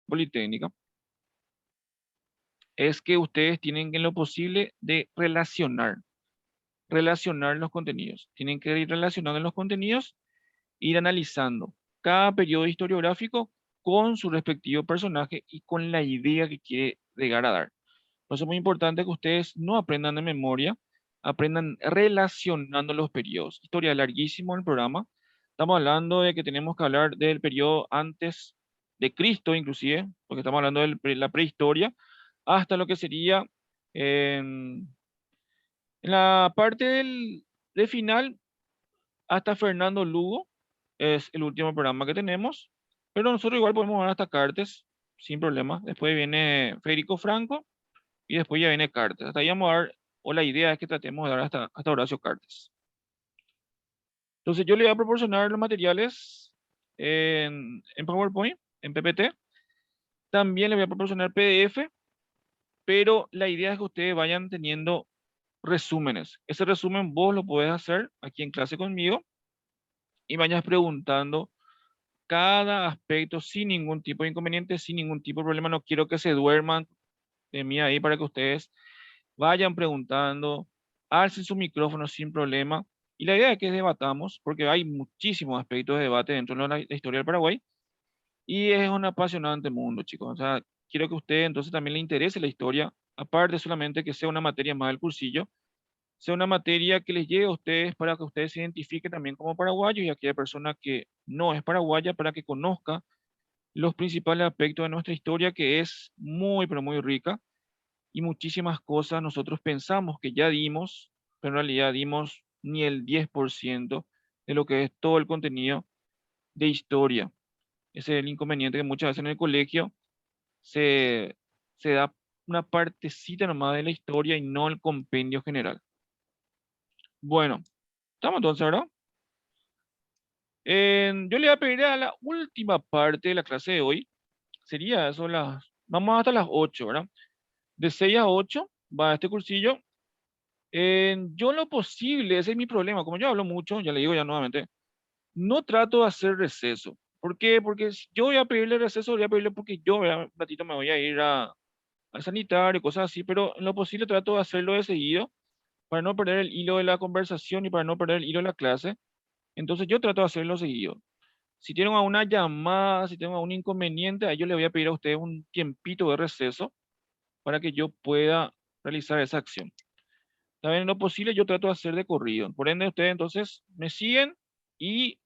Politécnica, es que ustedes tienen que en lo posible de relacionar los contenidos. Tienen que ir relacionando los contenidos, ir analizando cada periodo historiográfico con su respectivo personaje y con la idea que quiere llegar a dar. Por eso es muy importante que ustedes no aprendan de memoria, aprendan relacionando los periodos. Historia larguísimo el programa. Estamos hablando de que tenemos que hablar del periodo antes de Cristo, inclusive, porque estamos hablando de la prehistoria, hasta lo que sería en la parte de final, hasta Fernando Lugo, es el último programa que tenemos, pero nosotros igual podemos ver hasta Cartes, sin problema. Después viene Federico Franco y después ya viene Cartes. Hasta ahí vamos a dar, o la idea es que tratemos de dar hasta Horacio Cartes. Entonces yo le voy a proporcionar los materiales en PowerPoint, en PPT. También le voy a proporcionar PDF, pero la idea es que ustedes vayan teniendo resúmenes. Ese resumen vos lo podés hacer aquí en clase conmigo y vayas preguntando cada aspecto sin ningún tipo de inconveniente, sin ningún tipo de problema. No quiero que se duerman de mí ahí para que ustedes vayan preguntando, alcen su micrófono sin problema. Y la idea es que debatamos, porque hay muchísimos aspectos de debate dentro de la historia del Paraguay, y es un apasionante mundo, chicos. O sea, quiero que a usted entonces también le interese la historia, aparte solamente que sea una materia más del cursillo, sea una materia que les llegue a ustedes para que ustedes se identifiquen también como paraguayos y aquella persona que no es paraguaya para que conozca los principales aspectos de nuestra historia, que es muy, pero muy rica y muchísimas cosas nosotros pensamos que ya dimos, pero en realidad dimos ni el 10% de lo que es todo el contenido de historia. Ese es el inconveniente que muchas veces en el colegio se, se da una partecita nomás de la historia y no el compendio general. Bueno, estamos entonces, ¿verdad? Yo le voy a pedir a la última parte de la clase de hoy, sería eso, vamos hasta las 8, ¿verdad? De 6 a 8 va este cursillo. Yo en lo posible, ese es mi problema, como yo hablo mucho, ya le digo ya nuevamente, no trato de hacer receso. ¿Por qué? Porque si yo voy a pedirle receso, voy a pedirle porque yo un ratito me voy a ir al sanitario, cosas así, pero en lo posible trato de hacerlo de seguido para no perder el hilo de la conversación y para no perder el hilo de la clase. Entonces yo trato de hacerlo seguido. Si tienen alguna llamada, si tienen algún inconveniente, a ellos le voy a pedir a ustedes un tiempito de receso para que yo pueda realizar esa acción. También en lo posible yo trato de hacer de corrido. Por ende, ustedes entonces me siguen y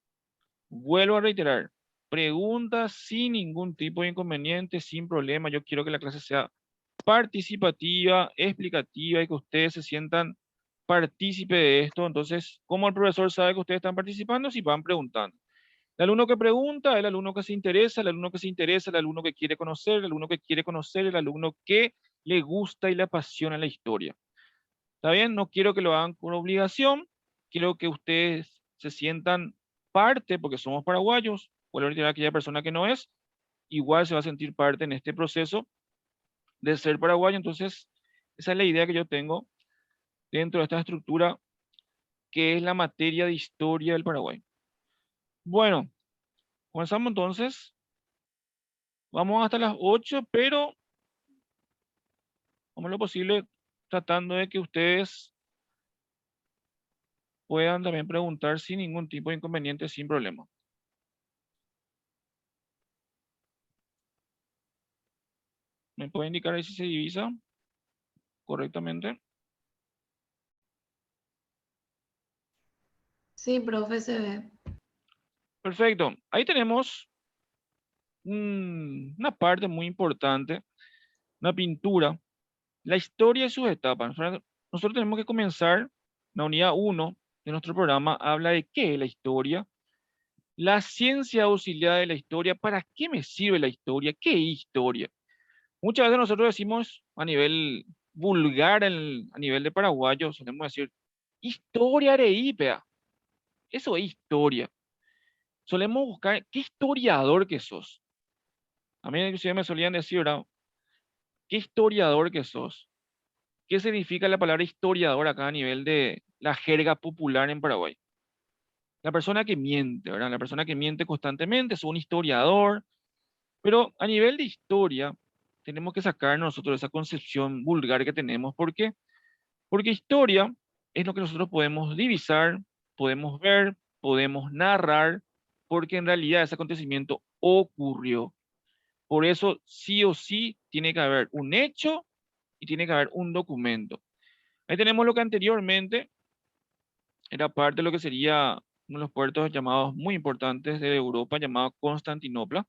vuelvo a reiterar. Preguntas sin ningún tipo de inconveniente, sin problema. Yo quiero que la clase sea participativa, explicativa y que ustedes se sientan partícipe de esto. Entonces, ¿cómo el profesor sabe que ustedes están participando? Si van preguntando. El alumno que pregunta, el alumno que se interesa, el alumno que se interesa, el alumno que quiere conocer, el alumno que quiere conocer, el alumno que le gusta y le apasiona la historia. ¿Está bien? No quiero que lo hagan por obligación, quiero que ustedes se sientan parte, porque somos paraguayos, vuelvo a retirar a aquella persona que no es, igual se va a sentir parte en este proceso de ser paraguayo. Entonces, esa es la idea que yo tengo dentro de esta estructura que es la materia de historia del Paraguay. Bueno, comenzamos entonces. Vamos hasta las 8, pero como lo posible tratando de que ustedes puedan también preguntar sin ningún tipo de inconveniente, sin problema. ¿Me puede indicar ahí si se divisa correctamente? Sí, profe, se ve. Perfecto. Ahí tenemos una parte muy importante, una pintura, la historia y sus etapas. Nosotros tenemos que comenzar, la unidad 1 de nuestro programa habla de qué es la historia, la ciencia auxiliar de la historia, para qué me sirve la historia, qué es historia. Muchas veces nosotros decimos a nivel vulgar, a nivel de paraguayo, solemos decir, historia de IPA. Eso es historia. Solemos buscar, ¿qué historiador que sos? A mí inclusive me solían decir, ¿verdad? ¿Qué historiador que sos? ¿Qué significa la palabra historiador acá a nivel de la jerga popular en Paraguay? La persona que miente, ¿verdad? La persona que miente constantemente es un historiador, pero a nivel de historia tenemos que sacar nosotros esa concepción vulgar que tenemos. ¿Por qué? Porque historia es lo que nosotros podemos divisar, podemos ver, podemos narrar, porque en realidad ese acontecimiento ocurrió. Por eso sí o sí tiene que haber un hecho y tiene que haber un documento. Ahí tenemos lo que anteriormente era parte de lo que sería uno de los puertos llamados muy importantes de Europa, llamado Constantinopla.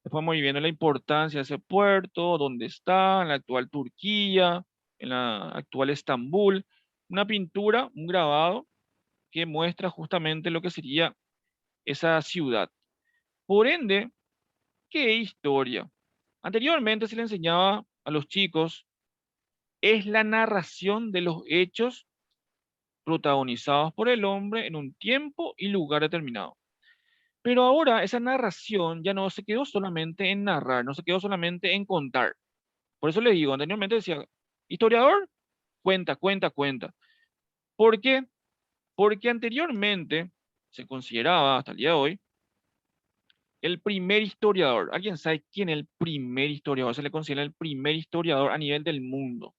Después vamos viendo la importancia de ese puerto, dónde está, en la actual Turquía, en la actual Estambul. Una pintura, un grabado que muestra justamente lo que sería esa ciudad. Por ende, ¿qué historia? Anteriormente se le enseñaba a los chicos, es la narración de los hechos protagonizados por el hombre en un tiempo y lugar determinado. Pero ahora esa narración ya no se quedó solamente en narrar, no se quedó solamente en contar. Por eso les digo, anteriormente decía, historiador, cuenta, cuenta, cuenta. ¿Por qué? Porque anteriormente se consideraba, hasta el día de hoy, el primer historiador. ¿Alguien sabe quién es el primer historiador? Se le considera el primer historiador a nivel del mundo.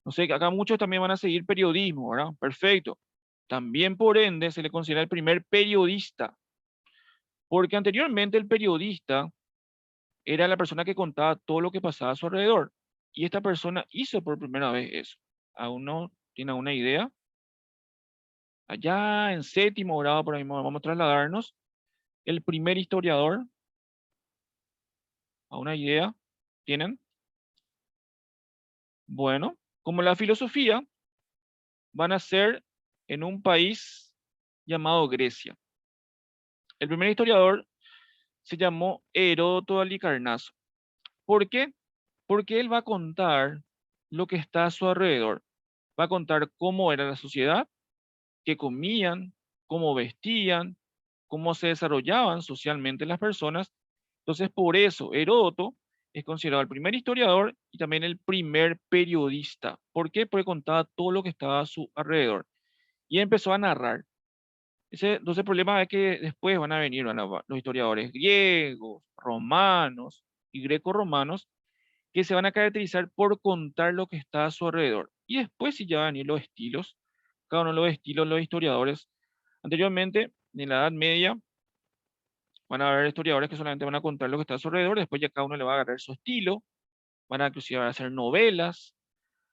No sé, acá muchos también van a seguir periodismo, ¿verdad? Perfecto. También por ende se le considera el primer periodista, porque anteriormente el periodista era la persona que contaba todo lo que pasaba a su alrededor. Y esta persona hizo por primera vez eso. ¿Aún no tiene una idea? Allá en séptimo grado, por ahí vamos a trasladarnos. El primer historiador, ¿a una idea? ¿Tienen? Bueno, como la filosofía, van a ser en un país llamado Grecia. El primer historiador se llamó Heródoto de Alicarnaso. ¿Por qué? Porque él va a contar lo que está a su alrededor. Va a contar cómo era la sociedad, qué comían, cómo vestían, cómo se desarrollaban socialmente las personas. Entonces, por eso Heródoto es considerado el primer historiador y también el primer periodista. ¿Por qué? Porque contaba todo lo que estaba a su alrededor. Y empezó a narrar. Entonces, el problema es que después van a venir los historiadores griegos, romanos y greco-romanos que se van a caracterizar por contar lo que está a su alrededor. Y después sí ya van a venir los estilos, cada uno de los estilos, los historiadores. Anteriormente, en la Edad Media, van a haber historiadores que solamente van a contar lo que está a su alrededor, después ya cada uno le va a agarrar su estilo, van a inclusive a hacer novelas,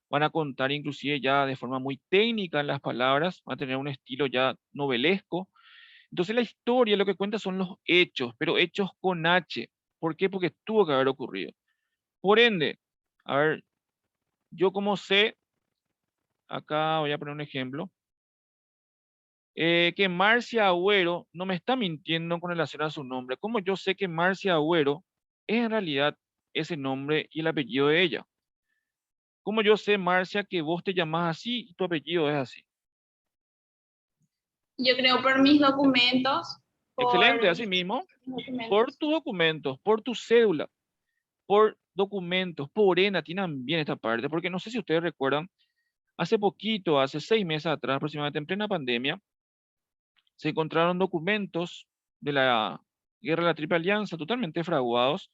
van a contar inclusive ya de forma muy técnica las palabras, van a tener un estilo ya novelesco. Entonces la historia lo que cuenta son los hechos, pero hechos con H. ¿Por qué? Porque tuvo que haber ocurrido. Por ende, a ver, yo como sé, acá voy a poner un ejemplo, que Marcia Agüero no me está mintiendo con relación a su nombre. ¿Cómo yo sé que Marcia Agüero es en realidad ese nombre y el apellido de ella? ¿Cómo yo sé, Marcia, que vos te llamás así y tu apellido es así? Yo creo por mis documentos, por Excelente, así mis mismo, por documentos. tus documentos, por tu cédula, por documentos, por ENA, tienen bien esta parte, porque no sé si ustedes recuerdan, hace poquito, hace 6 meses atrás, aproximadamente en plena pandemia, se encontraron documentos de la Guerra de la Triple Alianza totalmente fraguados.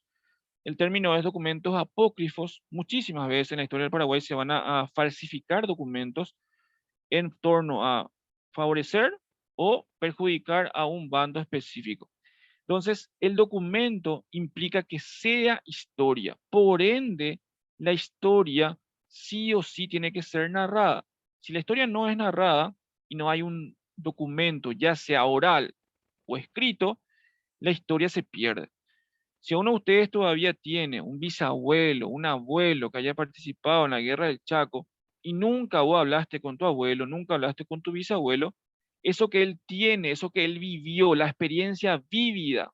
El término es documentos apócrifos. Muchísimas veces en la historia del Paraguay se van a falsificar documentos en torno a favorecer o perjudicar a un bando específico. Entonces, el documento implica que sea historia. Por ende, la historia sí o sí tiene que ser narrada. Si la historia no es narrada y no hay un documento, ya sea oral o escrito, la historia se pierde. Si uno de ustedes todavía tiene un bisabuelo, un abuelo que haya participado en la guerra del Chaco y nunca vos hablaste con tu abuelo, nunca hablaste con tu bisabuelo, eso que él tiene, eso que él vivió, la experiencia vívida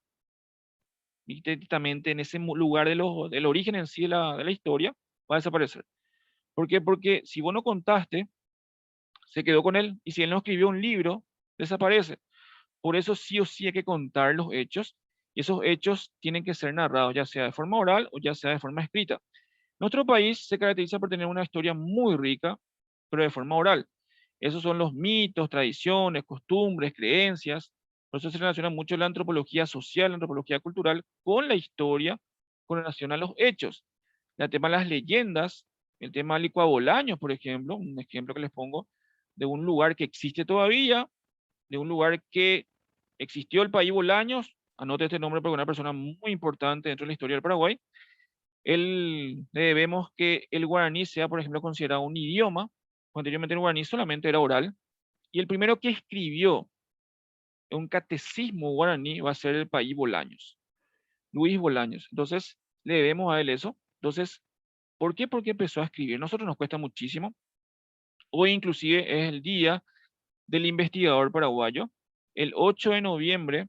directamente en ese lugar del origen en sí de la historia, va a desaparecer. ¿Por qué? Porque si vos no contaste, se quedó con él, y si él no escribió un libro, desaparece. Por eso sí o sí hay que contar los hechos, y esos hechos tienen que ser narrados, ya sea de forma oral o ya sea de forma escrita. Nuestro país se caracteriza por tener una historia muy rica, pero de forma oral. Esos son los mitos, tradiciones, costumbres, creencias. Por eso se relaciona mucho la antropología social, la antropología cultural con la historia, con relación a los hechos. El tema de las leyendas, el tema de licuabolaños, por ejemplo, un ejemplo que les pongo, de un lugar que existe todavía, de un lugar que existió el país Bolaños, anote este nombre porque es una persona muy importante dentro de la historia del Paraguay. Le debemos que el guaraní sea, por ejemplo, considerado un idioma. Anteriormente el guaraní solamente era oral. Y el primero que escribió un catecismo guaraní va a ser el país Bolaños, Luis Bolaños. Entonces, le debemos a él eso. Entonces, ¿por qué? Porque empezó a escribir. Nosotros nos cuesta muchísimo. Hoy inclusive es el día del investigador paraguayo. El 8 de noviembre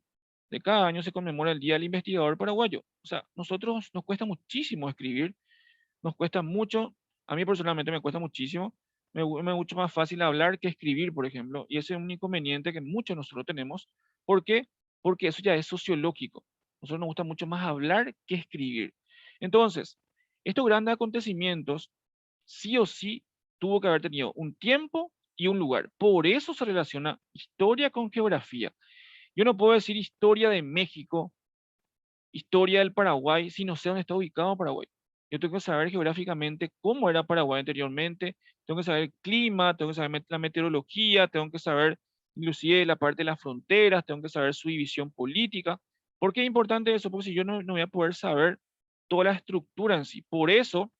de cada año se conmemora el Día del Investigador Paraguayo. O sea, nosotros nos cuesta muchísimo escribir, nos cuesta mucho, a mí personalmente me cuesta muchísimo, me es mucho más fácil hablar que escribir, por ejemplo, y ese es un inconveniente que muchos de nosotros tenemos. ¿Por qué? Porque eso ya es sociológico. A nosotros nos gusta mucho más hablar que escribir. Entonces, estos grandes acontecimientos sí o sí tuvo que haber tenido un tiempo y un lugar. Por eso se relaciona historia con geografía. Yo no puedo decir historia de México, historia del Paraguay, si no sé dónde está ubicado Paraguay. Yo tengo que saber geográficamente cómo era Paraguay anteriormente, tengo que saber el clima, tengo que saber la meteorología, tengo que saber inclusive la parte de las fronteras, tengo que saber su división política. ¿Por qué es importante eso? Porque si yo no voy a poder saber toda la estructura en sí. Por eso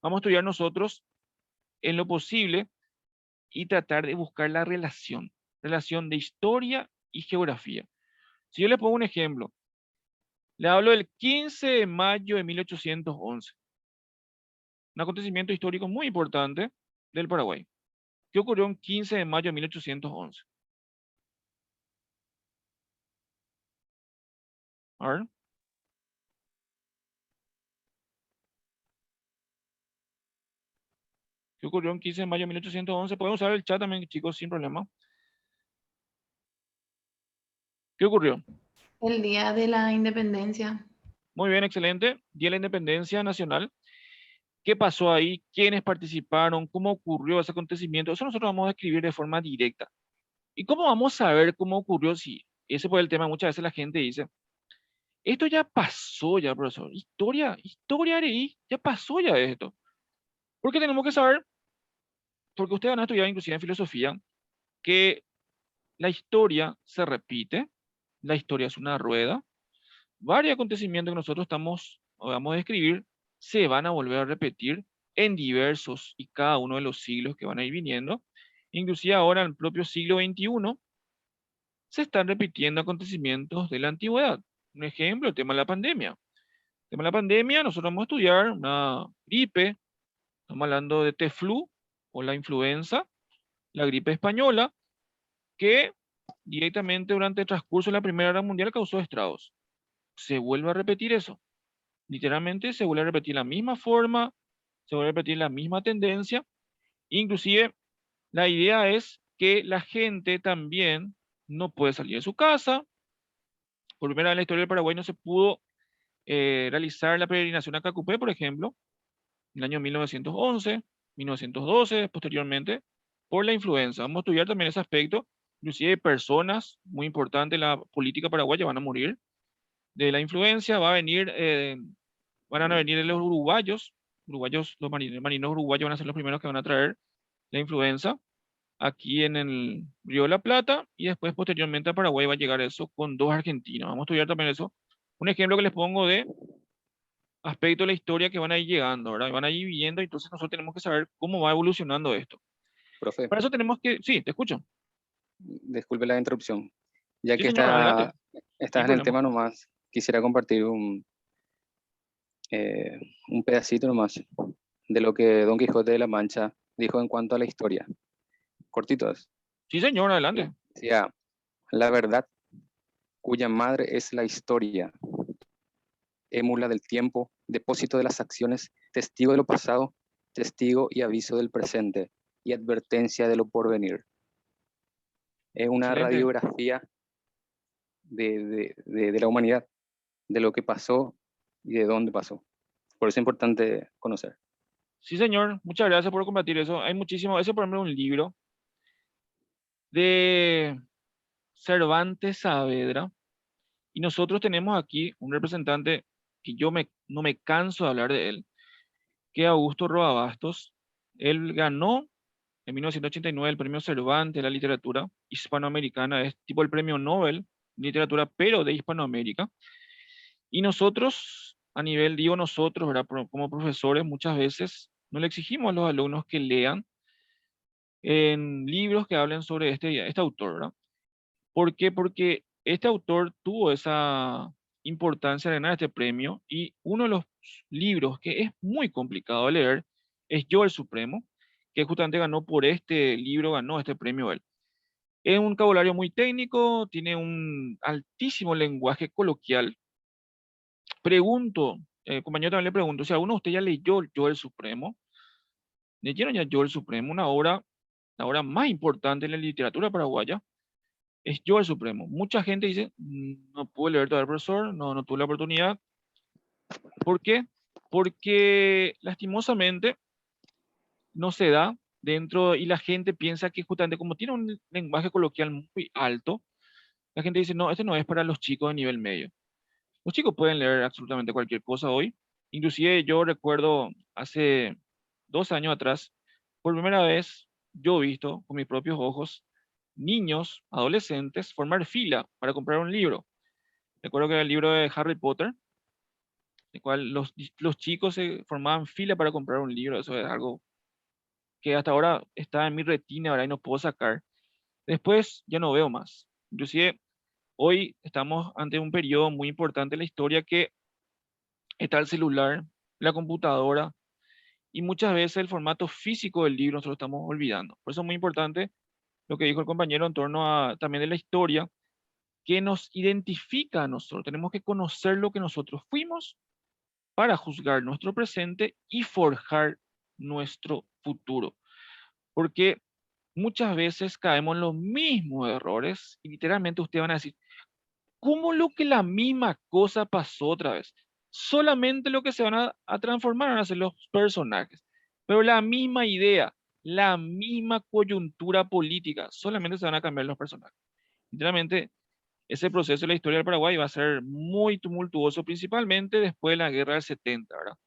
vamos a estudiar nosotros en lo posible y tratar de buscar la relación de historia y geografía. Si yo le pongo un ejemplo, le hablo del 15 de mayo de 1811, un acontecimiento histórico muy importante del Paraguay. ¿Qué ocurrió el 15 de mayo de 1811? A ver, ¿qué ocurrió el 15 de mayo de 1811? Podemos usar el chat también, chicos, sin problema. ¿Qué ocurrió? El día de la independencia. Muy bien, excelente. Día de la Independencia Nacional. ¿Qué pasó ahí? ¿Quiénes participaron? ¿Cómo ocurrió ese acontecimiento? Eso nosotros vamos a escribir de forma directa. ¿Y cómo vamos a saber cómo ocurrió? Si ese fue el tema, muchas veces la gente dice, esto ya pasó ya, profesor. Historia, Areí, ya pasó ya esto. Porque tenemos que saber, porque ustedes van a estudiar inclusive en filosofía, que la historia se repite, la historia es una rueda, varios acontecimientos que nosotros estamos, o vamos a describir, se van a volver a repetir, en diversos y cada uno de los siglos que van a ir viniendo. Inclusive ahora en el propio siglo XXI se están repitiendo acontecimientos de la antigüedad. Un ejemplo, el tema de la pandemia. El tema de la pandemia, nosotros vamos a estudiar una gripe, estamos hablando de Teflu o la influenza, la gripe española, que directamente durante el transcurso de la Primera Guerra Mundial causó estragos. Se vuelve a repetir eso. Literalmente se vuelve a repetir la misma forma, se vuelve a repetir la misma tendencia. Inclusive la idea es que la gente también no puede salir de su casa. Por primera vez en la historia del Paraguay no se pudo realizar la peregrinación a Cacupé, por ejemplo, en el año 1911, 1912, posteriormente, por la influenza. Vamos a estudiar también ese aspecto. Inclusive personas muy importantes en la política paraguaya van a morir de la influencia. Van a venir los uruguayos, los marinos uruguayos van a ser los primeros que van a traer la influenza aquí en el Río de la Plata y después posteriormente a Paraguay va a llegar eso con dos argentinos. Vamos a estudiar también eso. Un ejemplo que les pongo de aspectos de la historia que van a ir llegando, ¿verdad? Van a ir viviendo, entonces nosotros tenemos que saber cómo va evolucionando esto. Profe, Para eso tenemos que, sí, te escucho. disculpe la interrupción. Ya Sí, que señor, adelante, estás sin en el problema. tema nomás, quisiera compartir un pedacito nomás de lo que Don Quijote de la Mancha dijo en cuanto a la historia. Cortitos. Sí, señor, adelante. Decía, la verdad, cuya madre es la historia, émula del tiempo, depósito de las acciones, testigo de lo pasado, testigo y aviso del presente, y advertencia de lo porvenir. Es una Excelente. radiografía de la humanidad, de lo que pasó y de dónde pasó. Por eso es importante conocer. Sí, señor, muchas gracias por compartir eso. Hay muchísimo, ese por ejemplo es un libro de Cervantes Saavedra y nosotros tenemos aquí un representante que no me canso de hablar de él, que es Augusto Roa Bastos. Él ganó en 1989 el premio Cervantes de la literatura hispanoamericana, es tipo el premio Nobel de literatura, pero de Hispanoamérica. Y nosotros, a nivel, digo nosotros, ¿verdad? Como profesores, muchas veces no le exigimos a los alumnos que lean en libros que hablen sobre este autor, ¿verdad? ¿Por qué? Porque este autor tuvo esa importancia de ganar este premio y uno de los libros que es muy complicado de leer es Yo el Supremo, que justamente ganó por este libro, ganó este premio él. Es un vocabulario muy técnico, tiene un altísimo lenguaje coloquial. Pregunto, compañero también le pregunto, si alguno de ustedes ya leyó Yo el Supremo, leyeron ya Yo el Supremo, la obra más importante en la literatura paraguaya, es Yo el Supremo. Mucha gente dice, no pude leer todavía, profesor, no tuve la oportunidad. ¿Por qué? Porque lastimosamente no se da dentro y la gente piensa que justamente como tiene un lenguaje coloquial muy alto, la gente dice, no, este no es para los chicos de nivel medio. Los chicos pueden leer absolutamente cualquier cosa hoy. Inclusive yo recuerdo hace 2 años atrás, por primera vez yo he visto con mis propios ojos niños, adolescentes, formar fila para comprar un libro. Recuerdo que era el libro de Harry Potter, el cual los chicos se formaban fila para comprar un libro. Eso es algo que hasta ahora está en mi retina, ¿verdad? Y no puedo sacar. Después ya no veo más. Inclusive hoy estamos ante un periodo muy importante en la historia que está el celular, la computadora y muchas veces el formato físico del libro nosotros estamos olvidando. Por eso es muy importante lo que dijo el compañero en torno a también de la historia que nos identifica a nosotros. Tenemos que conocer lo que nosotros fuimos para juzgar nuestro presente y forjar nuestro futuro. Porque muchas veces caemos en los mismos errores y literalmente ustedes van a decir, ¿cómo lo que la misma cosa pasó otra vez? Solamente lo que se van a transformar van a ser los personajes, pero la misma idea, la misma coyuntura política, solamente se van a cambiar los personajes. Literalmente, ese proceso de la historia del Paraguay va a ser muy tumultuoso, principalmente después de la guerra del 70, ¿verdad?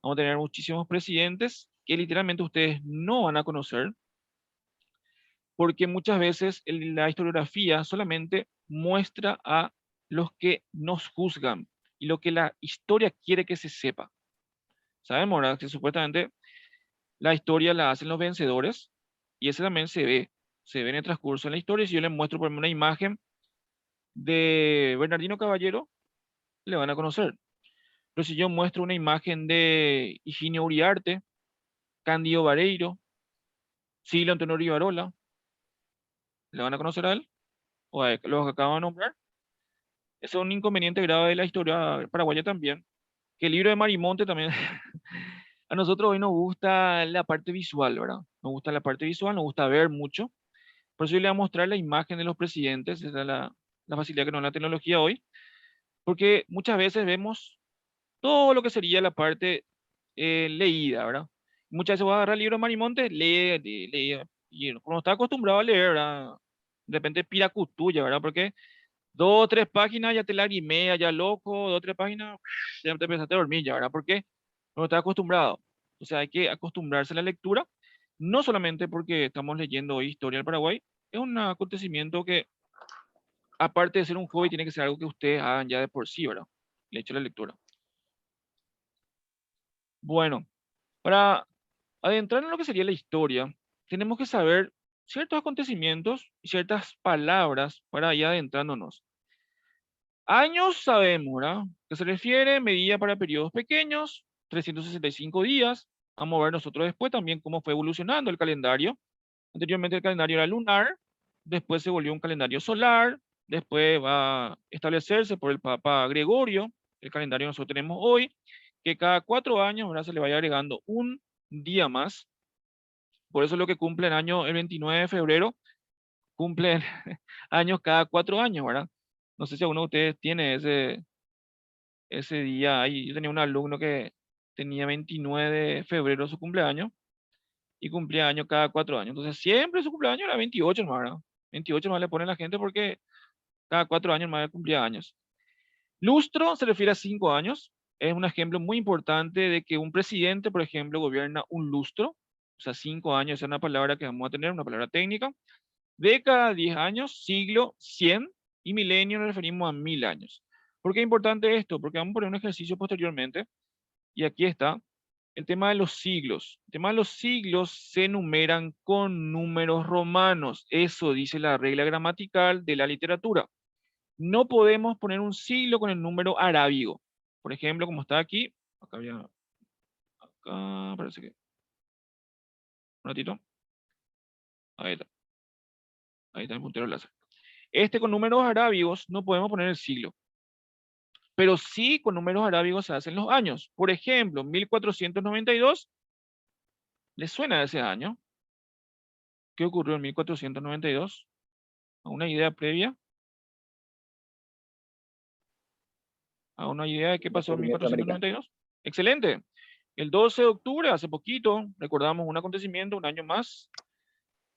Vamos a tener muchísimos presidentes que literalmente ustedes no van a conocer, porque muchas veces la historiografía solamente muestra a los que nos juzgan y lo que la historia quiere que se sepa. Sabemos, ¿verdad? Que supuestamente La historia la hacen los vencedores y ese también se ve en el transcurso de la historia. Si yo les muestro por ejemplo, una imagen de Bernardino Caballero, le van a conocer. Pero si yo muestro una imagen de Higinio Uriarte, Cándido Vareiro, Silvio Antonio Rivarola, ¿le van a conocer a él? O a los que acabo de nombrar. Eso es un inconveniente grave de la historia paraguaya también. Que el libro de Marimonte también. A nosotros hoy nos gusta la parte visual, ¿verdad? Nos gusta la parte visual, nos gusta ver mucho. Por eso yo le voy a mostrar la imagen de los presidentes, esa es la facilidad que nos da la tecnología hoy, porque muchas veces vemos todo lo que sería la parte leída, ¿verdad? Muchas veces voy a agarrar el libro de Marimonte, lee, y como está acostumbrado a leer, ¿verdad? De repente piracutuya, ¿verdad? Porque dos o tres páginas ya te lagrimea, ya loco, dos o tres páginas, ya te empezaste a dormir, ya, ¿verdad? Porque no estás acostumbrado. O sea, hay que acostumbrarse a la lectura, no solamente porque estamos leyendo hoy Historia del Paraguay, es un acontecimiento que, aparte de ser un hobby, tiene que ser algo que ustedes hagan ya de por sí, ¿verdad? El hecho de la lectura. Bueno, para adentrar en lo que sería la historia, tenemos que saber ciertos acontecimientos y ciertas palabras para ir adentrándonos. Años sabemos, ¿verdad? Que se refiere medida para periodos pequeños, 365 días. Vamos a ver nosotros después también cómo fue evolucionando el calendario. Anteriormente el calendario era lunar, después se volvió un calendario solar, después va a establecerse por el Papa Gregorio, el calendario que nosotros tenemos hoy, que cada 4 años, ¿verdad? Se le vaya agregando un día más. Por eso lo que cumple el año el 29 de febrero, cumplen años cada 4 años, ¿verdad? No sé si alguno de ustedes tiene ese día ahí. Yo tenía un alumno que tenía 29 de febrero su cumpleaños y cumplía años cada 4 años. Entonces siempre su cumpleaños era 28 nomás, ¿verdad? 28 más le pone la gente porque cada 4 años más cumplía años. Lustro se refiere a 5 años. Es un ejemplo muy importante de que un presidente, por ejemplo, gobierna un lustro. O sea, 5 años es una palabra que vamos a tener, una palabra técnica. Década, 10 años, siglo, 100 y milenio nos referimos a 1000 años. ¿Por qué es importante esto? Porque vamos a poner un ejercicio posteriormente y aquí está el tema de los siglos. El tema de los siglos se enumeran con números romanos. Eso dice la regla gramatical de la literatura. No podemos poner un siglo con el número arábigo. Por ejemplo, como está aquí, acá había, acá parece que, un ratito, ahí está, ahí está el puntero láser. Este con números arábigos no podemos poner el siglo, pero sí con números arábigos se hacen los años. Por ejemplo, 1492, ¿les suena ese año? ¿Qué ocurrió en 1492? ¿Alguna idea previa? ¿Alguna idea de qué pasó en Descubrimiento de América. 1492? Excelente. El 12 de octubre, hace poquito, recordamos un acontecimiento, un año más,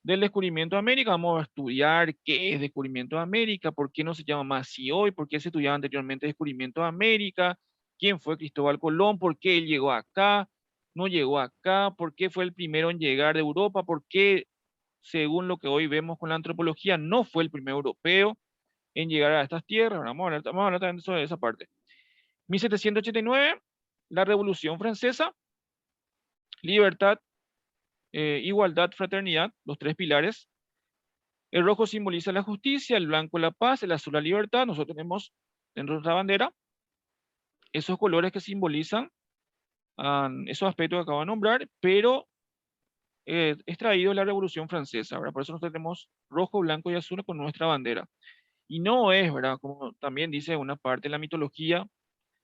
del descubrimiento de América. Vamos a estudiar qué es descubrimiento de América, por qué no se llama más así hoy, por qué se estudiaba anteriormente descubrimiento de América, quién fue Cristóbal Colón, por qué él llegó acá, no llegó acá, por qué fue el primero en llegar de Europa, por qué, según lo que hoy vemos con la antropología, no fue el primer europeo en llegar a estas tierras. Vamos a hablar también sobre esa parte. 1789, la Revolución Francesa, libertad, igualdad, fraternidad, los tres pilares. El rojo simboliza la justicia, el blanco la paz, el azul la libertad. Nosotros tenemos dentro de nuestra bandera esos colores que simbolizan esos aspectos que acabo de nombrar, pero extraído de la Revolución Francesa, ¿verdad? Por eso nosotros tenemos rojo, blanco y azul con nuestra bandera. Y no es, ¿verdad? Como también dice una parte de la mitología,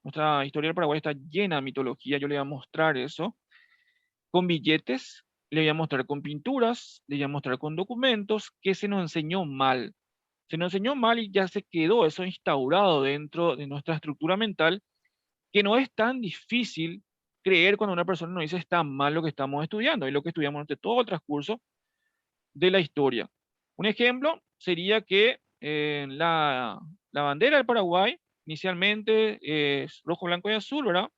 nuestra historia del Paraguay está llena de mitología, yo le voy a mostrar eso, con billetes, le voy a mostrar con pinturas, le voy a mostrar con documentos que se nos enseñó mal. Se nos enseñó mal y ya se quedó eso instaurado dentro de nuestra estructura mental, que no es tan difícil creer cuando una persona nos dice está mal lo que estamos estudiando y lo que estudiamos durante todo el transcurso de la historia. Un ejemplo sería que la bandera del Paraguay inicialmente es rojo, blanco y azul, ¿verdad?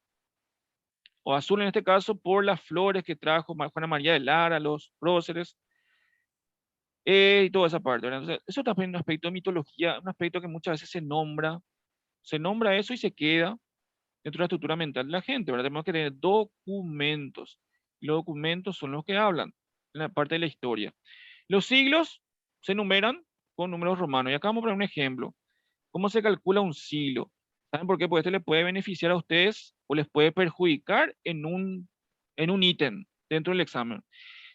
O azul en este caso por las flores que trajo Juana María de Lara, los próceres, y toda esa parte, ¿verdad? Entonces, eso también es un aspecto de mitología, un aspecto que muchas veces se nombra eso y se queda dentro de la estructura mental de la gente, ¿verdad? Tenemos que tener documentos. Los documentos son los que hablan en la parte de la historia. Los siglos se enumeran con números romanos. Y acá vamos a poner un ejemplo. ¿Cómo se calcula un siglo? ¿Saben por qué? Porque esto les puede beneficiar a ustedes o les puede perjudicar en un ítem dentro del examen.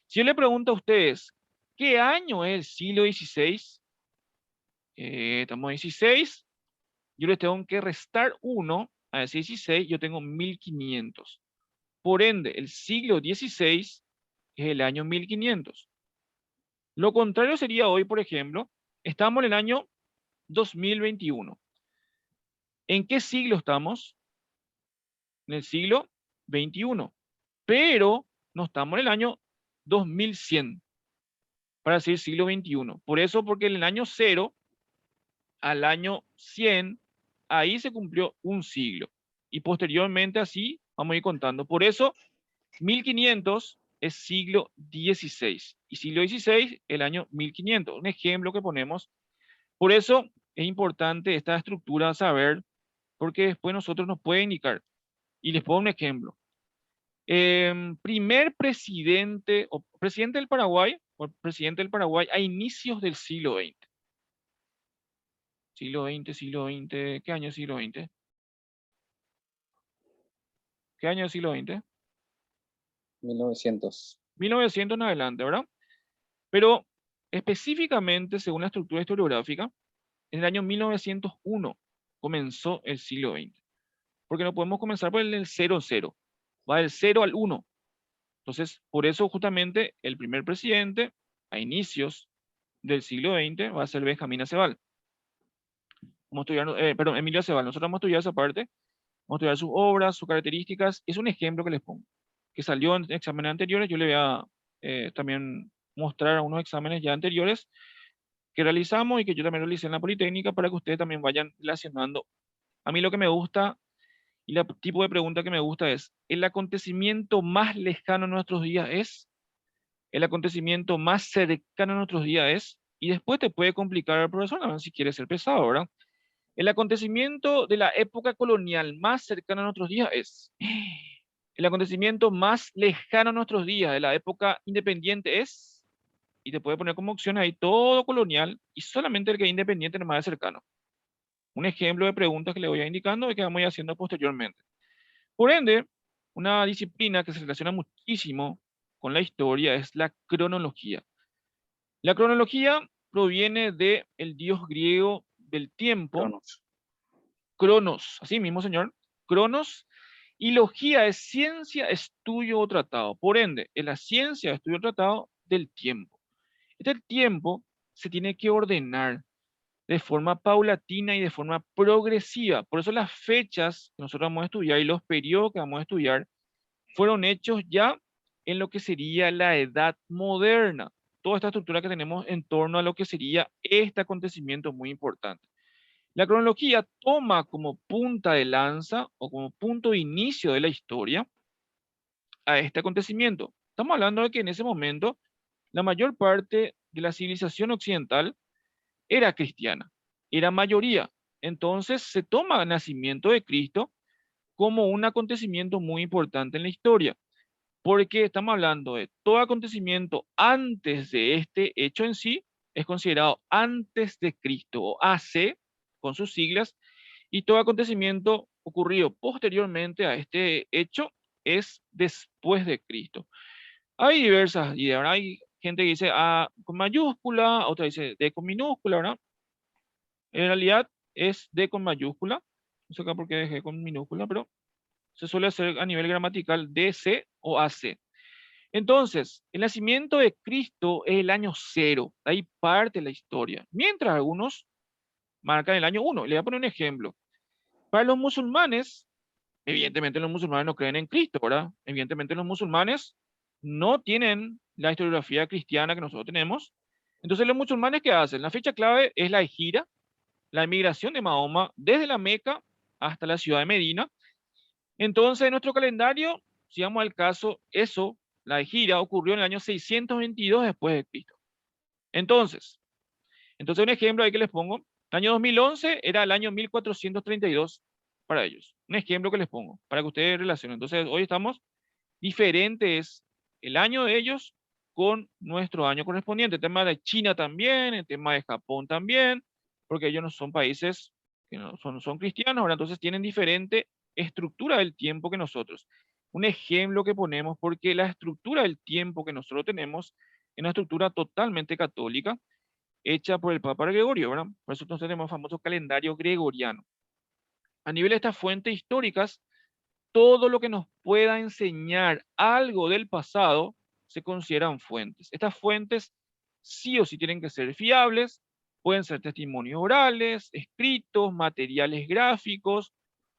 Si yo le pregunto a ustedes, ¿qué año es el siglo XVI? Estamos en 16. Yo les tengo que restar 1 a ese 16. Yo tengo 1500. Por ende, el siglo XVI es el año 1500. Lo contrario sería hoy, por ejemplo, estamos en el año 2021. ¿En qué siglo estamos? En el siglo XXI. Pero no estamos en el año 2100, para decir siglo XXI. Por eso, porque en el año 0 al año 100, ahí se cumplió un siglo. Y posteriormente así vamos a ir contando. Por eso, 1500 es siglo XVI. Y siglo XVI, el año 1500. Un ejemplo que ponemos. Por eso es importante esta estructura saber, porque después nosotros nos puede indicar. Y les pongo un ejemplo. Primer presidente, o presidente del Paraguay, o presidente del Paraguay a inicios del siglo XX. Siglo XX, ¿qué año es siglo XX? ¿Qué año es siglo XX? 1900. 1900 en adelante, ¿verdad? Pero específicamente, según la estructura historiográfica, en el año 1901 comenzó el siglo XX. Porque no podemos comenzar por el 00, va del 0 al 1. Entonces, por eso justamente el primer presidente a inicios del siglo XX va a ser Benjamín Aceval. Perdón, Emilio Aceval. Nosotros vamos a estudiar esa parte, vamos a estudiar sus obras, sus características. Es un ejemplo que les pongo, que salió en exámenes anteriores. Yo le voy a también mostrar algunos exámenes ya anteriores que realizamos y que yo también realicé en la Politécnica para que ustedes también vayan relacionando. A mí lo que me gusta y el tipo de pregunta que me gusta es, ¿el acontecimiento más lejano en nuestros días es? ¿El acontecimiento más cercano en nuestros días es? Y después te puede complicar al profesor, a ver si quiere ser pesado, ¿verdad? El acontecimiento de la época colonial más cercano a nuestros días es. El acontecimiento más lejano a nuestros días de la época independiente es. Y te puede poner como opción ahí todo colonial y solamente el que es independiente no más cercano. Un ejemplo de preguntas que le voy a indicando y que vamos a ir haciendo posteriormente. Por ende, una disciplina que se relaciona muchísimo con la historia es la cronología. La cronología proviene del dios griego del tiempo, Cronos. Cronos, así mismo, señor, Cronos, y logía es ciencia, estudio o tratado. Por ende, es la ciencia, estudio o tratado del tiempo. Este tiempo se tiene que ordenar de forma paulatina y de forma progresiva. Por eso las fechas que nosotros vamos a estudiar y los periodos que vamos a estudiar fueron hechos ya en lo que sería la edad moderna. Toda esta estructura que tenemos en torno a lo que sería este acontecimiento muy importante. La cronología toma como punta de lanza o como punto de inicio de la historia a este acontecimiento. Estamos hablando de que en ese momento la mayor parte de la civilización occidental era cristiana, era mayoría. Entonces se toma el nacimiento de Cristo como un acontecimiento muy importante en la historia, porque estamos hablando de todo acontecimiento antes de este hecho en sí, es considerado antes de Cristo o AC con sus siglas, y todo acontecimiento ocurrido posteriormente a este hecho es después de Cristo. Hay diversas ideas, ¿verdad? Hay gente que dice A con mayúscula, otra dice D con minúscula, ¿verdad? En realidad es D con mayúscula, no sé acá por qué dejé con minúscula, pero se suele hacer a nivel gramatical DC o AC. Entonces, el nacimiento de Cristo es el año 0, ahí parte la historia, mientras algunos marcan el año 1. Le voy a poner un ejemplo. Para los musulmanes, evidentemente los musulmanes no creen en Cristo, ¿verdad? Evidentemente los musulmanes no tienen la historiografía cristiana que nosotros tenemos. Entonces los musulmanes, ¿qué hacen? La fecha clave es la hijra, la emigración de Mahoma desde la Meca hasta la ciudad de Medina. Entonces, en nuestro calendario, si vamos al caso, eso, la hijra, ocurrió en el año 622 después de Cristo. Entonces, un ejemplo ahí que les pongo, el año 2011 era el año 1432 para ellos. Un ejemplo que les pongo, para que ustedes relacionen. Entonces, hoy estamos diferentes el año de ellos con nuestro año correspondiente. El tema de China también, el tema de Japón también, porque ellos no son países que no son cristianos, ¿verdad? Entonces tienen diferente estructura del tiempo que nosotros. Un ejemplo que ponemos, porque la estructura del tiempo que nosotros tenemos es una estructura totalmente católica, hecha por el Papa Gregorio, ¿verdad? Por eso nosotros tenemos el famoso calendario gregoriano. A nivel de estas fuentes históricas, todo lo que nos pueda enseñar algo del pasado se consideran fuentes. Estas fuentes sí o sí tienen que ser fiables, pueden ser testimonios orales, escritos, materiales gráficos.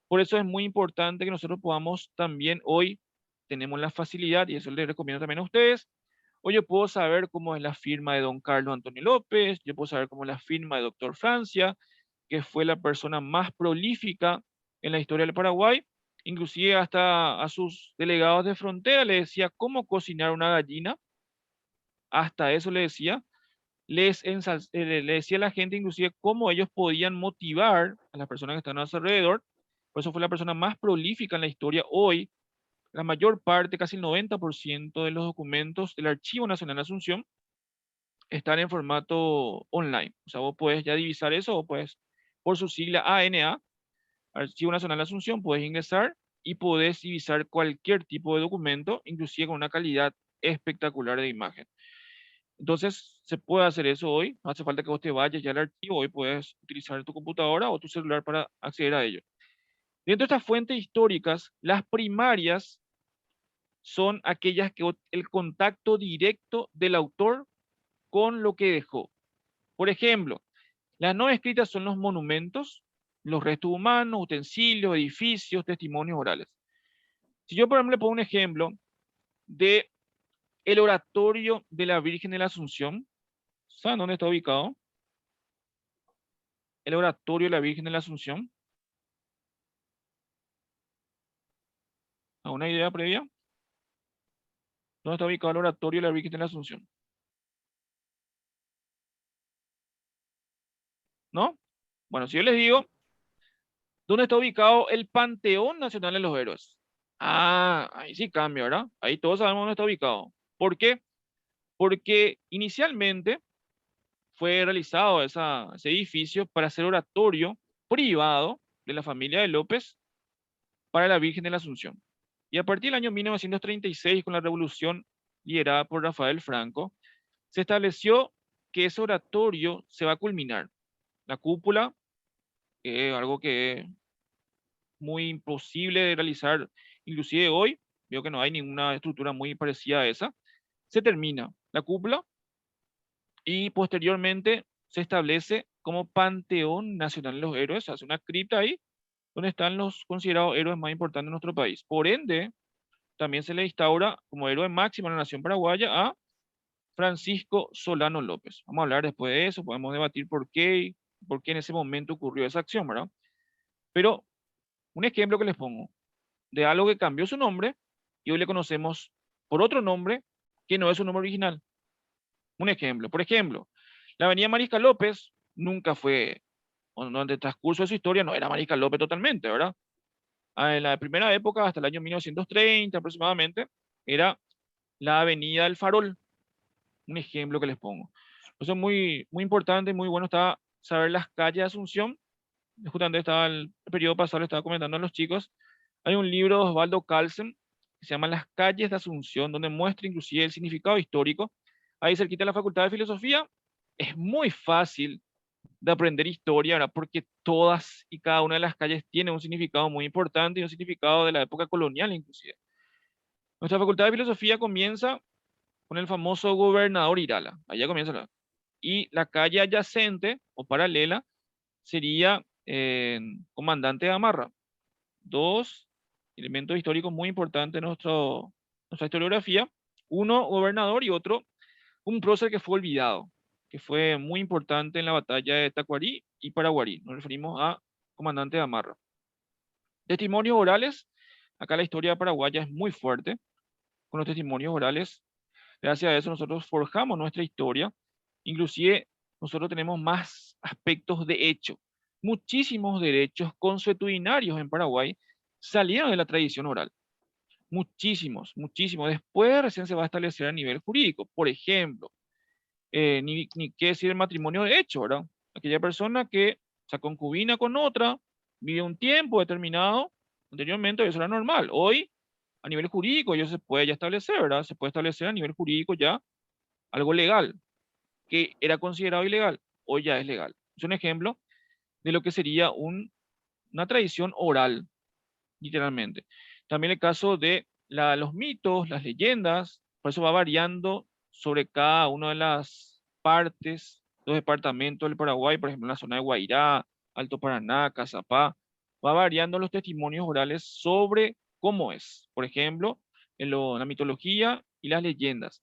Por eso es muy importante que nosotros podamos también hoy, tenemos la facilidad, y eso les recomiendo también a ustedes, hoy yo puedo saber cómo es la firma de don Carlos Antonio López, yo puedo saber cómo es la firma de doctor Francia, que fue la persona más prolífica en la historia del Paraguay. Inclusive hasta a sus delegados de frontera le decía cómo cocinar una gallina, hasta eso le decía. Le decía a la gente inclusive cómo ellos podían motivar a las personas que están a su alrededor. Por eso fue la persona más prolífica en la historia. Hoy, la mayor parte, casi el 90% de los documentos del Archivo Nacional de Asunción están en formato online. O sea, vos puedes ya divisar eso, o puedes, por su sigla ANA, Archivo Nacional de Asunción, puedes ingresar y puedes divisar cualquier tipo de documento, inclusive con una calidad espectacular de imagen. Entonces, se puede hacer eso hoy. No hace falta que vos te vayas ya al archivo. Hoy puedes utilizar tu computadora o tu celular para acceder a ello. Dentro de estas fuentes históricas, las primarias son aquellas que el contacto directo del autor con lo que dejó. Por ejemplo, las no escritas son los monumentos, los restos humanos, utensilios, edificios, testimonios orales. Si yo, por ejemplo, le pongo un ejemplo de el oratorio de la Virgen de la Asunción, ¿saben dónde está ubicado? El oratorio de la Virgen de la Asunción. ¿Alguna idea previa? ¿Dónde está ubicado el oratorio de la Virgen de la Asunción? ¿No? Bueno, si yo les digo, ¿dónde está ubicado el Panteón Nacional de los Héroes? Ah, ahí sí cambia, ¿verdad? Ahí todos sabemos dónde está ubicado. ¿Por qué? Porque inicialmente fue realizado ese edificio para ser oratorio privado de la familia de López para la Virgen de la Asunción. Y a partir del año 1936, con la revolución liderada por Rafael Franco, se estableció que ese oratorio se va a culminar. La cúpula, que es algo que es muy imposible de realizar, inclusive hoy, veo que no hay ninguna estructura muy parecida a esa, se termina la cúpula y posteriormente se establece como Panteón Nacional de los Héroes, se hace una cripta ahí donde están los considerados héroes más importantes de nuestro país. Por ende, también se le instaura como héroe máximo en la nación paraguaya a Francisco Solano López. Vamos a hablar después de eso, podemos debatir por qué en ese momento ocurrió esa acción, ¿verdad? Pero un ejemplo que les pongo de algo que cambió su nombre y hoy le conocemos por otro nombre que no es su nombre original. Un ejemplo, por ejemplo, la avenida Mariscal López nunca fue, o durante el transcurso de su historia no era Mariscal López totalmente, ¿verdad? En la primera época, hasta el año 1930 aproximadamente, era la avenida del Farol. Un ejemplo que les pongo. Eso es muy, muy importante, muy bueno está saber las calles de Asunción. Justamente estaba el periodo pasado, le estaba comentando a los chicos. Hay un libro de Osvaldo Carlsen que se llama Las calles de Asunción, donde muestra inclusive el significado histórico. Ahí cerquita de la Facultad de Filosofía. Es muy fácil de aprender historia, ¿verdad? Porque todas y cada una de las calles tiene un significado muy importante y un significado de la época colonial inclusive. Nuestra Facultad de Filosofía comienza con el famoso gobernador Irala. Allá comienza y la calle adyacente o paralela sería Comandante Gamarra. Dos elementos históricos muy importantes en nuestra historiografía. Uno, gobernador, y otro, un prócer que fue olvidado, que fue muy importante en la batalla de Tacuarí y Paraguarí. Nos referimos a Comandante Gamarra. Testimonios orales. Acá la historia paraguaya es muy fuerte. Con los testimonios orales, gracias a eso nosotros forjamos nuestra historia. Inclusive nosotros tenemos más aspectos de hecho. Muchísimos derechos consuetudinarios en Paraguay salieron de la tradición oral. Muchísimos, muchísimos. Después recién se va a establecer a nivel jurídico. Por ejemplo, ni qué decir el matrimonio de hecho, ¿verdad? Aquella persona que se concubina con otra, vive un tiempo determinado, anteriormente eso era normal. Hoy, a nivel jurídico, ya se puede ya establecer, ¿verdad? Se puede establecer a nivel jurídico ya algo legal, que era considerado ilegal, hoy ya es legal. Es un ejemplo de lo que sería una tradición oral, literalmente. También el caso de los mitos, las leyendas, por eso va variando sobre cada una de las partes, los departamentos del Paraguay, por ejemplo, en la zona de Guairá, Alto Paraná, Cazapá, va variando los testimonios orales sobre cómo es, por ejemplo, la mitología y las leyendas.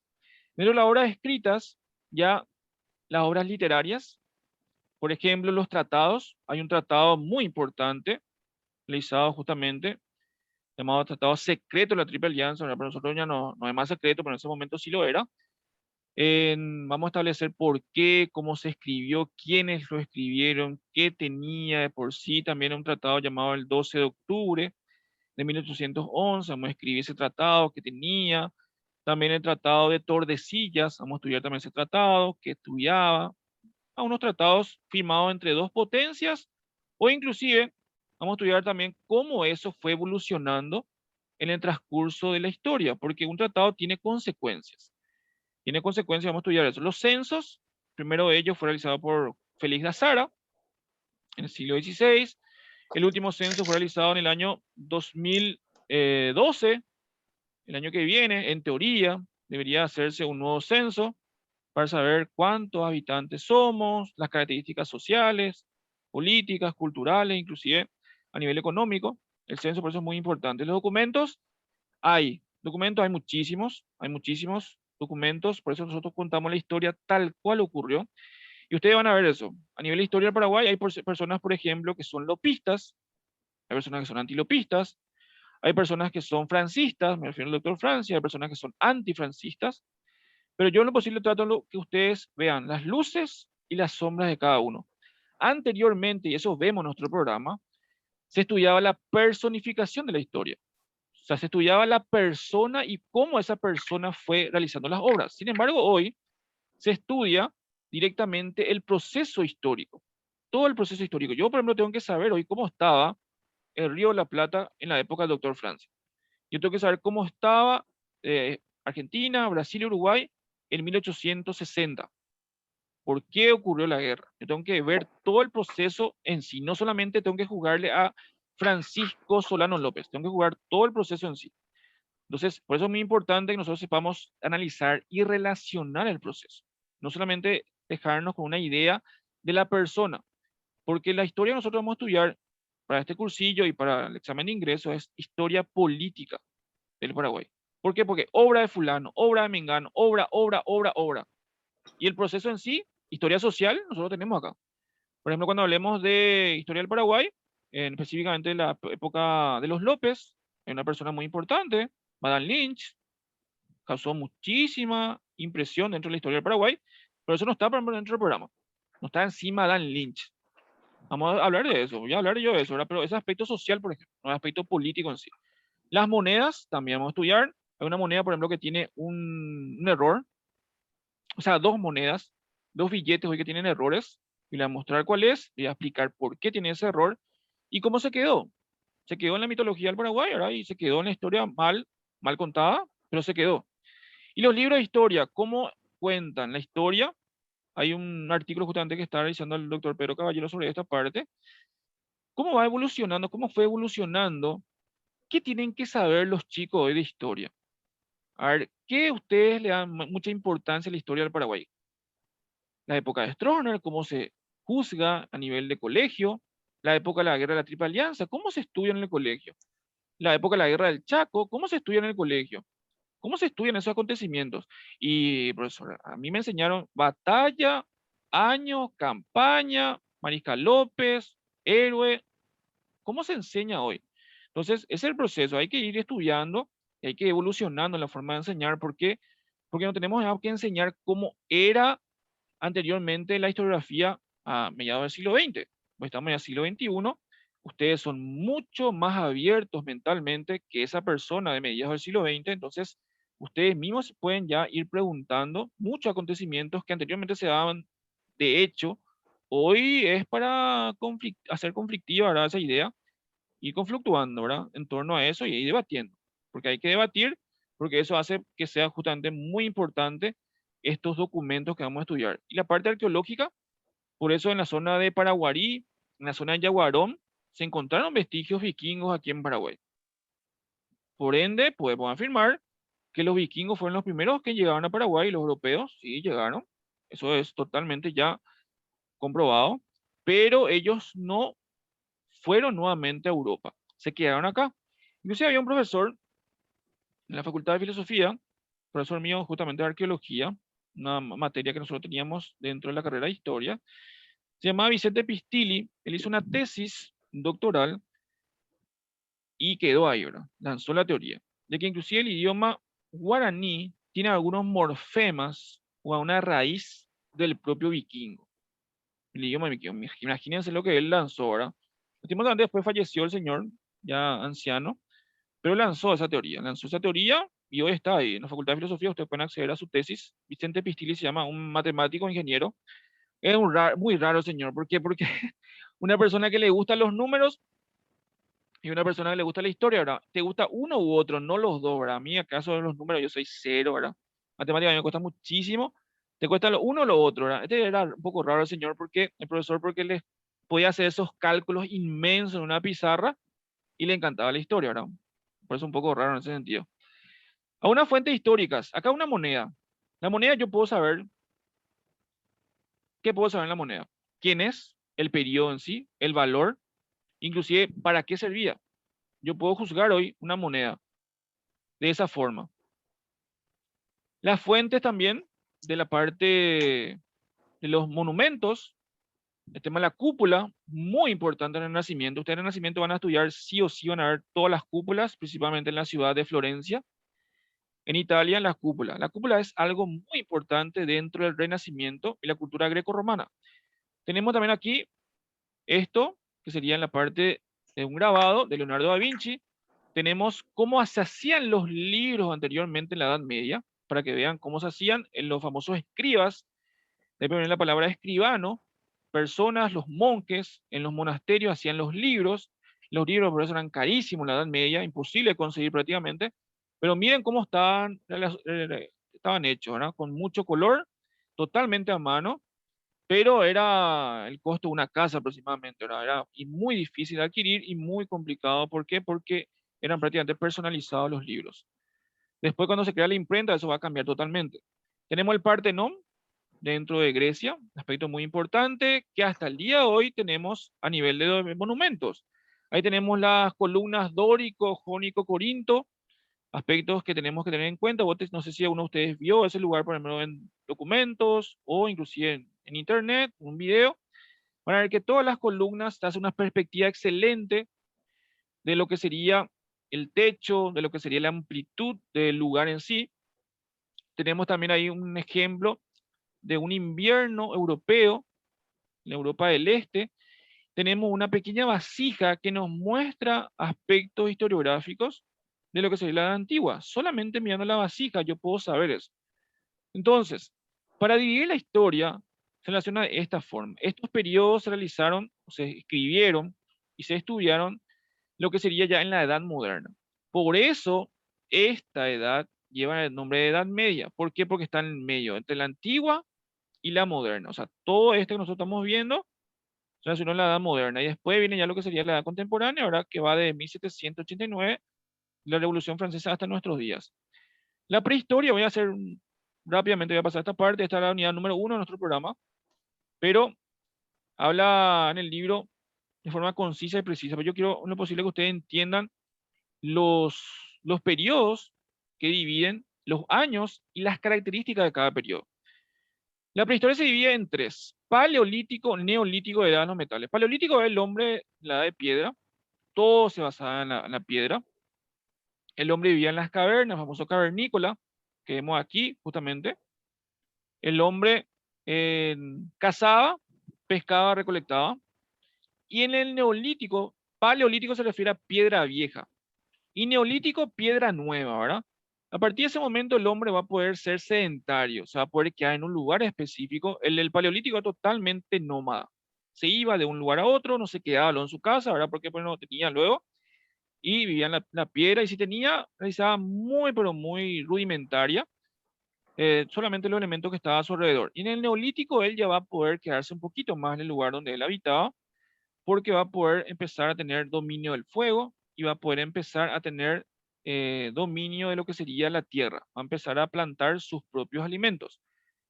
Pero las obras escritas, ya las obras literarias, por ejemplo, los tratados, hay un tratado muy importante, realizado justamente llamado Tratado Secreto de la Triple Alianza. Para nosotros ya no es más secreto, pero en ese momento sí lo era. Vamos a establecer por qué, cómo se escribió, quiénes lo escribieron, qué tenía de por sí. También un tratado llamado el 12 de octubre de 1811. Vamos a escribir ese tratado que tenía. También el tratado de Tordesillas. Vamos a estudiar también ese tratado que estudiaba. A unos tratados firmados entre dos potencias o inclusive vamos a estudiar también cómo eso fue evolucionando en el transcurso de la historia, porque un tratado tiene consecuencias. Tiene consecuencias, vamos a estudiar eso. Los censos, primero de ellos fue realizado por Félix de Azara en el siglo XVI. El último censo fue realizado en el año 2012, el año que viene. En teoría, debería hacerse un nuevo censo para saber cuántos habitantes somos, las características sociales, políticas, culturales, inclusive a nivel económico. El censo por eso es muy importante. Los documentos hay muchísimos documentos, por eso nosotros contamos la historia tal cual ocurrió. Y ustedes van a ver eso. A nivel de historia del Paraguay hay personas, por ejemplo, que son lopistas, hay personas que son antilopistas, hay personas que son francistas, me refiero al doctor Francia, hay personas que son antifrancistas, pero yo en lo posible trato que ustedes vean las luces y las sombras de cada uno. Anteriormente, y eso vemos en nuestro programa, se estudiaba la personificación de la historia. O sea, se estudiaba la persona y cómo esa persona fue realizando las obras. Sin embargo, hoy se estudia directamente el proceso histórico. Todo el proceso histórico. Yo, por ejemplo, tengo que saber hoy cómo estaba el Río de la Plata en la época del doctor Francia. Yo tengo que saber cómo estaba Argentina, Brasil y Uruguay en 1860. ¿Por qué ocurrió la guerra? Yo tengo que ver todo el proceso en sí. No solamente tengo que jugarle a Francisco Solano López, tengo que jugar todo el proceso en sí. Entonces, por eso es muy importante que nosotros sepamos analizar y relacionar el proceso. No solamente dejarnos con una idea de la persona, porque la historia que nosotros vamos a estudiar para este cursillo y para el examen de ingreso es historia política del Paraguay. ¿Por qué? Porque obra de fulano, obra de mengano, obra. Y el proceso en sí, historia social, nosotros tenemos acá. Por ejemplo, cuando hablemos de historia del Paraguay, específicamente la época de los López, hay una persona muy importante, Madame Lynch, causó muchísima impresión dentro de la historia del Paraguay, pero eso no está por ejemplo, dentro del programa. No está encima Madame Lynch. Vamos a hablar de eso, voy a hablar yo de eso, ¿verdad? Pero ese aspecto social, por ejemplo, no el aspecto político en sí. Las monedas, también vamos a estudiar. Hay una moneda, por ejemplo, que tiene un error, o sea, dos monedas, dos billetes hoy que tienen errores, y le voy a mostrar cuál es, le voy a explicar por qué tiene ese error y cómo se quedó. Se quedó en la mitología del Paraguay, ¿verdad? Y se quedó en la historia mal contada, pero se quedó. Y los libros de historia, ¿cómo cuentan la historia? Hay un artículo justamente que está realizando el doctor Pedro Caballero sobre esta parte. ¿Cómo va evolucionando? ¿Cómo fue evolucionando? ¿Qué tienen que saber los chicos hoy de historia? A ver, ¿qué ustedes le dan mucha importancia a la historia del Paraguay? La época de Stroessner, cómo se juzga a nivel de colegio, la época de la guerra de la Triple Alianza, cómo se estudia en el colegio, la época de la guerra del Chaco, cómo se estudia en el colegio, cómo se estudian esos acontecimientos. Y, profesor, a mí me enseñaron batalla, año, campaña, Mariscal López, héroe, ¿cómo se enseña hoy? Entonces, ese es el proceso, hay que ir estudiando y hay que ir evolucionando en la forma de enseñar. ¿Por qué? Porque no tenemos que enseñar cómo era anteriormente la historiografía a mediados del siglo XX. Pues estamos en el siglo XXI, ustedes son mucho más abiertos mentalmente que esa persona de mediados del siglo XX, entonces ustedes mismos pueden ya ir preguntando muchos acontecimientos que anteriormente se daban de hecho. Hoy es para hacer conflictiva, ¿verdad? Esa idea y conflictuando, ¿verdad? En torno a eso y ir debatiendo, porque hay que debatir, porque eso hace que sea justamente muy importante estos documentos que vamos a estudiar. Y la parte arqueológica, por eso en la zona de Paraguarí, en la zona de Yaguarón, se encontraron vestigios vikingos aquí en Paraguay. Por ende, podemos afirmar que los vikingos fueron los primeros que llegaron a Paraguay y los europeos sí llegaron. Eso es totalmente ya comprobado, pero ellos no fueron nuevamente a Europa, se quedaron acá. Incluso había un profesor en la Facultad de Filosofía, profesor mío justamente de arqueología, una materia que nosotros teníamos dentro de la carrera de historia, se llamaba Vicente Pistilli, él hizo una tesis doctoral y quedó ahí, ¿verdad? Lanzó la teoría de que inclusive el idioma guaraní tiene algunos morfemas o a una raíz del propio vikingo. El idioma vikingo. Imagínense lo que él lanzó, ¿verdad? Últimamente después falleció el señor, ya anciano, pero lanzó esa teoría y hoy está ahí en la Facultad de Filosofía. Ustedes pueden acceder a su tesis. Vicente Pistilli se llama un matemático ingeniero. Es muy raro, señor. ¿Por qué? Porque una persona que le gustan los números y una persona que le gusta la historia, ¿verdad? Te gusta uno u otro, no los dos, ¿verdad? A mí, acaso de los números, yo soy cero, ¿verdad? Matemática a mí me cuesta muchísimo. Te cuesta lo uno o lo otro, ¿verdad? Este era un poco raro el señor, porque el profesor, porque le podía hacer esos cálculos inmensos en una pizarra y le encantaba la historia, ¿verdad? Por eso un poco raro en ese sentido. A unas fuentes históricas, acá una moneda. La moneda yo puedo saber, ¿qué puedo saber en la moneda? ¿Quién es? El periodo en sí, el valor, inclusive para qué servía. Yo puedo juzgar hoy una moneda de esa forma. Las fuentes también de la parte de los monumentos, el tema de la cúpula, muy importante en el Renacimiento. Ustedes en el Renacimiento van a estudiar sí o sí, van a ver todas las cúpulas, principalmente en la ciudad de Florencia. En Italia, en la cúpula. La cúpula es algo muy importante dentro del Renacimiento y la cultura greco-romana. Tenemos también aquí esto, que sería en la parte de un grabado de Leonardo da Vinci. Tenemos cómo se hacían los libros anteriormente en la Edad Media, para que vean cómo se hacían en los famosos escribas. De poner la palabra escribano, personas, los monjes en los monasterios hacían los libros. Los libros por eso eran carísimos en la Edad Media, imposible de conseguir prácticamente. Pero miren cómo estaban hechos, ¿verdad? Con mucho color, totalmente a mano, pero era el costo de una casa aproximadamente, ¿verdad? Era y muy difícil de adquirir y muy complicado. ¿Por qué? Porque eran prácticamente personalizados los libros. Después, cuando se crea la imprenta, eso va a cambiar totalmente. Tenemos el Partenón dentro de Grecia, aspecto muy importante que hasta el día de hoy tenemos a nivel de monumentos. Ahí tenemos las columnas dórico, jónico, corinto, aspectos que tenemos que tener en cuenta. No sé si alguno de ustedes vio ese lugar, por ejemplo, en documentos o inclusive en internet, un video. Van a ver que todas las columnas te hacen una perspectiva excelente de lo que sería el techo, de lo que sería la amplitud del lugar en sí. Tenemos también ahí un ejemplo de un invierno europeo, en Europa del Este. Tenemos una pequeña vasija que nos muestra aspectos historiográficos de lo que sería la Edad Antigua. Solamente mirando la vasija yo puedo saber eso. Entonces, para dividir la historia, se relaciona de esta forma. Estos periodos se realizaron, se escribieron y se estudiaron lo que sería ya en la Edad Moderna. Por eso, esta edad lleva el nombre de Edad Media. ¿Por qué? Porque está en el medio, entre la antigua y la moderna. O sea, todo esto que nosotros estamos viendo se relaciona en la Edad Moderna. Y después viene ya lo que sería la Edad Contemporánea, ¿verdad? Que va de 1789, la Revolución Francesa, hasta nuestros días. La prehistoria, voy a hacer rápidamente, voy a pasar esta parte. Esta es la unidad número 1 de nuestro programa, pero habla en el libro de forma concisa y precisa. Pero yo quiero, en lo posible, que ustedes entiendan los, los periodos que dividen los años y las características de cada periodo. La prehistoria se divide en tres: paleolítico, neolítico y edad de los metales. Paleolítico es el hombre, la edad de piedra, todo se basaba en la piedra. El hombre vivía en las cavernas, el famoso cavernícola, que vemos aquí justamente. El hombre cazaba, pescaba, recolectaba. Y en el neolítico Paleolítico se refiere a piedra vieja. Y neolítico, piedra nueva, ¿verdad? A partir de ese momento el hombre va a poder ser sedentario, se va a poder quedar en un lugar específico. El paleolítico es totalmente nómada. Se iba de un lugar a otro, no se quedaba solo en su casa, ¿verdad? Porque pues, no tenía luego. Y vivía en la piedra y si tenía, realizaba muy, pero muy rudimentaria, solamente los elementos que estaban a su alrededor. Y en el neolítico él ya va a poder quedarse un poquito más en el lugar donde él habitaba, porque va a poder empezar a tener dominio del fuego y va a poder empezar a tener dominio de lo que sería la tierra. Va a empezar a plantar sus propios alimentos.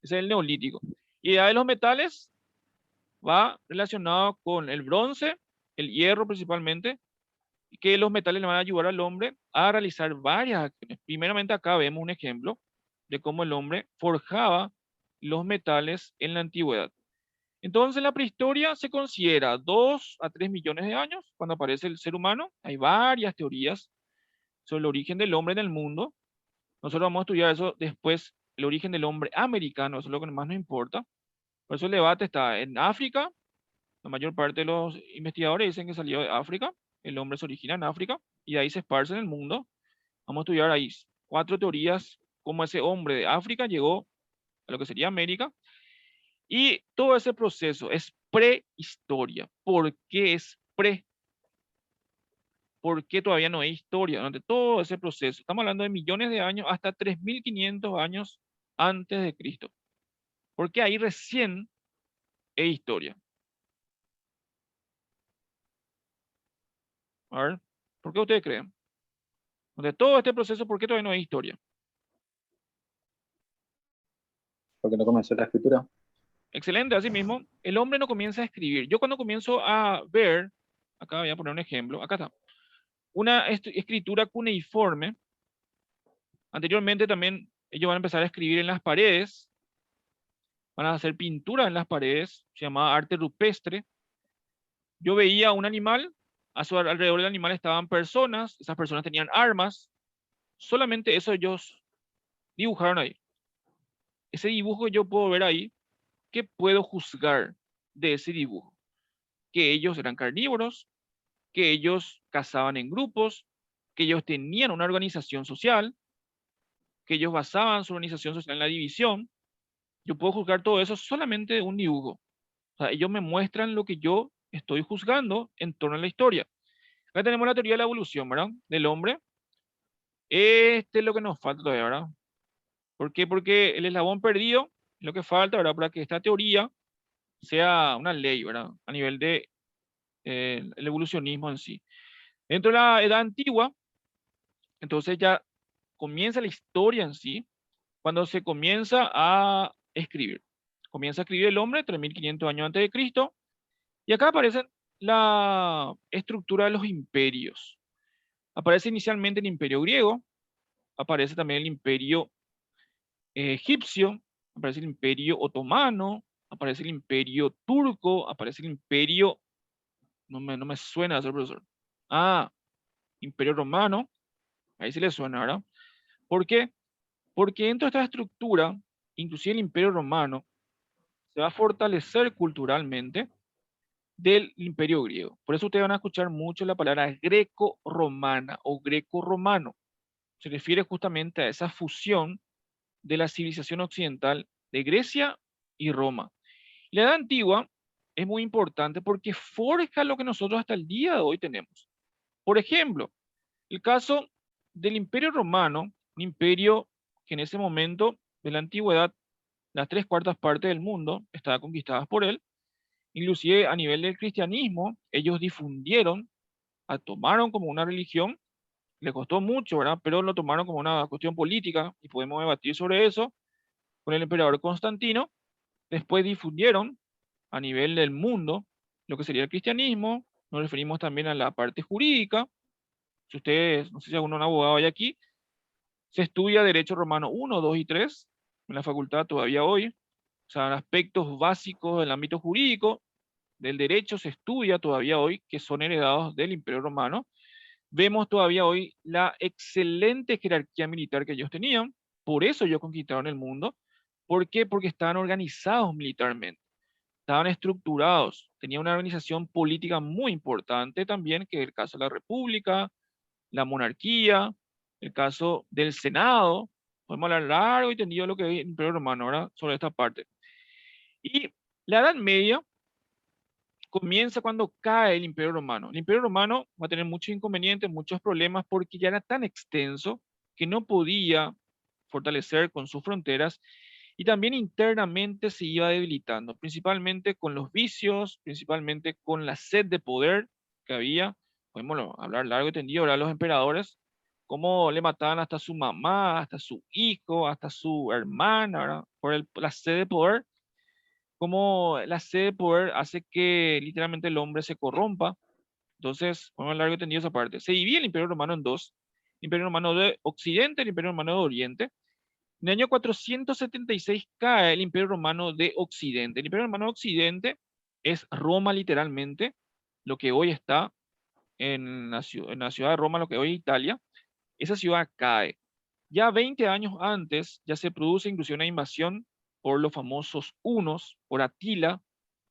Ese es el neolítico. Y ya de los metales va relacionado con el bronce, el hierro principalmente, y que los metales le van a ayudar al hombre a realizar varias acciones. Primeramente acá vemos un ejemplo de cómo el hombre forjaba los metales en la antigüedad. Entonces, en la prehistoria se considera 2 a 3 millones de años cuando aparece el ser humano. Hay varias teorías sobre el origen del hombre en el mundo. Nosotros vamos a estudiar eso después, el origen del hombre americano, eso es lo que más nos importa. Por eso el debate está en África. La mayor parte de los investigadores dicen que salió de África. El hombre se origina en África y de ahí se esparce en el mundo. Vamos a estudiar ahí 4 teorías, cómo ese hombre de África llegó a lo que sería América. Y todo ese proceso es prehistoria. ¿Por qué es pre? ¿Por qué todavía no hay historia durante todo ese proceso? Estamos hablando de millones de años, hasta 3.500 años antes de Cristo. Porque ahí recién es historia. A ver, ¿por qué ustedes creen? De todo este proceso, ¿por qué todavía no hay historia? Porque no comenzó la escritura. Excelente, así mismo, el hombre no comienza a escribir. Yo cuando comienzo a ver, acá voy a poner un ejemplo, acá está, una escritura cuneiforme. Anteriormente también ellos van a empezar a escribir en las paredes, van a hacer pintura en las paredes, se llamaba arte rupestre. Yo veía un animal, a su alrededor del animal estaban personas, esas personas tenían armas, solamente eso ellos dibujaron ahí. Ese dibujo que yo puedo ver ahí, ¿qué puedo juzgar de ese dibujo? Que ellos eran carnívoros, que ellos cazaban en grupos, que ellos tenían una organización social, que ellos basaban su organización social en la división. Yo puedo juzgar todo eso solamente de un dibujo. O sea, ellos me muestran lo que yo estoy juzgando en torno a la historia. Acá tenemos la teoría de la evolución, ¿verdad? Del hombre. Este es lo que nos falta todavía, ¿verdad? ¿Por qué? Porque el eslabón perdido es lo que falta, ¿verdad? Para que esta teoría sea una ley, ¿verdad? A nivel de el evolucionismo en sí. Dentro de la edad antigua, entonces ya comienza la historia en sí, cuando se comienza a escribir. Comienza a escribir el hombre 3.500 años antes de Cristo, y acá aparece la estructura de los imperios. Aparece inicialmente el imperio griego, aparece también el imperio egipcio, aparece el imperio otomano, aparece el imperio turco, aparece el imperio, no me suena ese profesor. Ah, imperio romano, ahí sí le suena, ¿verdad? ¿Por qué? Porque dentro de esta estructura, inclusive el imperio romano, se va a fortalecer culturalmente del imperio griego. Por eso ustedes van a escuchar mucho la palabra greco-romana o greco-romano. Se refiere justamente a esa fusión de la civilización occidental de Grecia y Roma. La Edad Antigua es muy importante porque forja lo que nosotros hasta el día de hoy tenemos. Por ejemplo, el caso del Imperio Romano, un imperio que en ese momento de la antigüedad, las 3/4 partes del mundo estaban conquistadas por él. Inclusive a nivel del cristianismo, ellos difundieron, tomaron como una religión, les costó mucho, ¿verdad? Pero lo tomaron como una cuestión política y podemos debatir sobre eso con el emperador Constantino. Después difundieron a nivel del mundo lo que sería el cristianismo. Nos referimos también a la parte jurídica. Si ustedes, no sé si alguno es un abogado hay aquí, se estudia Derecho Romano 1, 2 y 3 en la facultad todavía hoy. O sea, aspectos básicos del ámbito jurídico, del derecho se estudia todavía hoy, que son heredados del Imperio Romano. Vemos todavía hoy la excelente jerarquía militar que ellos tenían. Por eso ellos conquistaron el mundo. ¿Por qué? Porque estaban organizados militarmente. estaban estructurados, tenía una organización política muy importante también, que es el caso de la República, la monarquía, el caso del Senado. Podemos hablar largo y tendido de lo que es el Imperio Romano, ahora sobre esta parte. Y la Edad Media comienza cuando cae el Imperio Romano. El Imperio Romano va a tener muchos inconvenientes, muchos problemas, porque ya era tan extenso que no podía fortalecer con sus fronteras y también internamente se iba debilitando, principalmente con los vicios, principalmente con la sed de poder que había. Podemos hablar largo y tendido, ahora los emperadores, cómo le mataban hasta su mamá, hasta su hijo, hasta su hermana, ¿verdad? Por la sed de poder, cómo la sed de poder hace que literalmente el hombre se corrompa. Entonces, podemos hablar largo y tendido esa parte. Se divide el Imperio Romano en dos: el Imperio Romano de Occidente y el Imperio Romano de Oriente. En el año 476 cae el Imperio Romano de Occidente. El Imperio Romano de Occidente es Roma literalmente, lo que hoy está en la ciudad de Roma, lo que hoy es Italia. Esa ciudad cae. Ya 20 años antes ya se produce inclusive una invasión por los famosos hunos, por Atila.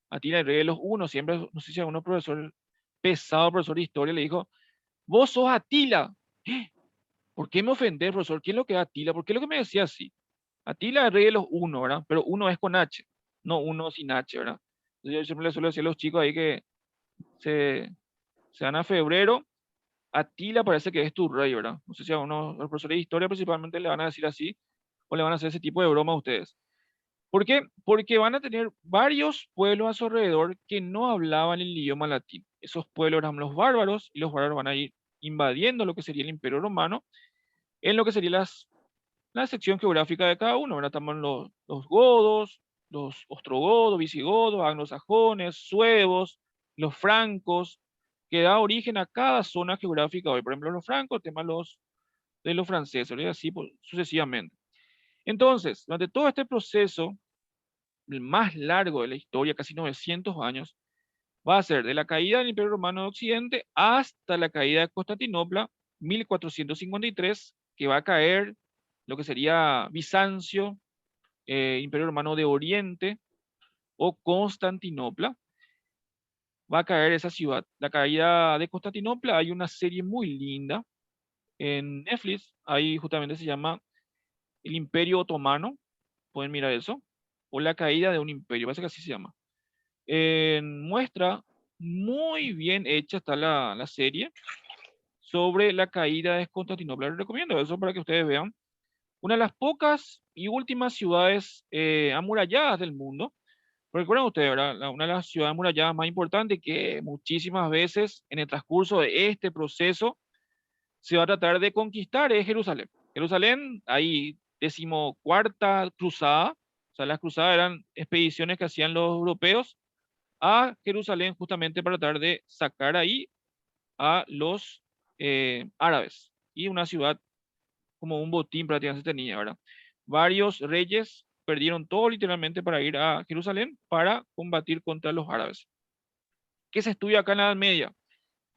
Atila, el rey de los hunos, siempre, no sé si a uno profesor pesado, profesor de historia, le dijo: vos sos Atila. ¿Por qué me ofendés, profesor? ¿Quién es lo que es Atila? ¿Por qué es lo que me decía así? Atila es el rey de los uno, ¿verdad? Pero uno es con H, no uno sin H, ¿verdad? Entonces yo siempre les suelo decir a los chicos ahí que se, se van a febrero, Atila parece que es tu rey, ¿verdad? No sé si a uno, los profesores de historia principalmente le van a decir así, o le van a hacer ese tipo de broma a ustedes. ¿Por qué? Porque van a tener varios pueblos a su alrededor que no hablaban el idioma latín. Esos pueblos eran los bárbaros, y los bárbaros van a ir invadiendo lo que sería el Imperio Romano, en lo que sería la sección geográfica de cada uno, ¿verdad? Estamos los godos, los ostrogodos, visigodos, anglosajones, suevos, los francos, que da origen a cada zona geográfica hoy. Por ejemplo, los francos, tema de los franceses, ¿verdad? Así sucesivamente. Entonces, durante todo este proceso, el más largo de la historia, casi 900 años, va a ser de la caída del Imperio Romano de Occidente hasta la caída de Constantinopla, 1453, que va a caer lo que sería Bizancio, Imperio Romano de Oriente o Constantinopla. Va a caer esa ciudad. La caída de Constantinopla, hay una serie muy linda en Netflix, ahí justamente se llama El Imperio Otomano, pueden mirar eso, o la caída de un imperio, parece que así se llama. Muestra muy bien hecha está la serie sobre la caída de Constantinopla. Les recomiendo eso para que ustedes vean. Una de las pocas y últimas ciudades amuralladas del mundo. Recuerden ustedes, ¿verdad? Una de las ciudades amuralladas más importantes que muchísimas veces en el transcurso de este proceso se va a tratar de conquistar es Jerusalén. Jerusalén, ahí 14ª cruzada, o sea, las cruzadas eran expediciones que hacían los europeos a Jerusalén justamente para tratar de sacar ahí a los árabes. Y una ciudad como un botín prácticamente tenía, ¿verdad? Varios reyes perdieron todo literalmente para ir a Jerusalén para combatir contra los árabes. ¿Qué se estudia acá en la Edad Media?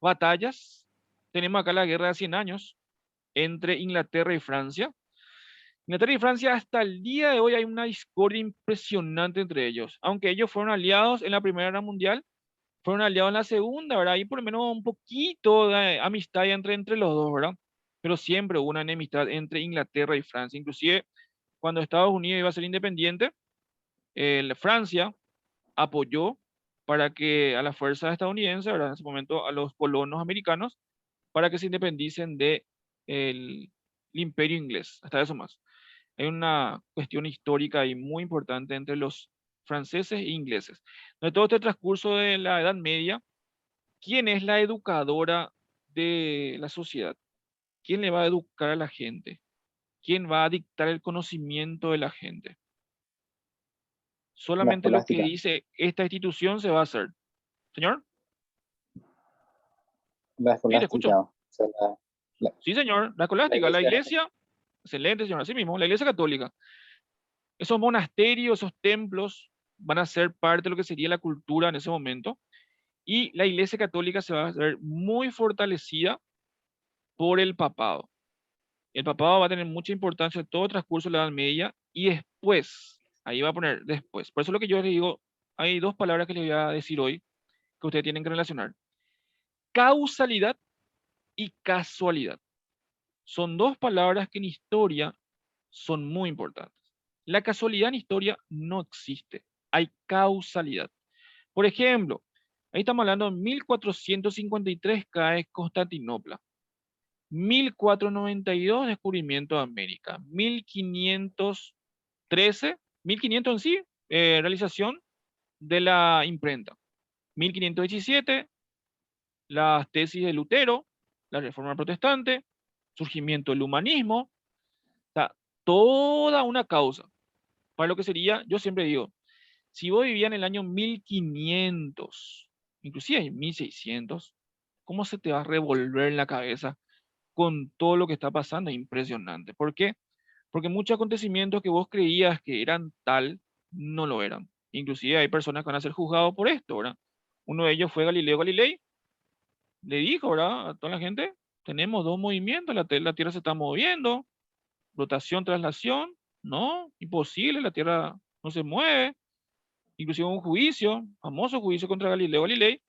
Batallas. Tenemos acá la Guerra de 100 años entre Inglaterra y Francia. Inglaterra y Francia hasta el día de hoy hay una discordia impresionante entre ellos. Aunque ellos fueron aliados en la Primera Guerra Mundial, fueron aliados en la Segunda, ¿verdad? Hay por lo menos un poquito de amistad entre los dos, ¿verdad? Pero siempre hubo una enemistad entre Inglaterra y Francia. Inclusive cuando Estados Unidos iba a ser independiente, Francia apoyó para que a las fuerzas estadounidenses, ¿verdad? En ese momento a los colonos americanos, para que se independicen de el imperio inglés. Hasta eso más. Hay una cuestión histórica y muy importante entre los franceses e ingleses. De todo este transcurso de la Edad Media, ¿quién es la educadora de la sociedad? ¿Quién le va a educar a la gente? ¿Quién va a dictar el conocimiento de la gente? La Solamente lo que escolástica. dice esta institución se va a hacer. Señor, La sí, le escucho. escolástica. O sea, la- Sí, señor, la la escolástica, la iglesia. iglesia, excelente, señor, así mismo, la iglesia católica. Esos monasterios, esos templos van a ser parte de lo que sería la cultura en ese momento. Y la iglesia católica se va a ver muy fortalecida por el papado. El papado va a tener mucha importancia en todo el transcurso de la Edad Media y después, ahí va a poner después. Por eso es lo que yo les digo, hay dos palabras que les voy a decir hoy que ustedes tienen que relacionar. Causalidad y casualidad. Son dos palabras que en historia son muy importantes. La casualidad en historia no existe. Hay causalidad. Por ejemplo, ahí estamos hablando de 1453 cae Constantinopla. 1492 descubrimiento de América. 1513, 1500 en sí, realización de la imprenta. 1517, las tesis de Lutero, la Reforma Protestante, surgimiento del humanismo, o sea, toda una causa para lo que sería, yo siempre digo, si vos vivías en el año 1500, inclusive en 1600, ¿cómo se te va a revolver en la cabeza con todo lo que está pasando? Es impresionante. ¿Por qué? Porque muchos acontecimientos que vos creías que eran tal, no lo eran. Inclusive hay personas que van a ser juzgados por esto, ¿verdad? Uno de ellos fue Galileo Galilei, le dijo, ¿verdad? A toda la gente, tenemos dos movimientos, la Tierra se está moviendo, rotación, traslación, no, imposible, la Tierra no se mueve. Inclusive un juicio, famoso juicio contra Galileo Galilei,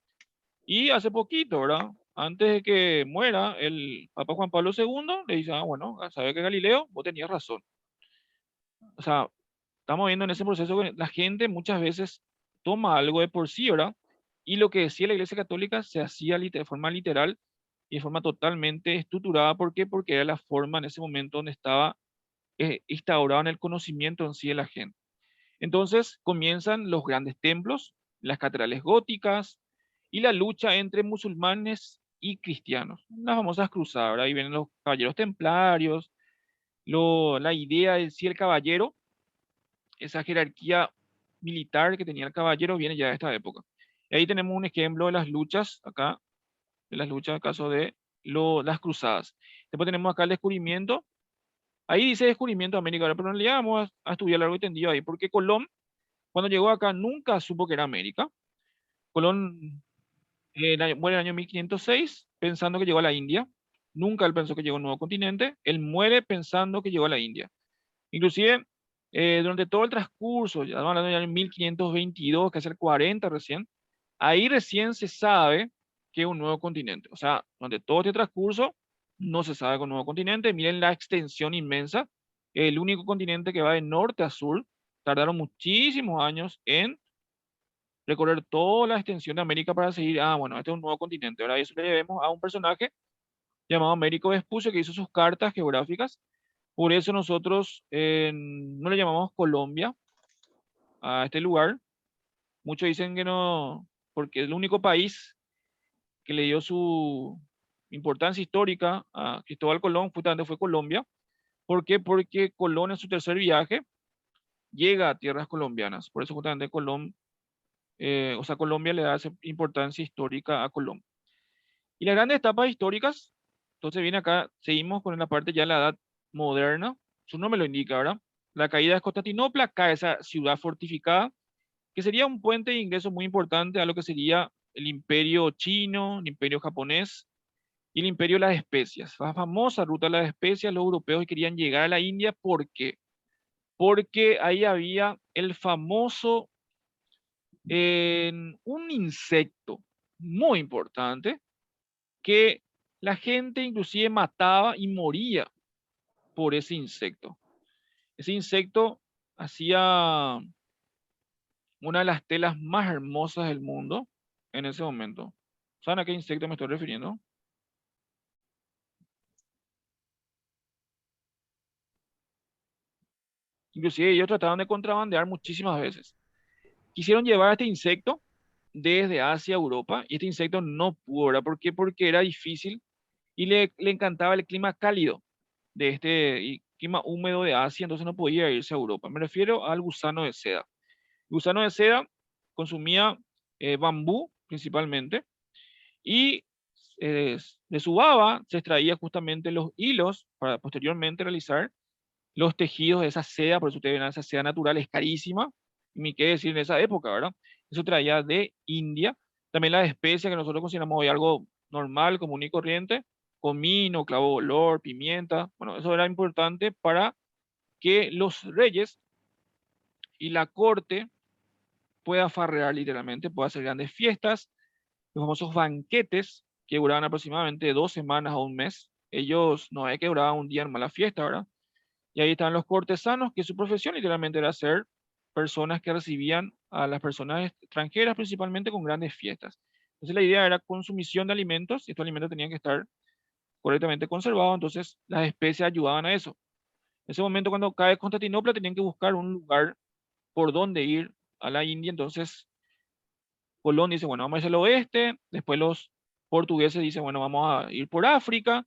y hace poquito, ¿verdad? Antes de que muera el Papa Juan Pablo II, le dice, ah, bueno, sabe que Galileo, vos tenías razón. O sea, estamos viendo en ese proceso que la gente muchas veces toma algo de por sí, ¿verdad? Y lo que decía la Iglesia Católica se hacía de forma literal y de forma totalmente estructurada. ¿Por qué? Porque era la forma en ese momento donde estaba instaurado en el conocimiento en sí de la gente. Entonces comienzan los grandes templos, las catedrales góticas y la lucha entre musulmanes y cristianos, las famosas cruzadas. ¿Verdad? Ahí vienen los caballeros templarios, la idea de si el caballero, esa jerarquía militar que tenía el caballero, viene ya de esta época. Y ahí tenemos un ejemplo de las luchas, acá, de las luchas en caso de las cruzadas. Después tenemos acá el descubrimiento. Ahí dice descubrimiento de América, pero en realidad vamos a estudiar largo y tendido ahí, porque Colón, cuando llegó acá, nunca supo que era América. Colón muere en el año 1506 pensando que llegó a la India. Nunca él pensó que llegó a un nuevo continente. Él muere pensando que llegó a la India. Inclusive, durante todo el transcurso, ya estamos hablando ya en 1522, que es el 40 recién, ahí recién se sabe que es un nuevo continente. O sea, durante todo este transcurso no se sabe que es un nuevo continente. Miren la extensión inmensa. El único continente que va de norte a sur. Tardaron muchísimos años en recorrer toda la extensión de América para seguir, ah, bueno, este es un nuevo continente. Ahora eso le debemos a un personaje llamado Américo Vespucio que hizo sus cartas geográficas. Por eso nosotros no le llamamos Colombia a este lugar. Muchos dicen que no, porque es el único país que le dio su importancia histórica a Cristóbal Colón, justamente fue Colombia. ¿Por qué? Porque Colón en su tercer viaje llega a tierras colombianas. Por eso justamente Colón, o sea, Colombia le da esa importancia histórica a Colón. Y las grandes etapas históricas, entonces viene acá, seguimos con la parte ya de la edad moderna, su nombre lo indica, ¿verdad? La caída de Constantinopla, cae esa ciudad fortificada, que sería un puente de ingreso muy importante a lo que sería el imperio chino, el imperio japonés y el imperio de las especias. La famosa ruta de las especias, los europeos querían llegar a la India, ¿por qué? Porque ahí había el famoso, un insecto muy importante, que la gente inclusive mataba y moría por ese insecto. Ese insecto hacía una de las telas más hermosas del mundo en ese momento. ¿Saben a qué insecto me estoy refiriendo? Inclusive ellos trataron de contrabandear muchísimas veces. Quisieron llevar a este insecto desde Asia a Europa y este insecto no pudo, ¿verdad? ¿Por qué? Porque era difícil y le encantaba el clima cálido de este y clima húmedo de Asia, entonces no podía irse a Europa. Me refiero al gusano de seda. El gusano de seda consumía bambú principalmente y de su baba se extraía justamente los hilos para posteriormente realizar los tejidos de esa seda, por eso ustedes ven esa seda natural, es carísima, ni qué decir en esa época, ¿verdad? Eso traía de India. También las especias que nosotros consideramos hoy algo normal, común y corriente, comino, clavo de olor, pimienta, bueno, eso era importante para que los reyes y la corte pueda farrear literalmente, pueda hacer grandes fiestas, los famosos banquetes que duraban aproximadamente 2 semanas o un mes. Ellos no es que duraban un día en mala fiesta, ¿verdad? Y ahí están los cortesanos, que su profesión literalmente era ser personas que recibían a las personas extranjeras, principalmente con grandes fiestas. Entonces la idea era consumición de alimentos, y estos alimentos tenían que estar correctamente conservados, entonces las especies ayudaban a eso. En ese momento, cuando cae Constantinopla, tenían que buscar un lugar por donde ir a la India, entonces Colón dice, bueno, vamos a ir al oeste, después los portugueses dicen, bueno, vamos a ir por África.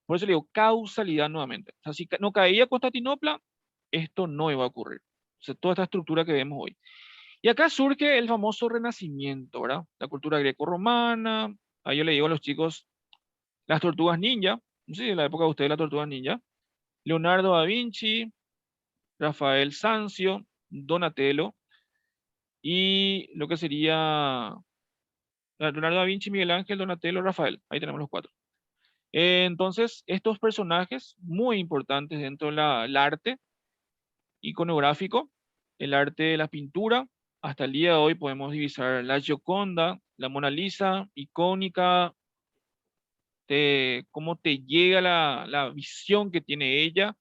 Por eso le digo causalidad nuevamente. O sea, si no caía Constantinopla, esto no iba a ocurrir. O sea, toda esta estructura que vemos hoy. Y acá surge el famoso Renacimiento, ¿verdad? La cultura greco-romana. Ahí yo le digo a los chicos, las tortugas ninja. No sé si en la época de ustedes las tortugas ninja. Leonardo da Vinci, Rafael Sanzio, Donatello y lo que sería Leonardo da Vinci, Miguel Ángel, Donatello, Rafael. Ahí tenemos los cuatro. Entonces, estos personajes muy importantes dentro del arte iconográfico, el arte de la pintura, hasta el día de hoy podemos divisar la Gioconda, la Mona Lisa, icónica, de cómo te llega la visión que tiene ella,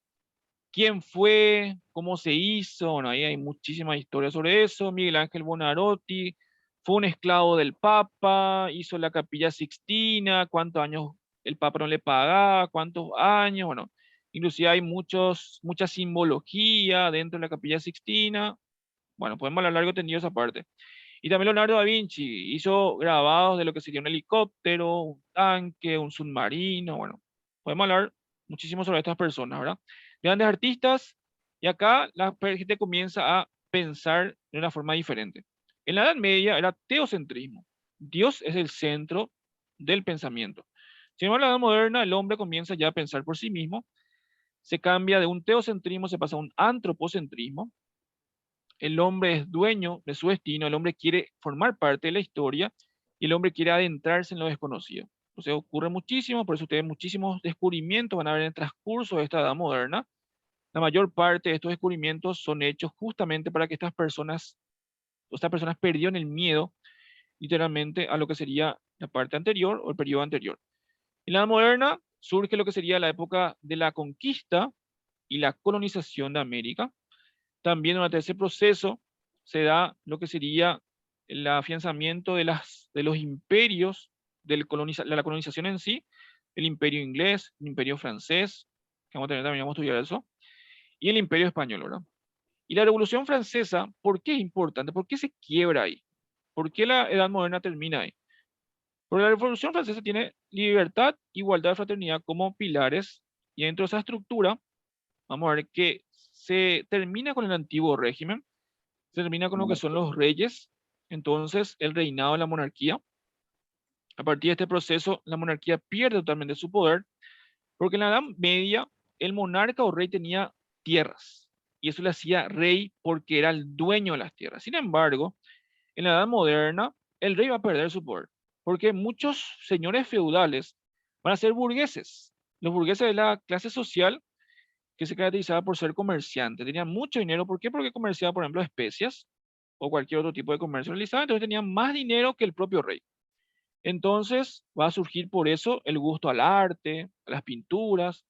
quién fue, cómo se hizo, bueno, ahí hay muchísimas historias sobre eso. Miguel Ángel Buonarroti fue un esclavo del Papa, hizo la Capilla Sixtina, cuántos años el Papa no le pagaba, cuántos años, bueno, inclusive hay mucha simbología dentro de la Capilla Sixtina. Bueno, podemos hablar largo y tendido esa parte. Y también Leonardo da Vinci hizo grabados de lo que sería un helicóptero, un tanque, un submarino, bueno, podemos hablar muchísimo sobre estas personas, ¿verdad? Grandes artistas, y acá la gente comienza a pensar de una forma diferente. En la Edad Media era teocentrismo. Dios es el centro del pensamiento. Sin embargo, en la Edad Moderna el hombre comienza ya a pensar por sí mismo, se cambia de un teocentrismo, se pasa a un antropocentrismo. El hombre es dueño de su destino, el hombre quiere formar parte de la historia y el hombre quiere adentrarse en lo desconocido. O sea, ocurre muchísimo, por eso ustedes muchísimos descubrimientos van a ver en el transcurso de esta edad moderna. La mayor parte de estos descubrimientos son hechos justamente para que estas personas perdieron el miedo literalmente a lo que sería la parte anterior o el periodo anterior. En la edad moderna surge lo que sería la época de la conquista y la colonización de América. También durante ese proceso se da lo que sería el afianzamiento de los imperios de la colonización en sí, el imperio inglés, el imperio francés, que vamos a tener también, vamos a estudiar eso, y el imperio español, ¿verdad? Y la Revolución Francesa, ¿por qué es importante? ¿Por qué se quiebra ahí? ¿Por qué la Edad Moderna termina ahí? Porque la Revolución Francesa tiene libertad, igualdad y fraternidad como pilares, y dentro de esa estructura, vamos a ver que se termina con el antiguo régimen, se termina con lo que son los reyes, entonces el reinado de la monarquía. A partir de este proceso, la monarquía pierde totalmente su poder, porque en la Edad Media el monarca o rey tenía tierras, y eso le hacía rey porque era el dueño de las tierras. Sin embargo, en la Edad Moderna, el rey va a perder su poder, porque muchos señores feudales van a ser burgueses. Los burgueses de la clase social que se caracterizaba por ser comerciante. Tenían mucho dinero. ¿Por qué? Porque comerciaba, por ejemplo, especias o cualquier otro tipo de comercio realizado. Entonces tenían más dinero que el propio rey. Entonces va a surgir por eso el gusto al arte, a las pinturas.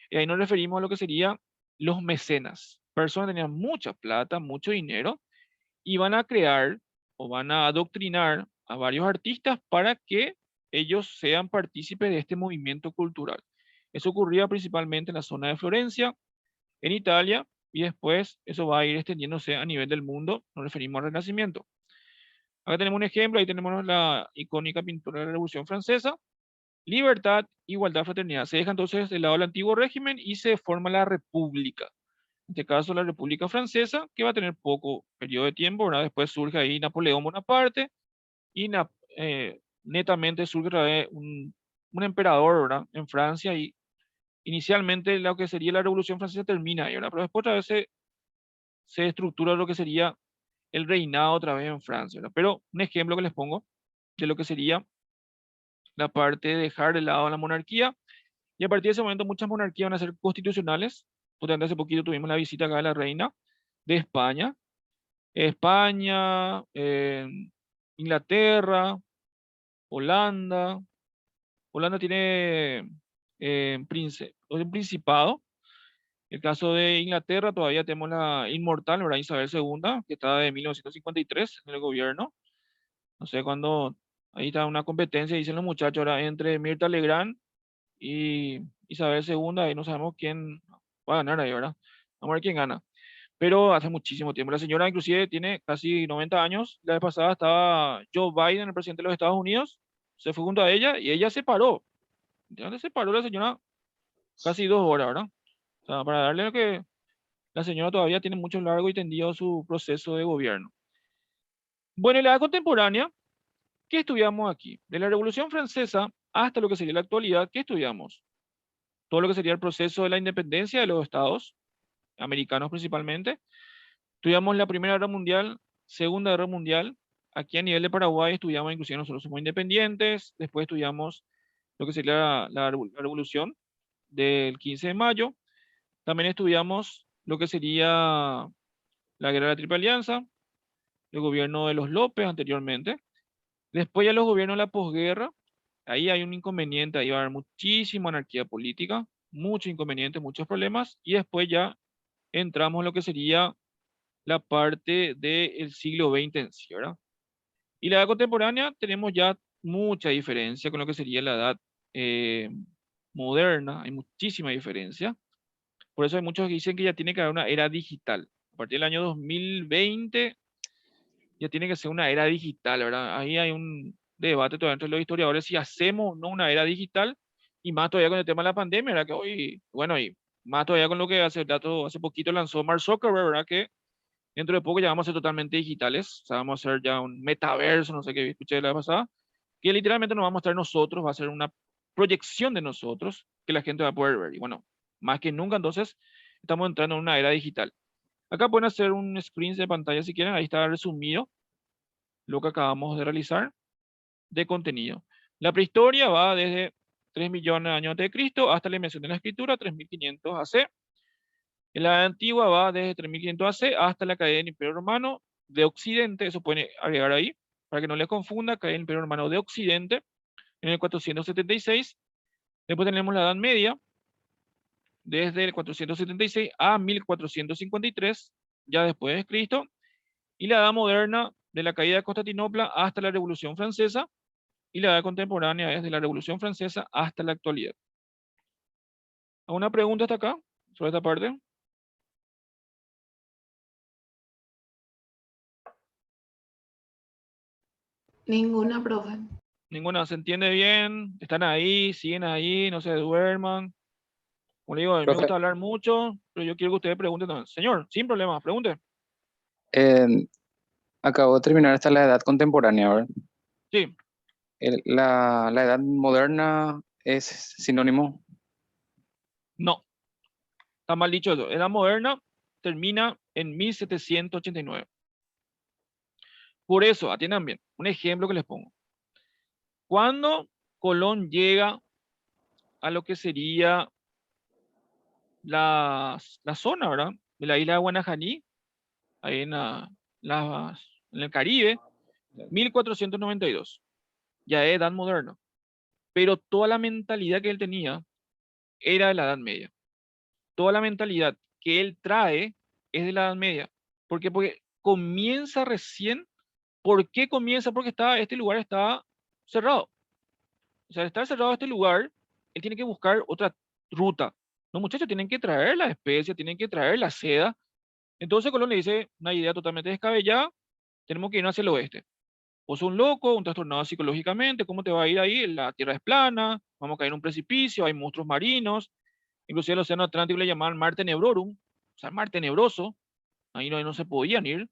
Y ahí nos referimos a lo que serían los mecenas. Personas que tenían mucha plata, mucho dinero y van a crear o van a adoctrinar a varios artistas para que ellos sean partícipes de este movimiento cultural. Eso ocurría principalmente en la zona de Florencia, en Italia, y después eso va a ir extendiéndose a nivel del mundo. Nos referimos al Renacimiento. Acá tenemos un ejemplo, ahí tenemos la icónica pintura de la Revolución Francesa. Libertad, igualdad, fraternidad. Se deja entonces de lado el antiguo régimen y se forma la República. En este caso, la República Francesa, que va a tener poco periodo de tiempo, ¿verdad? Después surge ahí Napoleón Bonaparte y netamente surge otra vez un emperador, ¿verdad? En Francia, y inicialmente lo que sería la Revolución Francesa termina ahí, ¿verdad? Pero después otra vez se estructura lo que sería el reinado otra vez en Francia, ¿verdad? Pero un ejemplo que les pongo de lo que sería la parte de dejar de lado la monarquía, y a partir de ese momento muchas monarquías van a ser constitucionales. Justamente hace poquito tuvimos la visita acá de la reina de España, España, Inglaterra, Holanda. Holanda tiene un principado. El caso de Inglaterra, todavía tenemos la inmortal, ¿verdad? Isabel II, que está de 1953 en el gobierno. No sé cuándo, ahí está una competencia, dicen los muchachos, ahora entre Mirta Legrand y Isabel II, y no sabemos quién va a ganar ahí, ¿verdad? Vamos a ver quién gana. Pero hace muchísimo tiempo. La señora inclusive tiene casi 90 años. La vez pasada estaba Joe Biden, el presidente de los Estados Unidos, se fue junto a ella y ella se paró. Ya se paró la señora casi 2 horas, ¿verdad? O sea, para darle lo que la señora todavía tiene mucho largo y tendido su proceso de gobierno. Bueno, en la edad contemporánea, ¿qué estudiamos aquí? De la Revolución Francesa hasta lo que sería la actualidad, ¿qué estudiamos? Todo lo que sería el proceso de la independencia de los estados, americanos principalmente. Estudiamos la Primera Guerra Mundial, Segunda Guerra Mundial. Aquí a nivel de Paraguay estudiamos, inclusive nosotros somos independientes. Después estudiamos lo que sería la revolución del 15 de mayo. También estudiamos lo que sería la Guerra de la Triple Alianza, el gobierno de los López anteriormente. Después ya los gobiernos de la posguerra, ahí hay un inconveniente, ahí va a haber muchísima anarquía política, muchos inconvenientes, muchos problemas, y después ya entramos en lo que sería la parte del siglo XX en sí, ¿verdad? Y la edad contemporánea tenemos ya mucha diferencia con lo que sería la edad eh, moderna, hay muchísima diferencia. Por eso hay muchos que dicen que ya tiene que haber una era digital. A partir del año 2020 ya tiene que ser una era digital, ¿verdad? Ahí hay un debate todavía entre los historiadores si hacemos o no una era digital, y más todavía con el tema de la pandemia, ¿verdad? Que hoy, bueno, y más todavía con lo que hace poquito lanzó Mark Zuckerberg, ¿verdad? Que dentro de poco ya vamos a ser totalmente digitales, o sea, vamos a ser ya un metaverso, no sé qué escuché la vez pasada, que literalmente nos vamos a estar nosotros, va a ser una proyección de nosotros que la gente va a poder ver. Y bueno, más que nunca, entonces, estamos entrando en una era digital. Acá pueden hacer un screen de pantalla si quieren, ahí está resumido lo que acabamos de realizar de contenido. La prehistoria va desde 3 millones de años antes de Cristo hasta la invención de la escritura, 3500 AC. En la Edad Antigua va desde 3500 AC hasta la caída del Imperio Romano de Occidente, eso pueden agregar ahí, para que no les confunda, caída del Imperio Romano de Occidente en el 476. Después tenemos la Edad Media, desde el 476 a 1453, ya después de Cristo, y la Edad Moderna, de la caída de Constantinopla hasta la Revolución Francesa, y la Edad Contemporánea desde la Revolución Francesa hasta la actualidad. ¿Alguna pregunta hasta acá sobre esta parte? Ninguna, profe. Ninguna, ¿se entiende bien? ¿Están ahí? ¿Siguen ahí? ¿No se duerman? Como le digo, a mí me Profe, gusta hablar mucho, pero yo quiero que ustedes pregunten también. Señor, sin problema, pregunte. eh, acabo de terminar esta la edad contemporánea, ¿verdad? Sí, La edad moderna es sinónimo. no, está mal dicho eso. Edad moderna termina en 1789. Por eso, atiendan bien, un ejemplo que les pongo. Cuando Colón llega a lo que sería la zona, ¿verdad? De la isla de Guanajaní, ahí en el Caribe, 1492. Ya es edad moderna. Pero toda la mentalidad que él tenía era de la Edad Media. Toda la mentalidad que él trae es de la Edad Media. ¿Por qué? Porque comienza recién. ¿Por qué comienza? Porque este lugar está cerrado. O sea, al estar cerrado este lugar, él tiene que buscar otra ruta. Los muchachos tienen que traer la especia, tienen que traer la seda. Entonces Colón le dice una idea totalmente descabellada, tenemos que ir hacia el oeste. Vos sos un loco, un trastornado psicológicamente, ¿cómo te va a ir ahí? La tierra es plana, vamos a caer en un precipicio, hay monstruos marinos, inclusive el océano Atlántico le llamaban Mar Tenebrorum, o sea, Mar Tenebroso, ahí no se podían ir.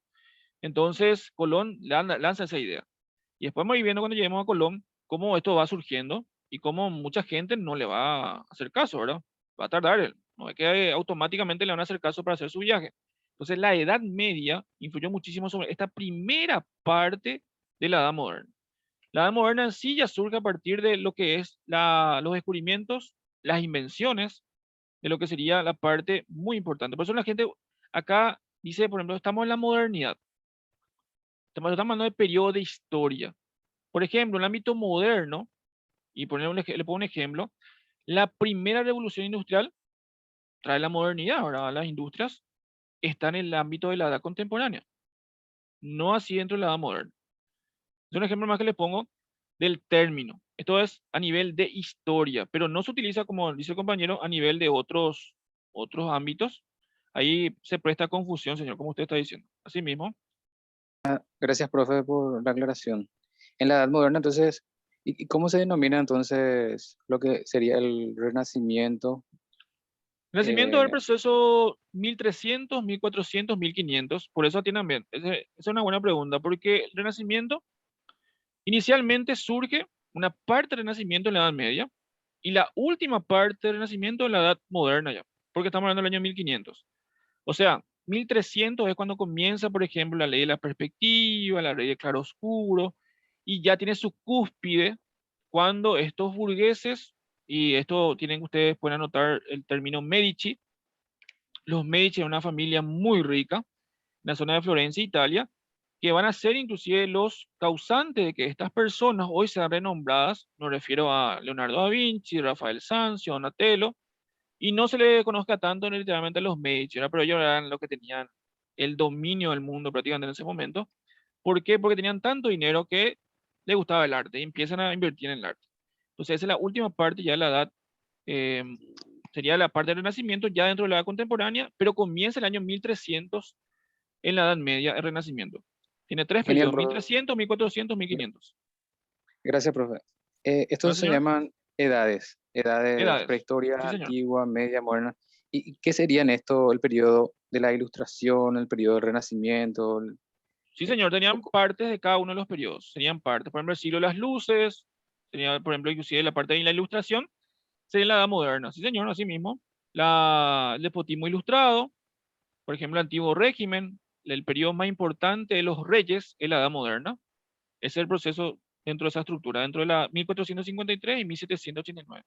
Entonces Colón lanza esa idea. Y después vamos viendo cuando lleguemos a Colón cómo esto va surgiendo y cómo mucha gente no le va a hacer caso, ¿verdad? Va a tardar, no es que automáticamente le van a hacer caso para hacer su viaje. Entonces la Edad Media influyó muchísimo sobre esta primera parte de la Edad Moderna. La Edad Moderna en sí ya surge a partir de lo que es los descubrimientos, las invenciones, de lo que sería la parte muy importante. Por eso la gente acá dice, por ejemplo, estamos en la modernidad. Estamos hablando de periodo de historia. Por ejemplo, en el ámbito moderno, y le pongo un ejemplo, la primera revolución industrial trae la modernidad, ¿verdad? Las industrias están en el ámbito de la edad contemporánea, no así dentro de la edad moderna. Es un ejemplo más que le pongo del término. Esto es a nivel de historia, pero no se utiliza, como dice el compañero, a nivel de otros ámbitos. Ahí se presta confusión, señor, como usted está diciendo. Así mismo. Gracias, profe, por la aclaración. En la Edad Moderna, entonces, ¿y cómo se denomina entonces lo que sería el Renacimiento? El nacimiento del Eh, proceso 1300, 1400, 1500. Por eso atiendan bien. Esa es una buena pregunta, porque el Renacimiento inicialmente surge una parte del Renacimiento en la Edad Media y la última parte del Renacimiento en la Edad Moderna ya, porque estamos hablando del año 1500. O sea, 1300 es cuando comienza, por ejemplo, la ley de la perspectiva, la ley de claroscuro, y ya tiene su cúspide cuando estos burgueses, y esto tienen ustedes, pueden anotar el término Medici. Los Medici eran una familia muy rica en la zona de Florencia, Italia, que van a ser inclusive los causantes de que estas personas hoy sean renombradas. Me refiero a Leonardo da Vinci, Rafael Sanzio, Donatello, y no se le conozca tanto literalmente a los Medici, ¿verdad? Pero ellos eran los que tenían el dominio del mundo prácticamente en ese momento. ¿Por qué? Porque tenían tanto dinero que les gustaba el arte y empiezan a invertir en el arte. Entonces, esa es la última parte ya de la edad, eh, sería la parte del Renacimiento ya dentro de la edad contemporánea, pero comienza el año 1300 en la Edad Media, el Renacimiento. Tiene tres Genial, periodos, profe. 1300, 1400, 1500. Gracias, profe. ¿No, Estos se señor? llaman edades, edades Edades. prehistoria, Sí, señor. antigua, media, moderna. ¿Y qué serían esto, el periodo de la Ilustración, el periodo del Renacimiento? Sí, señor, tenían Poco. partes de cada uno de los periodos. Serían partes. Por ejemplo, el siglo de las luces, tenía, por ejemplo, inclusive la parte de la ilustración, sería la edad moderna. Sí, señor, así mismo. El despotismo ilustrado, por ejemplo, el antiguo régimen, el periodo más importante de los reyes es la edad moderna. Ese es el proceso dentro de esa estructura, dentro de la 1453 y 1789.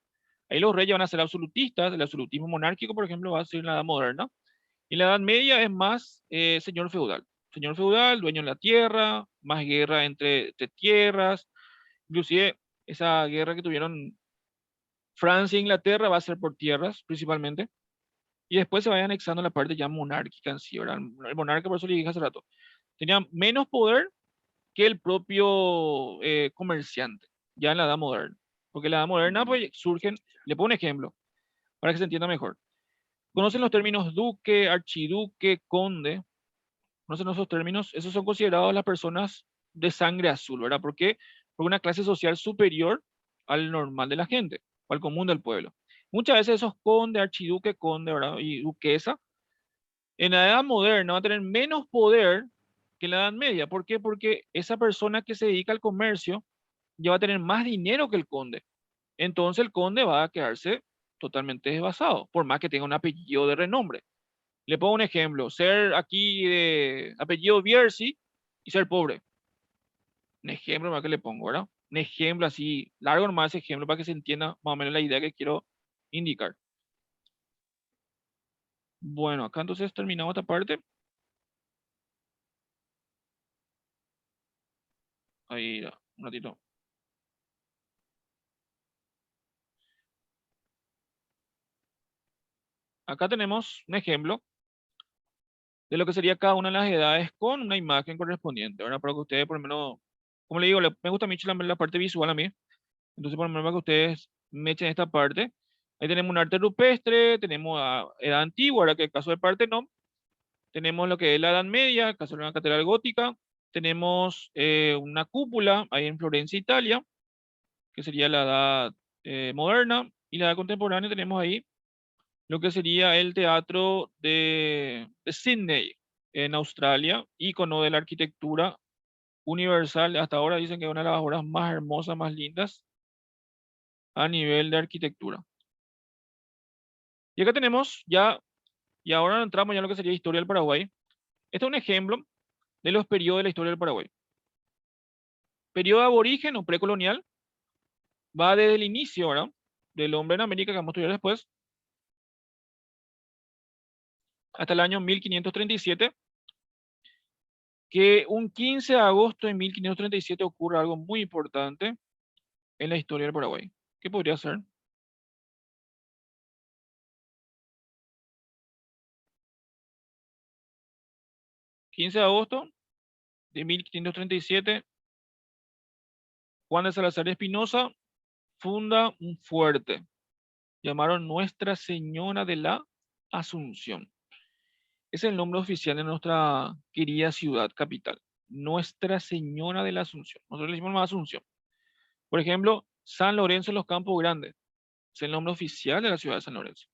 Ahí los reyes van a ser absolutistas, el absolutismo monárquico, por ejemplo, va a ser en la edad moderna. Y la Edad Media es más señor feudal. Señor feudal, dueño de la tierra, más guerra entre tierras. Inclusive esa guerra que tuvieron Francia e Inglaterra va a ser por tierras principalmente. Y después se vaya anexando la parte ya monárquica en sí, ¿verdad? El monarca, por eso le dije hace rato, tenía menos poder que el propio comerciante, ya en la Edad Moderna. Porque en la Edad Moderna pues surgen, le pongo un ejemplo, para que se entienda mejor. ¿Conocen los términos duque, archiduque, conde? ¿Conocen esos términos? Esos son considerados las personas de sangre azul, ¿verdad? ¿Por qué? Por una clase social superior al normal de la gente, o al común del pueblo. Muchas veces esos conde, archiduque, conde, ¿verdad? Y duquesa, en la edad moderna va a tener menos poder que en la edad media. ¿Por qué? Porque esa persona que se dedica al comercio ya va a tener más dinero que el conde. Entonces el conde va a quedarse totalmente desbasado, por más que tenga un apellido de renombre. Le pongo un ejemplo, ser aquí de apellido Bierzi y ser pobre. Un ejemplo más que le pongo, ¿verdad? Un ejemplo así, largo nomás ese ejemplo para que se entienda más o menos la idea que quiero indicar. Bueno, acá entonces terminamos esta parte. Ahí, un ratito. Acá tenemos un ejemplo de lo que sería cada una de las edades con una imagen correspondiente, ¿verdad? Para que ustedes, por lo menos, como le digo, me gusta mucho la parte visual a mí. Entonces, por lo menos, para que ustedes me echen esta parte. Ahí tenemos un arte rupestre, tenemos a edad antigua, ahora que el caso del Partenón. Tenemos lo que es la Edad Media, el caso de una catedral gótica. Tenemos una cúpula ahí en Florencia, Italia, que sería la Edad Moderna. Y la Edad Contemporánea tenemos ahí lo que sería el teatro de Sydney, en Australia, ícono de la arquitectura universal. Hasta ahora dicen que es una de las obras más hermosas, más lindas a nivel de arquitectura. Y acá tenemos ya, y ahora entramos ya en lo que sería historia del Paraguay. Este es un ejemplo de los periodos de la historia del Paraguay. Periodo aborigen o precolonial va desde el inicio, ¿verdad? Del hombre en América, que vamos a estudiar después, hasta el año 1537. que un 15 de agosto de 1537 ocurre algo muy importante en la historia del Paraguay. ¿Qué podría ser? 15 de agosto de 1537, Juan de Salazar Espinosa funda un fuerte, llamaron Nuestra Señora de la Asunción. Es el nombre oficial de nuestra querida ciudad capital, Nuestra Señora de la Asunción. Nosotros le decimos más Asunción. Por ejemplo, San Lorenzo de los Campos Grandes, es el nombre oficial de la ciudad de San Lorenzo.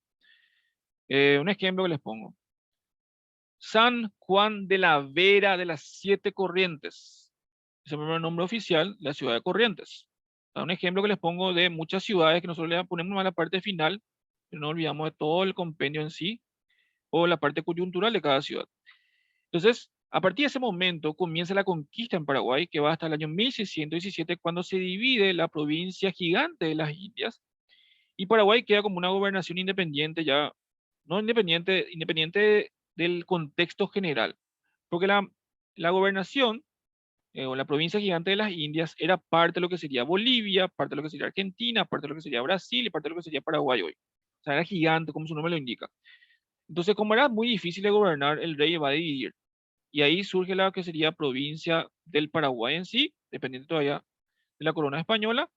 Un ejemplo que les pongo. San Juan de la Vera de las Siete Corrientes, es el primer nombre oficial de la ciudad de Corrientes. Un ejemplo que les pongo de muchas ciudades que nosotros le ponemos a la parte final, pero no olvidamos de todo el compendio en sí, o la parte coyuntural de cada ciudad. Entonces, a partir de ese momento comienza la conquista en Paraguay, que va hasta el año 1617, cuando se divide la provincia gigante de las Indias, y Paraguay queda como una gobernación independiente ya, no independiente, independiente del contexto general, porque la gobernación o la provincia gigante de las Indias era parte de lo que sería Bolivia, parte de lo que sería Argentina, parte de lo que sería Brasil y parte de lo que sería Paraguay hoy. O sea, era gigante, como su nombre lo indica. Entonces, como era muy difícil de gobernar, el rey va a dividir. Y ahí surge la que sería provincia del Paraguay en sí, dependiente todavía de la corona española,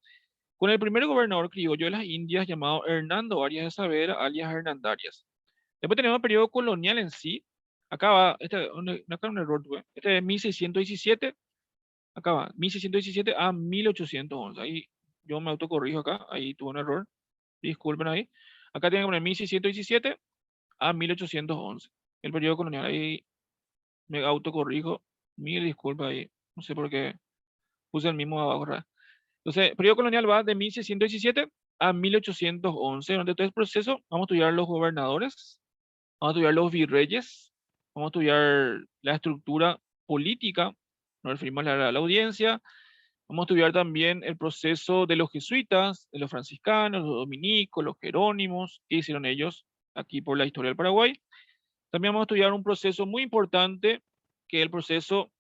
con el primer gobernador criollo de las Indias llamado Hernando Arias de Saavedra, alias Hernandarias. Después tenemos el periodo colonial en sí. Acá va, acá un error tuve. Este es 1617, acá va, 1617 a 1811. Ahí yo me autocorrijo acá, ahí tuve un error. Disculpen ahí. Acá tienen que poner 1617 a 1811. El periodo colonial, ahí me autocorrijo. Mil disculpas ahí. No sé por qué puse el mismo abajo, ¿verdad? Entonces, el periodo colonial va de 1617 a 1811. Durante todo el proceso vamos a estudiar los gobernadores, vamos a estudiar los virreyes, vamos a estudiar la estructura política, nos referimos a la audiencia, vamos a estudiar también el proceso de los jesuitas, de los franciscanos, los dominicos, los jerónimos, qué hicieron ellos aquí por la historia del Paraguay. También vamos a estudiar un proceso muy importante, que es el proceso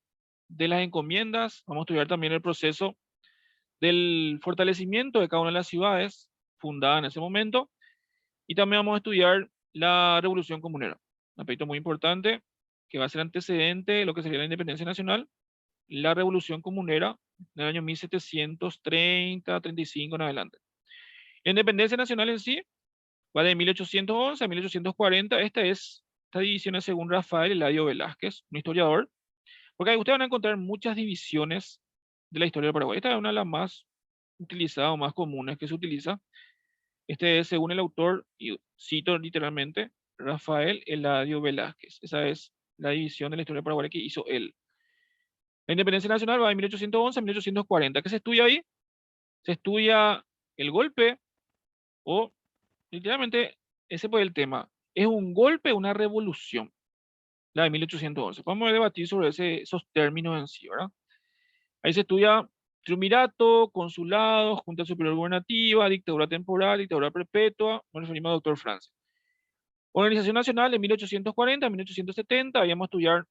de las encomiendas. Vamos a estudiar también el proceso del fortalecimiento de cada una de las ciudades fundadas en ese momento. Y también vamos a estudiar la Revolución Comunera, un aspecto muy importante que va a ser antecedente de lo que sería la independencia nacional, la Revolución Comunera del año 1730, 35 en adelante. La independencia nacional en sí va de 1811 a 1840. Esta división es según Rafael Eladio Velázquez, un historiador, porque ahí ustedes van a encontrar muchas divisiones de la historia del Paraguay. Esta es una de las más utilizadas o más comunes que se utiliza. Este es, según el autor, y cito literalmente, Rafael Eladio Velázquez. Esa es la división de la historia del Paraguay que hizo él. La independencia nacional va de 1811 a 1840. ¿Qué se estudia ahí? Se estudia el golpe o, literalmente, ese fue el tema. ¿Es un golpe o una revolución? La de 1811. Vamos a debatir sobre esos términos en sí, ¿verdad? Ahí se estudia triunvirato, consulado, Junta Superior Gubernativa, dictadura temporal, dictadura perpetua. Nos referimos al doctor Francis. Organización Nacional de 1840 a 1870. Habíamos a estudiar,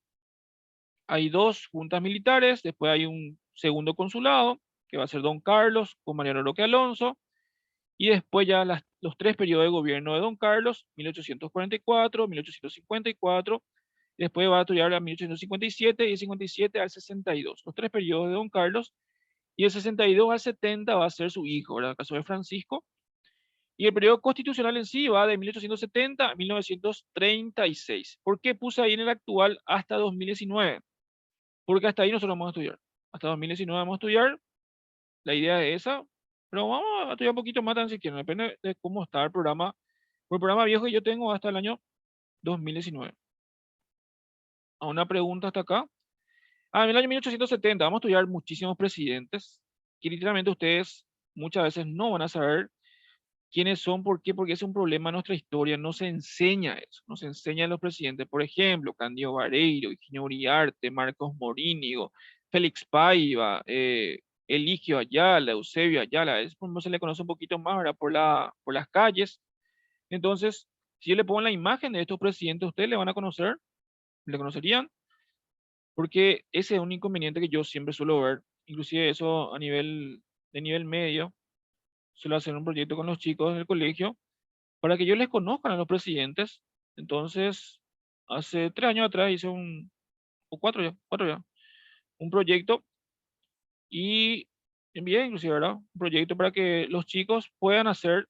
hay dos juntas militares, después hay un segundo consulado, que va a ser Don Carlos con Mariano Roque Alonso, y después ya los tres periodos de gobierno de Don Carlos, 1844, 1854, después va a estudiar a 1857 y de 57 al 62, los tres periodos de Don Carlos, y del 62 al 70 va a ser su hijo, ¿verdad? El caso de Francisco. Y el periodo constitucional en sí va de 1870 a 1936. ¿Por qué puse ahí en el actual hasta 2019? Porque hasta ahí nosotros vamos a estudiar. Hasta 2019 vamos a estudiar. La idea es esa. Pero vamos a estudiar un poquito más tan siquiera. Depende de cómo está el programa. El programa viejo que yo tengo hasta el año 2019. A una pregunta hasta acá. En el año 1870 vamos a estudiar muchísimos presidentes que literalmente ustedes muchas veces no van a saber quiénes son. ¿Por qué? Porque es un problema en nuestra historia. No se enseña eso. No se enseñan los presidentes. Por ejemplo, Cándido Bareiro, Higinio Uriarte, Marcos Morínigo, Félix Paiva, Eligio Ayala, Eusebio Ayala. Es como se le conoce un poquito más, ¿verdad? Por las calles. Entonces, si yo le pongo la imagen de estos presidentes, ustedes le van a conocer, le conocerían. porque ese es un inconveniente que yo siempre suelo ver, inclusive eso a nivel de nivel medio, suelo hacer un proyecto con los chicos del colegio para que ellos les conozcan a los presidentes. Entonces, hace 3 años atrás hice o 4 ya, un proyecto y envié inclusive, ¿verdad? Un proyecto para que los chicos puedan hacer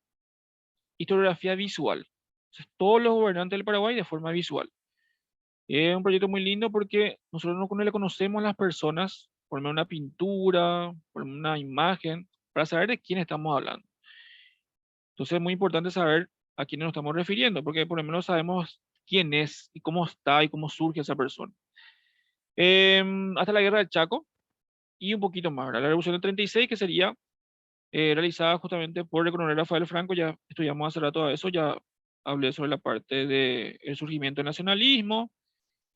historiografía visual. Entonces, todos los gobernantes del Paraguay de forma visual. Es un proyecto muy lindo porque nosotros no le conocemos a las personas por medio de una pintura, por una imagen, para saber de quién estamos hablando. Entonces es muy importante saber a quiénes nos estamos refiriendo, porque por lo menos sabemos quién es y cómo está y cómo surge esa persona. Hasta la guerra del Chaco y un poquito más, ¿verdad? La revolución del 36, que sería realizada justamente por el coronel Rafael Franco, ya estudiamos hace rato de eso, ya hablé sobre la parte del surgimiento del nacionalismo,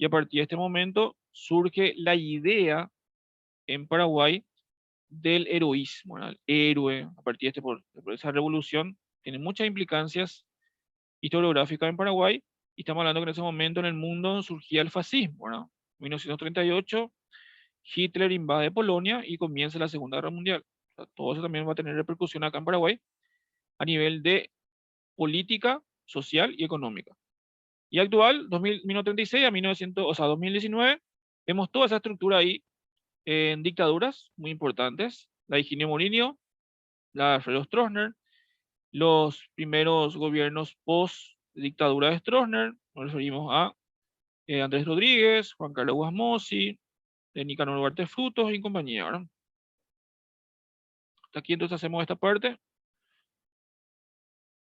y a partir de este momento surge la idea en Paraguay del heroísmo, ¿verdad? El héroe, a partir de por esa revolución, tiene muchas implicancias historiográficas en Paraguay, y estamos hablando que en ese momento en el mundo surgía el fascismo, ¿verdad? En 1938, Hitler invade Polonia y comienza la Segunda Guerra Mundial. O sea, todo eso también va a tener repercusión acá en Paraguay a nivel de política, social y económica. Y actual, 1936 a 1900, o sea, 2019, vemos toda esa estructura ahí en dictaduras muy importantes, la de Higinio Morinho, la de Alfredo Stroessner, los primeros gobiernos post dictadura de Stroessner, nos referimos a Andrés Rodríguez, Juan Carlos Guasmosi, Nicanor Duarte Frutos y compañía, ¿verdad? Hasta aquí entonces hacemos esta parte.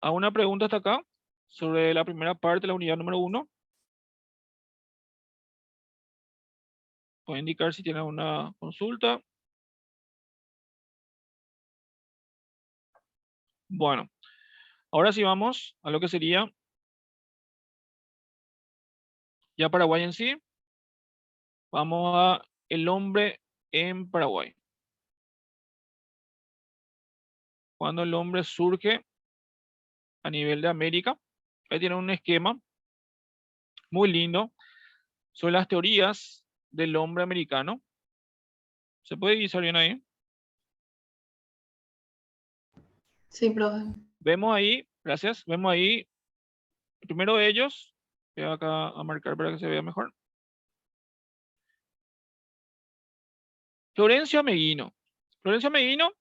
A una pregunta hasta acá sobre la primera parte, la unidad número 1. Puede indicar si tiene una consulta. Bueno, ahora sí vamos a lo que sería ya Paraguay en sí. Vamos a el hombre en Paraguay. Cuando el hombre surge a nivel de América, ahí tiene un esquema muy lindo sobre las teorías del hombre americano. ¿Se puede divisar bien ahí? Sí, profe. Vemos ahí, gracias, vemos ahí, el primero de ellos, voy acá a marcar para que se vea mejor. Florencio Ameguino. Florencio Ameguino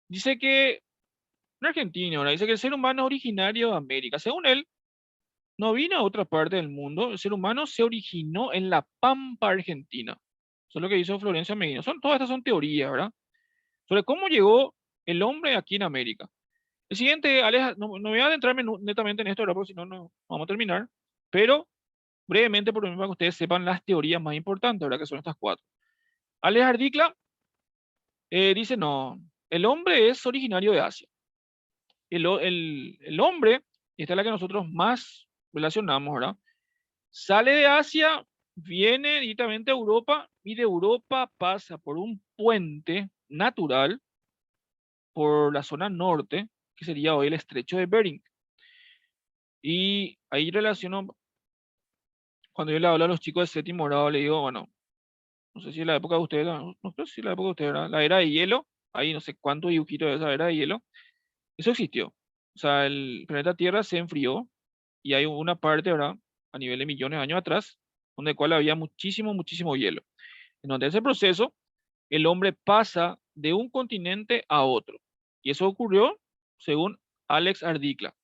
dice que, un argentino, ¿verdad? Dice que el ser humano es originario de América. Según él, no vino a otra parte del mundo, el ser humano se originó en la Pampa Argentina. Eso es lo que hizo Florencio Ameguino. Todas estas son teorías, ¿verdad? Sobre cómo llegó el hombre aquí en América. El siguiente, Aleja, no voy a adentrarme netamente en esto, ¿verdad? Porque si no, no vamos a terminar. Pero brevemente, por lo menos para que ustedes sepan las teorías más importantes, ¿verdad? Que son estas 4. Alex Ardicla dice, no, el hombre es originario de Asia. El hombre, y esta es la que nosotros más relacionamos, ¿verdad? Sale de Asia, viene directamente a Europa y de Europa pasa por un puente natural por la zona norte, que sería hoy el estrecho de Bering. Y ahí relaciono, cuando yo le hablo a los chicos de séptimo grado, le digo, bueno, no sé si en la época de ustedes, no sé si en la época de ustedes, ¿verdad? La era de hielo, ahí no sé cuántos dibujitos de esa era de hielo, eso existió. O sea, el planeta Tierra se enfrió y hay una parte, ¿verdad? A nivel de millones de años atrás, donde el cual había muchísimo, muchísimo hielo. En donde ese proceso, el hombre pasa de un continente a otro. Y eso ocurrió según Alex Ardicla.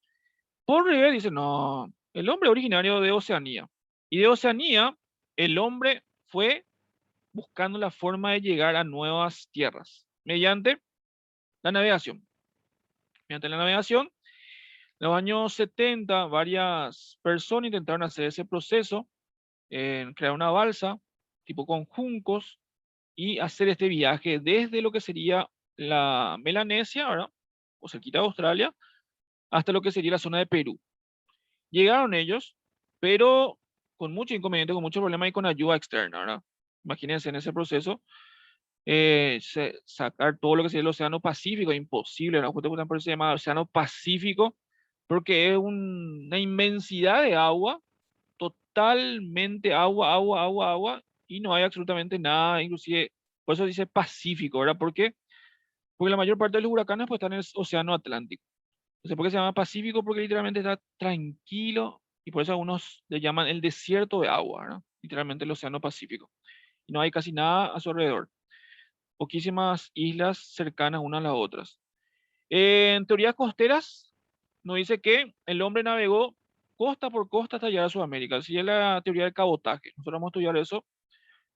Paul Rivet dice, no, el hombre es originario de Oceanía. Y de Oceanía, el hombre fue buscando la forma de llegar a nuevas tierras mediante la navegación. Mediante la navegación, en los años 70, varias personas intentaron hacer ese proceso, crear una balsa tipo con juncos y hacer este viaje desde lo que sería la Melanesia, ¿verdad? O cerquita de Australia, hasta lo que sería la zona de Perú. Llegaron ellos, pero con mucho inconveniente, con mucho problema y con ayuda externa, ¿verdad? Imagínense en ese proceso, sacar todo lo que sería el Océano Pacífico, imposible, ¿no? Justo por eso se llama Océano Pacífico, porque es una inmensidad de agua, totalmente agua, agua, agua, agua, y no hay absolutamente nada, inclusive, por eso dice Pacífico, ¿verdad? ¿Por qué? Porque la mayor parte de los huracanes pues están en el océano Atlántico. Entonces, ¿por qué se llama Pacífico? Porque literalmente está tranquilo y por eso algunos le llaman el desierto de agua, ¿no? Literalmente el océano Pacífico. Y no hay casi nada a su alrededor. Poquísimas islas cercanas unas a las otras. En teorías costeras, nos dice que el hombre navegó costa por costa hasta llegar a Sudamérica. Así es la teoría del cabotaje. Nosotros vamos a estudiar eso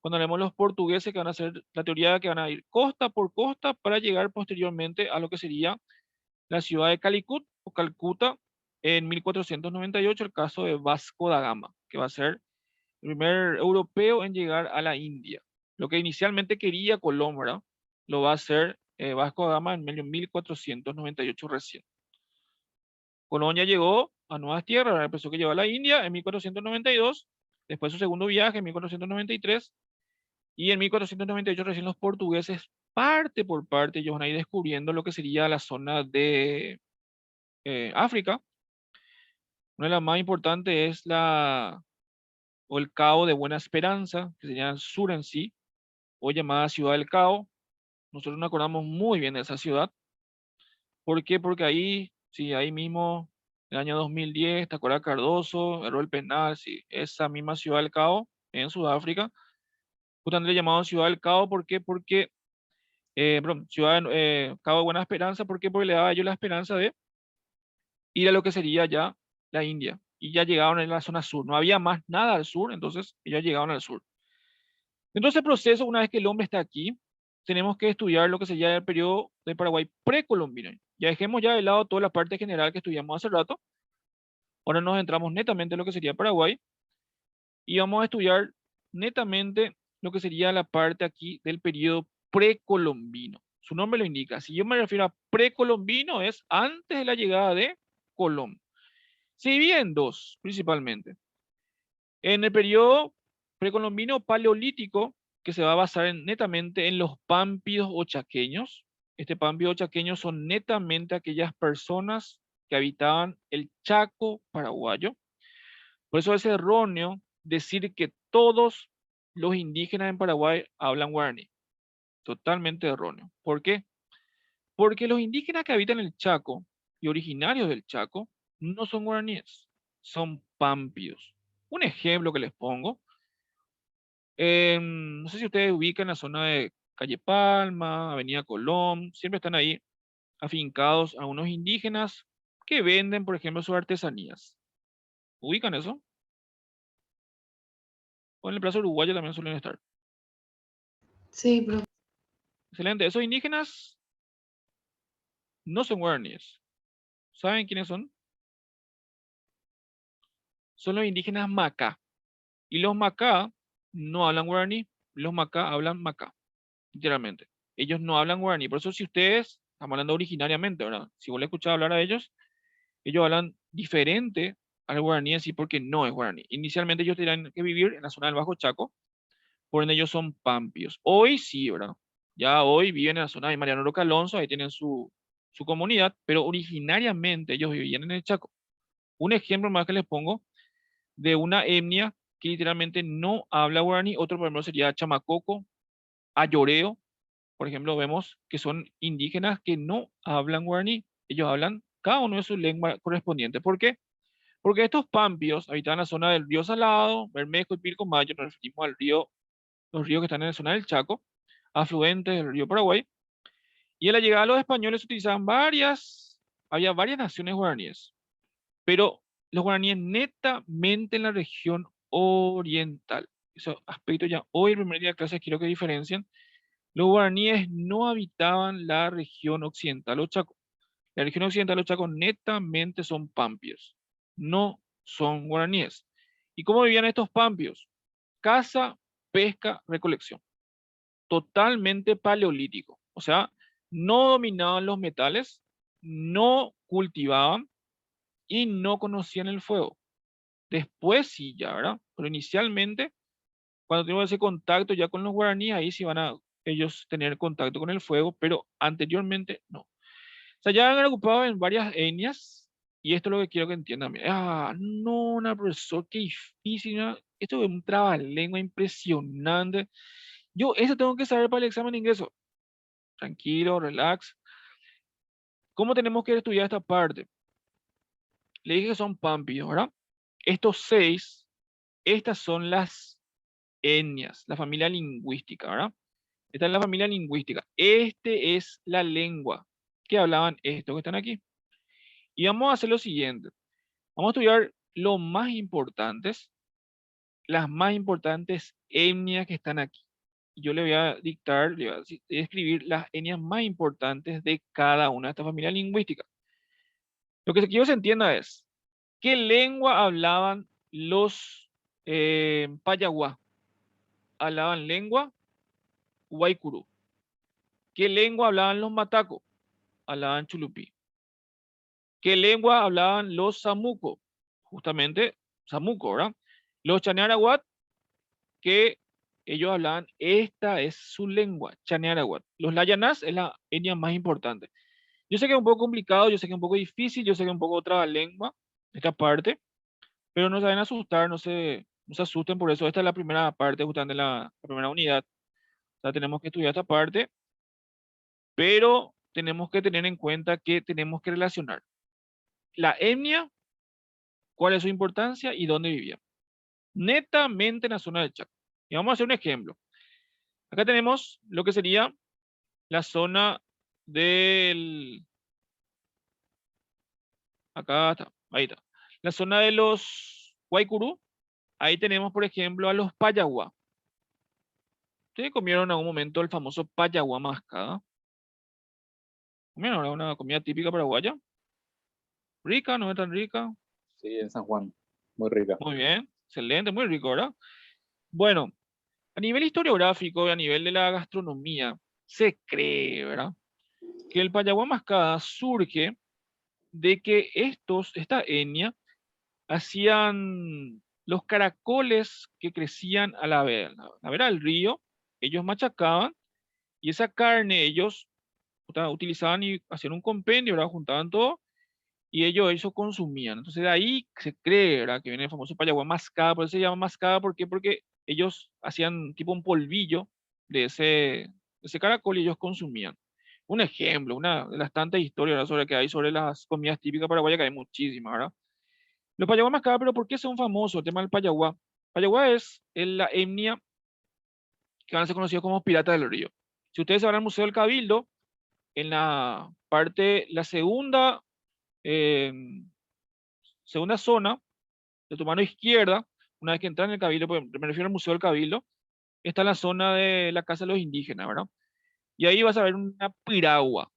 cuando hablemos los portugueses, que van a hacer la teoría de que van a ir costa por costa para llegar posteriormente a lo que sería la ciudad de Calicut o Calcuta en 1498, el caso de Vasco da Gama, que va a ser el primer europeo en llegar a la India. Lo que inicialmente quería Colón, ¿verdad? Lo va a hacer Vasco da Gama en 1498 recién. Colón ya llegó a nuevas tierras, ¿verdad? Empezó que llegó a la India en 1492, después su segundo viaje en 1493, y en 1498 recién los portugueses, parte por parte, ellos van a ir descubriendo lo que sería la zona de África. Una de las más importantes es o el Cabo de Buena Esperanza, que sería el sur en sí, hoy llamada Ciudad del Cabo. Nosotros nos acordamos muy bien de esa ciudad. ¿Por qué? Porque ahí, sí, ahí mismo, en el año 2010, ¿te acuerdas Cardoso, erró el penal? Sí, esa misma Ciudad del Cabo, en Sudáfrica, justamente le llamaban Ciudad del Cabo. ¿Por qué? Porque, perdón, Cabo de Buena Esperanza. ¿Por qué? Porque le daba a ellos la esperanza de ir a lo que sería ya la India. Y ya llegaron en la zona sur. No había más nada al sur, entonces ellos llegaron al sur. Entonces, el proceso, una vez que el hombre está aquí, tenemos que estudiar lo que sería el periodo de Paraguay precolombino. Ya dejemos ya de lado toda la parte general que estudiamos hace rato. Ahora nos centramos netamente en lo que sería Paraguay y vamos a estudiar netamente lo que sería la parte aquí del periodo precolombino. Su nombre lo indica. Si yo me refiero a precolombino, es antes de la llegada de Colón. Se divide en dos, principalmente. En el periodo precolombino paleolítico, que se va a basar netamente en los pámpidos o chaqueños. Este pámpido o chaqueños son netamente aquellas personas que habitaban el Chaco paraguayo. Por eso es erróneo decir que todos los indígenas en Paraguay hablan guaraní. Totalmente erróneo. ¿Por qué? Porque los indígenas que habitan el Chaco y originarios del Chaco no son guaraníes, son pampios. Un ejemplo que les pongo, no sé si ustedes ubican la zona de Calle Palma, Avenida Colón, siempre están ahí afincados a unos indígenas que venden, por ejemplo, sus artesanías. ¿Ubican eso? O en el Plaza Uruguayo también suelen estar. Sí, profe. Excelente. Esos indígenas no son guaraníes. ¿Saben quiénes son? Son los indígenas Macá. Y los Macá no hablan guaraní, los Macá hablan Macá, literalmente. Ellos no hablan guaraní. Por eso si ustedes, estamos hablando originariamente, ¿verdad? Si vos le escuchás hablar a ellos hablan diferente al guaraní así porque no es guaraní. Inicialmente ellos tenían que vivir en la zona del Bajo Chaco, por ende ellos son pampios. Hoy sí, ¿verdad? Ya hoy viven en la zona de Mariano Roca Alonso, ahí tienen su comunidad, pero originariamente ellos vivían en el Chaco. Un ejemplo más que les pongo de una etnia que literalmente no habla guaraní. Otro, por ejemplo, sería Chamacoco, Ayoreo. Por ejemplo, vemos que son indígenas que no hablan guaraní. Ellos hablan cada uno de sus lenguas correspondientes. ¿Por qué? Porque estos pampios habitaban la zona del río Salado, Bermejo y Pilcomayo. Nos referimos al río, los ríos que están en la zona del Chaco, afluentes del río Paraguay. Y a la llegada de los españoles se utilizaban había varias naciones guaraníes, pero los guaraníes netamente en la región oriental. Esos aspectos ya hoy en primer día de clase quiero que diferencien. Los guaraníes no habitaban la región occidental o Chaco. La región occidental o Chaco netamente son pampios, no son guaraníes. ¿Y cómo vivían estos pampios? Caza, pesca, recolección. Totalmente paleolítico. O sea, no dominaban los metales, no cultivaban y no conocían el fuego. Después sí, ya, ¿verdad? Pero inicialmente, cuando tenemos ese contacto ya con los guaraníes, ahí sí van a ellos tener contacto con el fuego, pero anteriormente no. O sea, ya han ocupado en varias etnias Y esto es lo que quiero que entiendan. No, una profesor, qué difícil. Esto es un trabalengua impresionante. Yo eso tengo que saber para el examen de ingreso. Tranquilo, relax. ¿Cómo tenemos que estudiar esta parte? Le dije que son pampidos, ¿verdad? Estos 6, estas son las etnias, la familia lingüística, ¿verdad? Esta es la familia lingüística. Este es la lengua que hablaban estos que están aquí. Y vamos a hacer lo siguiente. Vamos a estudiar lo más importantes, las más importantes etnias que están aquí. Yo le voy a dictar, le voy a escribir las etnias más importantes de cada una de estas familias lingüísticas. Lo que quiero que se entienda es, ¿qué lengua hablaban los Payaguá? Hablaban lengua Guaycurú. ¿Qué lengua hablaban los Mataco? Hablaban Chulupí. ¿Qué lengua hablaban los Samuco? Justamente Samuco, ¿verdad? Los Chanearaguat, que ellos hablaban, esta es su lengua, Chanearaguat. Los Layanás es la etnia más importante. Yo sé que es un poco complicado, yo sé que es un poco difícil, yo sé que es un poco otra lengua, esta parte, pero no se vayan a asustar, no se asusten por eso. Esta es la primera parte, justamente la primera unidad. O sea, tenemos que estudiar esta parte, pero tenemos que tener en cuenta que tenemos que relacionar la etnia, cuál es su importancia y dónde vivía. Netamente en la zona del Chaco. Y vamos a hacer un ejemplo. Acá tenemos lo que sería la zona del... Acá está, ahí está. La zona de los Guaycurú. Ahí tenemos, por ejemplo, a los Payaguá. ¿Ustedes comieron en algún momento el famoso Payaguá mascada? ¿Comieron ahora una comida típica paraguaya? ¿Rica? ¿No es tan rica? Sí, en San Juan. Muy rica. Muy bien, excelente, muy rico, ¿verdad? Bueno, a nivel historiográfico y a nivel de la gastronomía, se cree, ¿verdad? Que el Payaguá mascada surge de que esta etnia, hacían los caracoles que crecían a la vera del río, ellos machacaban y esa carne ellos utilizaban y hacían un compendio, ¿verdad? Juntaban todo y ellos eso consumían. Entonces de ahí se cree, ¿verdad? Que viene el famoso payaguá mascada, por eso se llama mascada, ¿por qué? Porque ellos hacían tipo un polvillo de ese caracol y ellos consumían. Un ejemplo, una de las tantas historias, ¿verdad? Sobre que hay sobre las comidas típicas paraguayas, que hay muchísimas, ¿verdad? Los payaguá mascada, pero ¿por qué son famosos? El tema del payaguá. Payaguá es la etnia que van a ser conocidos como piratas del río. Si ustedes se van al Museo del Cabildo, en la parte, la eh, segunda zona de tu mano izquierda, una vez que entras en el Cabildo, pues, me refiero al Museo del Cabildo, está la zona de la Casa de los Indígenas, ¿verdad? Y ahí vas a ver una piragua.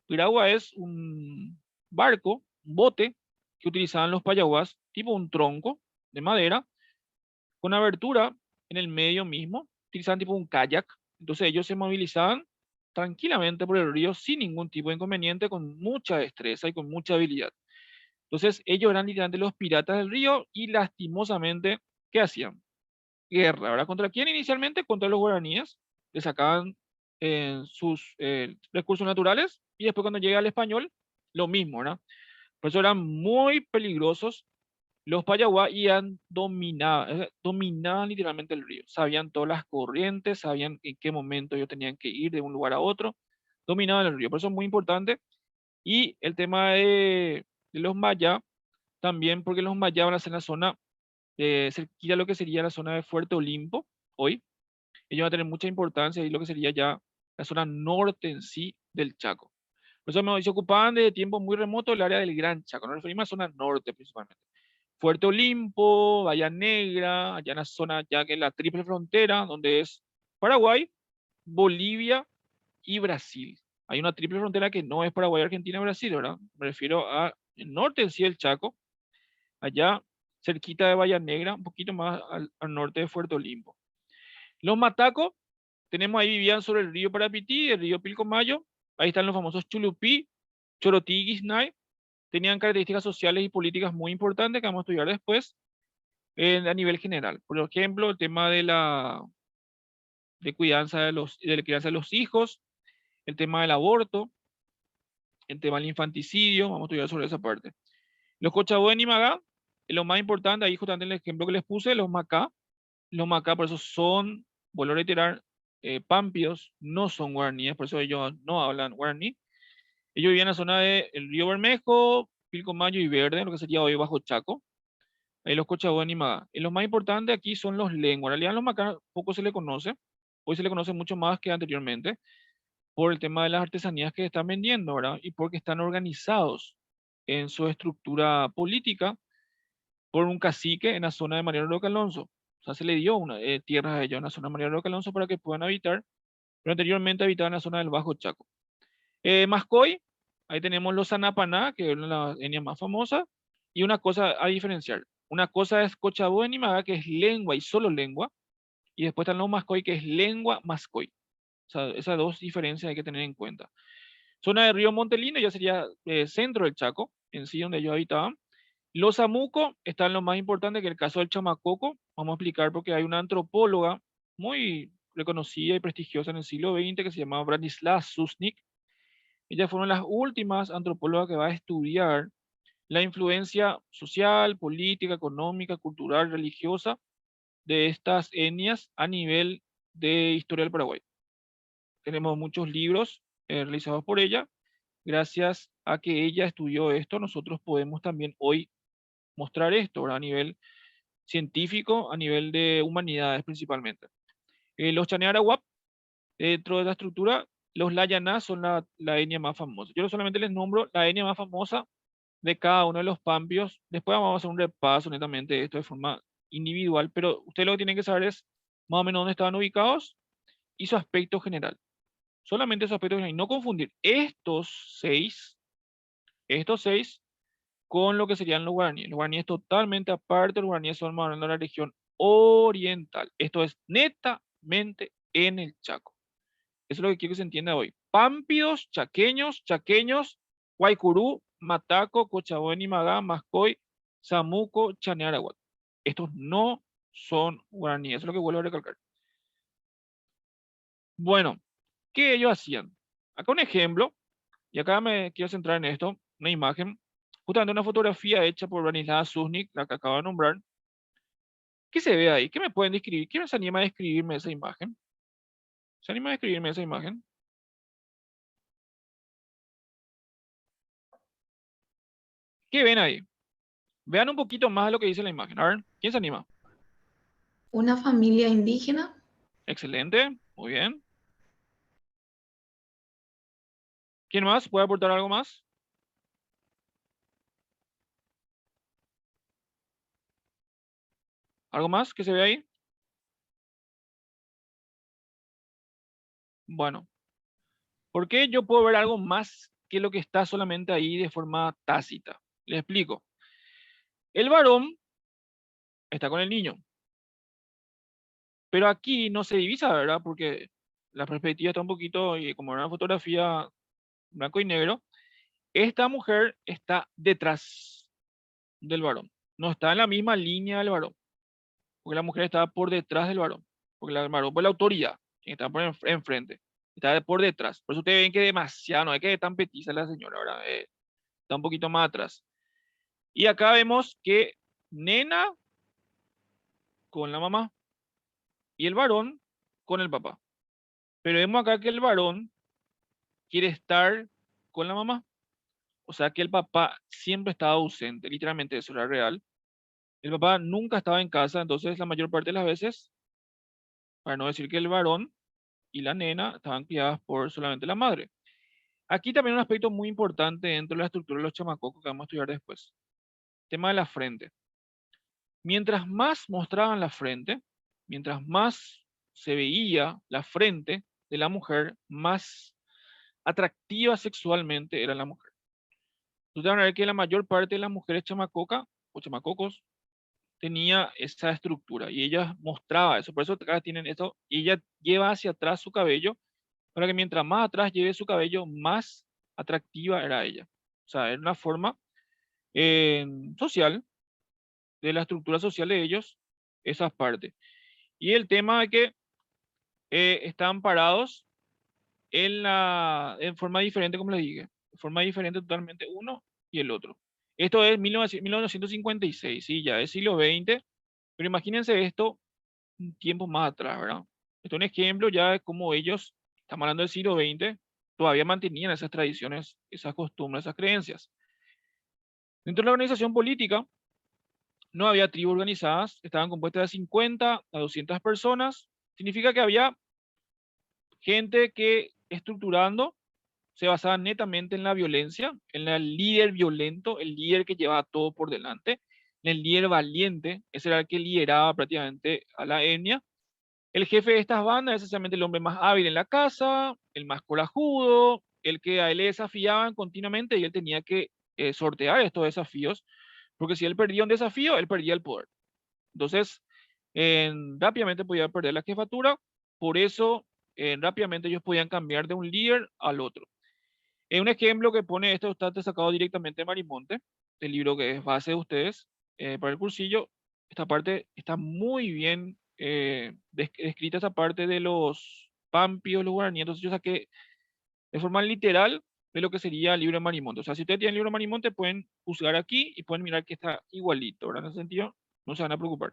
Piragua es un barco, un bote que utilizaban los payaguás, tipo un tronco de madera, con abertura en el medio mismo, utilizaban tipo un kayak. Entonces ellos se movilizaban tranquilamente por el río sin ningún tipo de inconveniente, con mucha destreza y con mucha habilidad. Entonces ellos eran literalmente los piratas del río y lastimosamente, ¿qué hacían? Guerra, ¿verdad? ¿Contra quién inicialmente? Contra los guaraníes, le sacaban sus recursos naturales y después cuando llega el español, lo mismo, ¿verdad? Por eso eran muy peligrosos los Payaguá y dominaban literalmente el río. Sabían todas las corrientes, sabían en qué momento ellos tenían que ir de un lugar a otro. Dominaban el río. Por eso es muy importante. Y el tema de los mayas, también porque los mayas van a ser la zona cerquita a lo que sería la zona de Fuerte Olimpo hoy. Ellos van a tener mucha importancia y lo que sería ya la zona norte en sí del Chaco. Por eso se ocupaban de tiempo muy remoto el área del Gran Chaco. Nos referimos a la zona norte principalmente. Fuerte Olimpo, Bahía Negra, allá en la zona ya que es la triple frontera, donde es Paraguay, Bolivia y Brasil. Hay una triple frontera que no es Paraguay, Argentina, Brasil, ¿verdad? Me refiero al norte en sí del Chaco, allá cerquita de Bahía Negra, un poquito más al norte de Fuerte Olimpo. Los matacos, tenemos ahí, vivían sobre el río Parapití, el río Pilcomayo, ahí están los famosos Chulupí, Chorotí y Guiznay, tenían características sociales y políticas muy importantes que vamos a estudiar después a nivel general. Por ejemplo, el tema de la crianza de los hijos, el tema del aborto, el tema del infanticidio, vamos a estudiar sobre esa parte. Los Cochabuen y Magá, lo más importante, ahí justamente en el ejemplo que les puse, los Macá por eso son, vuelvo a reiterar, pampios, no son guaraníes, por eso ellos no hablan guaraní. Ellos vivían en la zona del Río Bermejo, Pilcomayo y Verde, lo que sería hoy Bajo Chaco. Ahí los Cochabuen y Magá. Y los más importantes aquí son los lenguas. En realidad los Macá poco se le conoce, hoy se le conoce mucho más que anteriormente, por el tema de las artesanías que están vendiendo, ¿verdad? Y porque están organizados en su estructura política por un cacique en la zona de Mariano Roque Alonso. O sea, se le dio una, tierras a ellos en la zona de Mariano Roque Alonso para que puedan habitar, pero anteriormente habitaban en la zona del Bajo Chaco. Mascoy, ahí tenemos los Sanapaná, que es una de las etnias más famosas, y una cosa a diferenciar. Una cosa es Cochabuen y Maga, que es lengua y solo lengua, y después están los Mascoy, que es lengua Mascoy. O sea, esas dos diferencias hay que tener en cuenta. Zona de Río Montelino ya sería centro del Chaco, en sí, donde ellos habitaban. Los Amuco están lo más importante, que el caso del Chamacoco. Vamos a explicar porque hay una antropóloga muy reconocida y prestigiosa en el siglo XX que se llamaba Branislav Susnik. Ella fue una de las últimas antropólogas que va a estudiar la influencia social, política, económica, cultural, religiosa de estas etnias a nivel de historia del Paraguay. Tenemos muchos libros realizados por ella. Gracias a que ella estudió esto, nosotros podemos también hoy mostrar esto, ¿verdad? A nivel científico, a nivel de humanidades principalmente. Los Chanearaguap, dentro de la estructura, los Layaná son la etnia más famosa. Yo solamente les nombro la etnia más famosa de cada uno de los pampios. Después vamos a hacer un repaso netamente de esto de forma individual, pero ustedes lo que tienen que saber es más o menos dónde estaban ubicados y su aspecto general. Solamente su aspecto general. Y no confundir estos seis con lo que serían los guaraníes. Los guaraníes totalmente aparte, los guaraníes son más de la región oriental. Esto es netamente en el Chaco. Eso es lo que quiero que se entienda hoy. Pámpidos, chaqueños, Guaycurú, Mataco, Cochabuen y Magá, Mascoy, Samuco, Chanearaguat. Estos no son guaraníes, eso es lo que vuelvo a recalcar. Bueno, ¿qué ellos hacían? Acá un ejemplo, y acá me quiero centrar en esto, una imagen, justamente una fotografía hecha por Branislav Susnik, la que acabo de nombrar. ¿Qué se ve ahí? ¿Qué me pueden describir? ¿Quién se anima a describirme esa imagen? ¿Se anima a describirme esa imagen? ¿Qué ven ahí? Vean un poquito más de lo que dice la imagen. A ver, ¿quién se anima? Una familia indígena, Excelente, muy bien. ¿Quién más? ¿Puede aportar algo más? ¿Algo más que se ve ahí? Bueno, ¿por qué yo puedo ver algo más que lo que está solamente ahí de forma tácita? Les explico. El varón está con el niño, pero aquí no se divisa, ¿verdad? Porque la perspectiva está un poquito, y como era una fotografía blanco y negro, esta mujer está detrás del varón, no está en la misma línea del varón, porque la mujer está por detrás del varón, porque el varón fue la autoridad, quien está por enfrente, está por detrás. Por eso ustedes ven que demasiado, no hay que ser tan petiza la señora, ¿verdad? Está un poquito más atrás. Y acá vemos que nena con la mamá y el varón con el papá. Pero vemos acá que el varón quiere estar con la mamá. O sea que el papá siempre estaba ausente, literalmente eso era real. El papá nunca estaba en casa, entonces la mayor parte de las veces, para no decir que el varón y la nena estaban criadas por solamente la madre. Aquí también un aspecto muy importante dentro de la estructura de los chamacocos que vamos a estudiar después. Tema de la frente. Mientras más mostraban la frente, mientras más se veía la frente de la mujer, más atractiva sexualmente era la mujer. Ustedes van a ver que la mayor parte de las mujeres chamacoca o chamacocos tenía esa estructura y ella mostraba eso. Por eso acá tienen esto. Y ella lleva hacia atrás su cabello para que mientras más atrás lleve su cabello, más atractiva era ella. O sea, era una forma social, de la estructura social de ellos, esas partes. Y el tema de que estaban parados en forma diferente, como les dije, de forma diferente totalmente uno y el otro. Esto es 1956, sí, ya es siglo XX, pero imagínense esto un tiempo más atrás, ¿verdad? Esto es un ejemplo ya de cómo ellos, estamos hablando del siglo XX, todavía mantenían esas tradiciones, esas costumbres, esas creencias. Dentro de la organización política, no había tribus organizadas, estaban compuestas de 50 a 200 personas. Significa que había gente que estructurando se basaba netamente en la violencia, en el líder violento, el líder que llevaba todo por delante, en el líder valiente, ese era el que lideraba prácticamente a la etnia. El jefe de estas bandas es esencialmente el hombre más hábil en la casa, el más corajudo, el que a él le desafiaban continuamente y él tenía que sortear estos desafíos, porque si él perdía un desafío, él perdía el poder. Entonces, rápidamente podía perder la jefatura, por eso rápidamente ellos podían cambiar de un líder al otro. Un ejemplo que pone esto está sacado directamente de Marimonte, el libro que es base de ustedes para el cursillo. Esta parte está muy bien descrita, esa parte de los pampios, los guaraníes. Entonces yo saqué de forma literal de lo que sería el libro de Marimonte. O sea, si ustedes tienen el libro de Marimonte, pueden juzgar aquí y pueden mirar que está igualito, ¿verdad? En ese sentido, no se van a preocupar.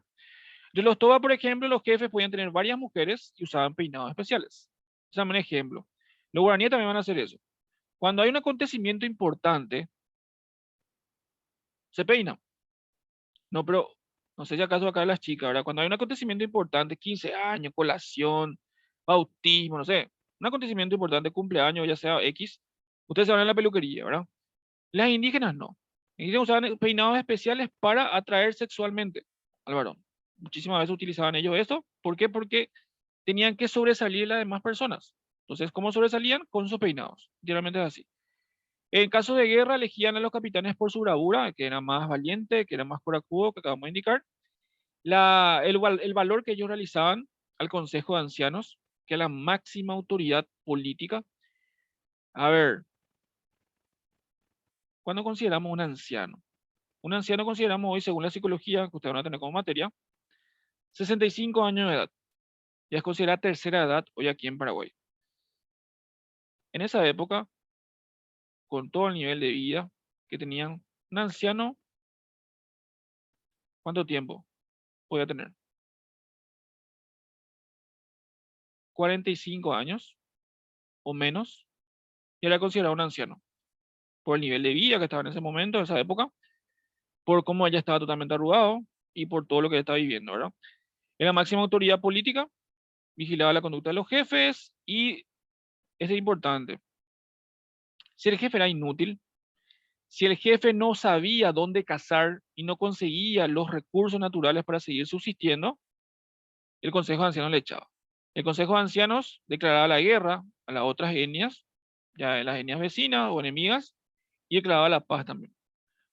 De los Toba, por ejemplo, los jefes podían tener varias mujeres y usaban peinados especiales. Ese es un ejemplo. Los guaraníes también van a hacer eso. Cuando hay un acontecimiento importante, se peina. No, pero no sé si acaso acá las chicas, ¿verdad? Cuando hay un acontecimiento importante, 15 años, colación, bautismo, no sé, un acontecimiento importante, cumpleaños, ya sea X, ustedes se van a la peluquería, ¿verdad? Las indígenas no. Las indígenas usaban peinados especiales para atraer sexualmente al varón. Muchísimas veces utilizaban ellos eso. ¿Por qué? Porque tenían que sobresalir las demás personas. Entonces, ¿cómo sobresalían? Con sus peinados. Literalmente es así. En caso de guerra, elegían a los capitanes por su bravura, que era más valiente, que era más corajudo, que acabamos de indicar. El valor que ellos realizaban al Consejo de Ancianos, que es la máxima autoridad política. A ver, ¿cuándo consideramos un anciano? Un anciano consideramos hoy, según la psicología, que ustedes van a tener como materia, 65 años de edad. Ya es considerada tercera edad hoy aquí en Paraguay. En esa época, con todo el nivel de vida que tenían, un anciano, ¿cuánto tiempo podía tener? 45 años o menos, y era considerado un anciano, por el nivel de vida que estaba en ese momento, en esa época, por cómo ella estaba totalmente arrugado y por todo lo que estaba viviendo, ¿verdad? Era máxima autoridad política, vigilaba la conducta de los jefes y, es importante, si el jefe era inútil, si el jefe no sabía dónde cazar y no conseguía los recursos naturales para seguir subsistiendo, el Consejo de Ancianos le echaba. El Consejo de Ancianos declaraba la guerra a las otras etnias, ya las etnias vecinas o enemigas, y declaraba la paz también.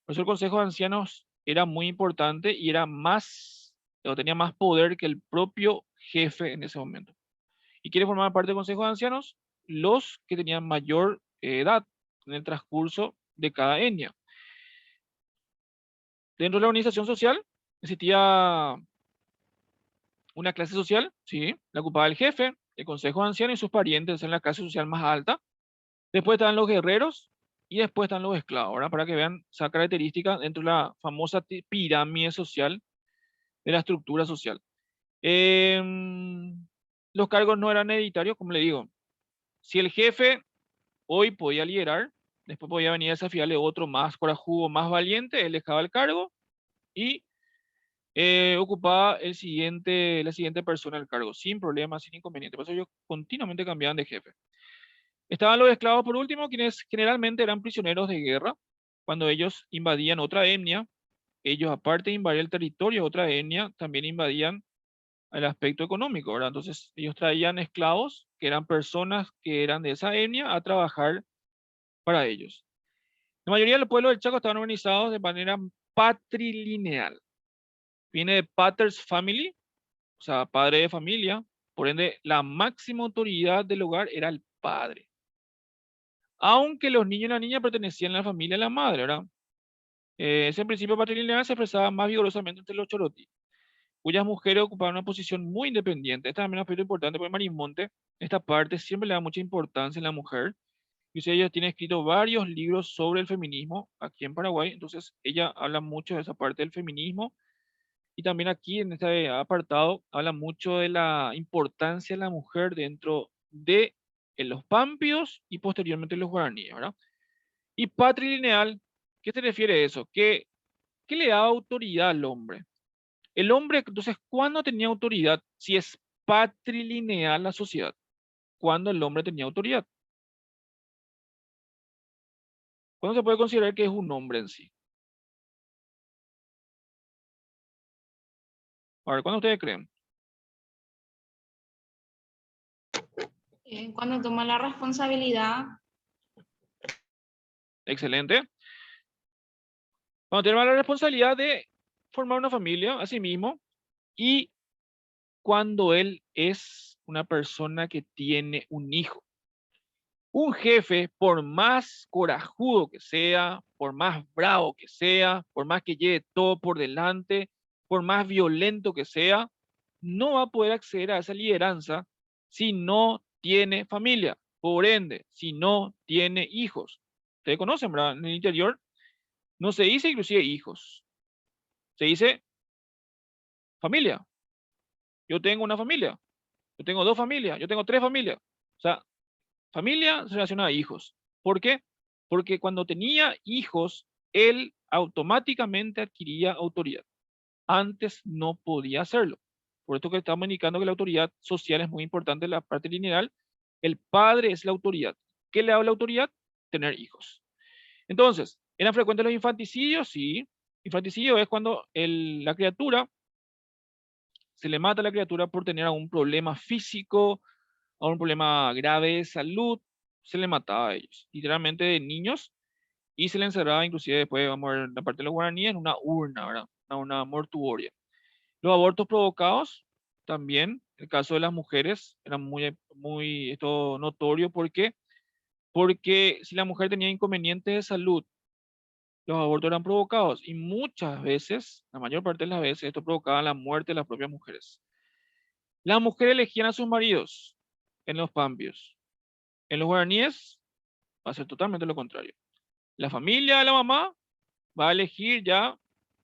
Por eso el Consejo de Ancianos era muy importante y era más, o tenía más poder que el propio jefe en ese momento. ¿Y quiénes formaban parte del Consejo de Ancianos? Los que tenían mayor edad en el transcurso de cada etnia. Dentro de la organización social existía una clase social, sí, la ocupaba el jefe, el consejo de ancianos y sus parientes en la clase social más alta. Después están los guerreros y después están los esclavos, ¿verdad? Para que vean esa característica dentro de la famosa pirámide social de la estructura social. Los cargos no eran hereditarios, como le digo. Si el jefe hoy podía liderar, después podía venir a desafiarle otro más corajudo, más valiente, él dejaba el cargo y ocupaba la siguiente persona el cargo, sin problemas, sin inconveniente. Por eso ellos continuamente cambiaban de jefe. Estaban los esclavos por último, quienes generalmente eran prisioneros de guerra. Cuando ellos invadían otra etnia, ellos aparte de invadir el territorio de otra etnia, también invadían el aspecto económico, ¿verdad? Entonces ellos traían esclavos, que eran personas que eran de esa etnia, a trabajar para ellos. La mayoría del pueblo del Chaco estaban organizados de manera patrilineal. Viene de Pater's Family, o sea, padre de familia. Por ende, la máxima autoridad del hogar era el padre. Aunque los niños y la niña pertenecían a la familia de la madre, ¿verdad? Ese principio patrilineal se expresaba más vigorosamente entre los choroti, cuyas mujeres ocupaban una posición muy independiente. Este también es un aspecto importante porque Marimonte, esta parte siempre le da mucha importancia a la mujer Dice, ella tiene escrito varios libros sobre el feminismo aquí en Paraguay, entonces ella habla mucho de esa parte del feminismo y también aquí en este apartado habla mucho de la importancia de la mujer dentro de los pampeos y posteriormente los guaraníes, ¿verdad? Y patrilineal, ¿qué se refiere a eso? ¿Qué le da autoridad al hombre? El hombre, entonces, ¿cuándo tenía autoridad? Si es patrilineal la sociedad, ¿cuándo el hombre tenía autoridad? ¿Cuándo se puede considerar que es un hombre en sí? A ver, ¿cuándo ustedes creen? Cuando toma la responsabilidad, Excelente. Cuando tiene la responsabilidad de formar una familia a sí mismo y cuando él es una persona que tiene un hijo. Un jefe, por más corajudo que sea, por más bravo que sea, por más que lleve todo por delante, por más violento que sea, no va a poder acceder a esa lideranza si no tiene familia. Por ende, si no tiene hijos. Ustedes conocen, ¿verdad? En el interior no se dice inclusive hijos, se dice familia. Yo tengo una familia, yo tengo dos familias, yo tengo tres familias. O sea, familia se relaciona a hijos. ¿Por qué? Porque cuando tenía hijos, él automáticamente adquiría autoridad. Antes no podía hacerlo. Por esto que estamos indicando que la autoridad social es muy importante en la parte lineal. El padre es la autoridad. ¿Qué le da la autoridad? Tener hijos. Entonces, ¿eran frecuentes los infanticidios? Sí. Infanticidio es cuando la criatura, se le mata a la criatura por tener algún problema físico, a un problema grave de salud, se le mataba a ellos, literalmente de niños, y se le encerraba, inclusive después, vamos a ver la parte de los guaraníes, en una urna, ¿verdad? Una urna mortuoria. Los abortos provocados, también, el caso de las mujeres, era muy esto notorio, ¿por qué? Porque si la mujer tenía inconvenientes de salud, los abortos eran provocados, y muchas veces, la mayor parte de las veces, esto provocaba la muerte de las propias mujeres. Las mujeres elegían a sus maridos en los pampios. En los guaraníes va a ser totalmente lo contrario. La familia de la mamá va a elegir ya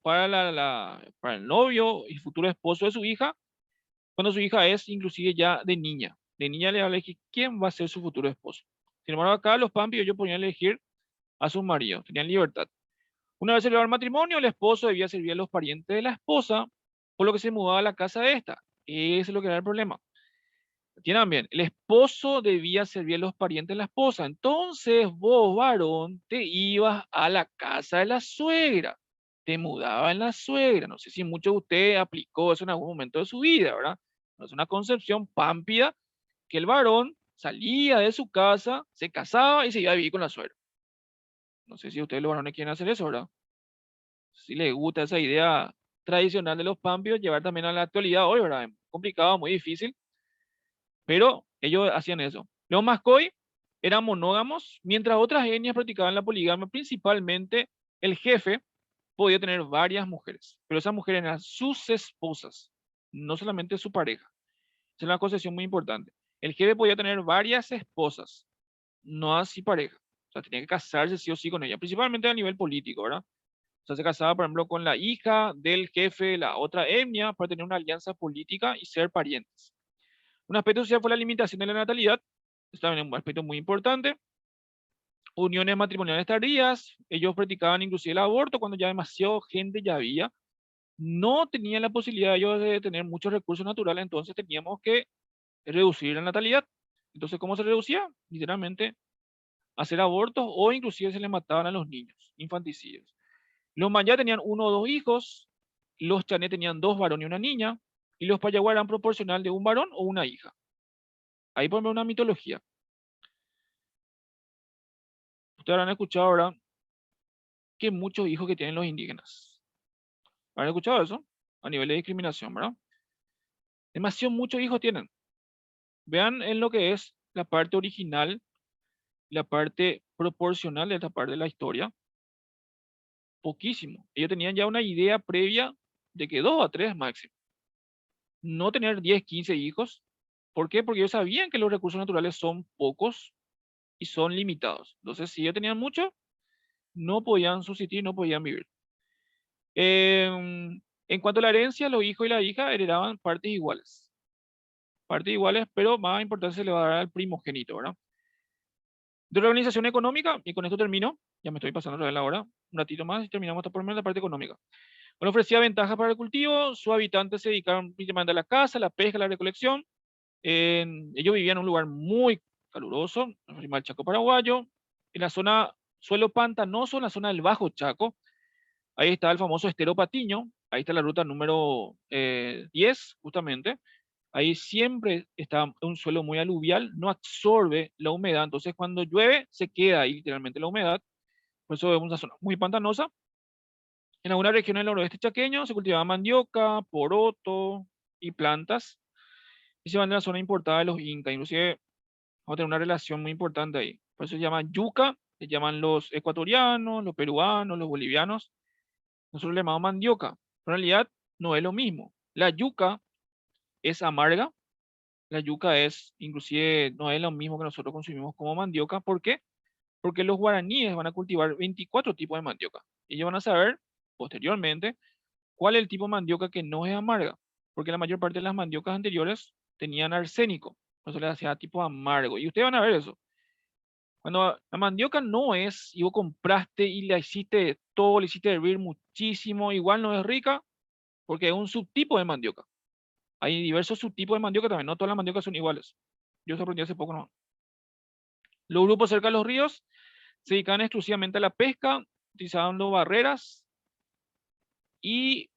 para, para el novio y futuro esposo de su hija, cuando su hija es inclusive ya de niña. De niña le va a elegir quién va a ser su futuro esposo. Sin embargo, acá los pampios ellos podían elegir a sus maridos, tenían libertad. Una vez celebrado el matrimonio, el esposo debía servir a los parientes de la esposa, por lo que se mudaba a la casa de esta. Eso es lo que era el problema. Entiendan bien, el esposo debía servir a los parientes de la esposa. Entonces vos, varón, te ibas a la casa de la suegra. Te mudaba en la suegra. No sé si muchos de ustedes aplicó eso en algún momento de su vida, ¿verdad? No es una concepción pámpida que el varón salía de su casa, se casaba y se iba a vivir con la suegra. No sé si ustedes los varones quieren hacer eso, ¿verdad? Si les gusta esa idea tradicional de los pampios, llevar también a la actualidad hoy, ¿verdad? Es complicado, muy difícil. Pero ellos hacían eso. Los Mascoy eran monógamos, mientras otras etnias practicaban la poligamia. Principalmente el jefe podía tener varias mujeres, pero esas mujeres eran sus esposas, no solamente su pareja. Esa es una concesión muy importante. El jefe podía tener varias esposas, no así pareja. O sea, tenía que casarse sí o sí con ella, principalmente a nivel político, ¿verdad? O sea, se casaba, por ejemplo, con la hija del jefe de la otra etnia para tener una alianza política y ser parientes. Un aspecto social fue la limitación de la natalidad. Esto también es un aspecto muy importante. Uniones matrimoniales tardías. Ellos practicaban inclusive el aborto cuando ya demasiada gente ya había. No tenían la posibilidad ellos de tener muchos recursos naturales, entonces teníamos que reducir la natalidad. Entonces, ¿cómo se reducía? Literalmente hacer abortos o inclusive se les mataban a los niños, infanticidios. Los mayas tenían uno o dos hijos, los chané tenían dos varones y una niña, y los payaguá eran proporcional de un varón o una hija. Ahí podemos ver una mitología. Ustedes habrán escuchado ahora que muchos hijos que tienen los indígenas. ¿Habrán escuchado eso? A nivel de discriminación, ¿verdad? Demasiado muchos hijos tienen. Vean en lo que es la parte original, la parte proporcional de esta parte de la historia. Poquísimo. Ellos tenían ya una idea previa de que 2 a 3 máximo. No tener 10, 15 hijos. ¿Por qué? Porque ellos sabían que los recursos naturales son pocos y son limitados. Entonces, si ellos tenían mucho, no podían subsistir, no podían vivir. En cuanto a la herencia, los hijos y la hija heredaban partes iguales. Partes iguales, pero más importancia se le va a dar al primogénito, ¿verdad? De la organización económica, y con esto termino, ya me estoy pasando otra vez la hora, un ratito más y terminamos hasta por lo menos la parte económica. Bueno, ofrecía ventajas para el cultivo, sus habitantes se dedicaban principalmente a la caza, la pesca, la recolección. Ellos vivían en un lugar muy caluroso, en el Chaco paraguayo, en la zona suelo pantanoso, en la zona del Bajo Chaco. Ahí está el famoso Estero Patiño, ahí está la ruta número 10, justamente. Ahí siempre está un suelo muy aluvial, no absorbe la humedad, entonces cuando llueve se queda ahí literalmente la humedad, por eso es una zona muy pantanosa. En algunas regiones del noroeste chaqueño se cultivaba mandioca, poroto y plantas, y se van de la zona importada de los incas, inclusive vamos a tener una relación muy importante ahí. Por eso se llama yuca, se llaman los ecuatorianos, los peruanos, los bolivianos, nosotros le llamamos mandioca, pero en realidad no es lo mismo. La yuca es amarga, la yuca es, inclusive, no es lo mismo que nosotros consumimos como mandioca. ¿Por qué? Porque los guaraníes van a cultivar 24 tipos de mandioca. Y ellos van a saber, posteriormente, cuál es el tipo de mandioca que no es amarga. Porque la mayor parte de las mandiocas anteriores tenían arsénico. Por eso les hacía tipo amargo. Y ustedes van a ver eso. Cuando la mandioca no es, y vos compraste y la hiciste todo, le hiciste hervir muchísimo, igual no es rica, porque es un subtipo de mandioca. Hay diversos subtipos de mandioca también, no todas las mandiocas son iguales. Yo eso aprendí hace poco, ¿no? Los grupos cerca de los ríos se dedicaban exclusivamente a la pesca, utilizando barreras, y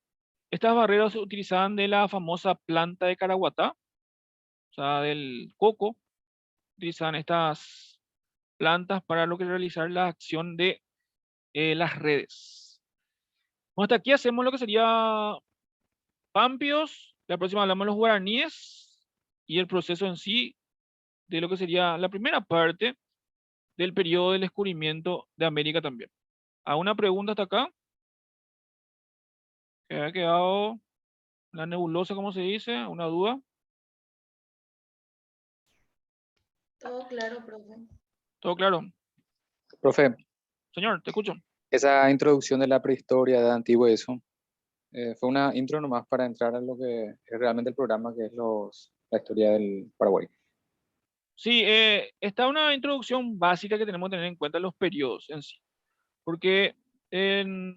estas barreras se utilizaban de la famosa planta de Caraguatá, o sea, del coco. Utilizaban estas plantas para lo que realizar la acción de las redes. Bueno, hasta aquí hacemos lo que sería Pampios. La próxima hablamos de los guaraníes y el proceso en sí de lo que sería la primera parte del periodo del descubrimiento de América también. ¿A una pregunta hasta acá? ¿Que ha quedado la nebulosa, como se dice? ¿Una duda? Todo claro, profe. ¿Todo claro? Profe, Señor, te escucho. esa introducción de la prehistoria, de antiguo eso, fue una intro nomás para entrar a lo que es realmente el programa, que es la historia del Paraguay. Sí, está una introducción básica que tenemos que tener en cuenta los periodos en sí. Porque en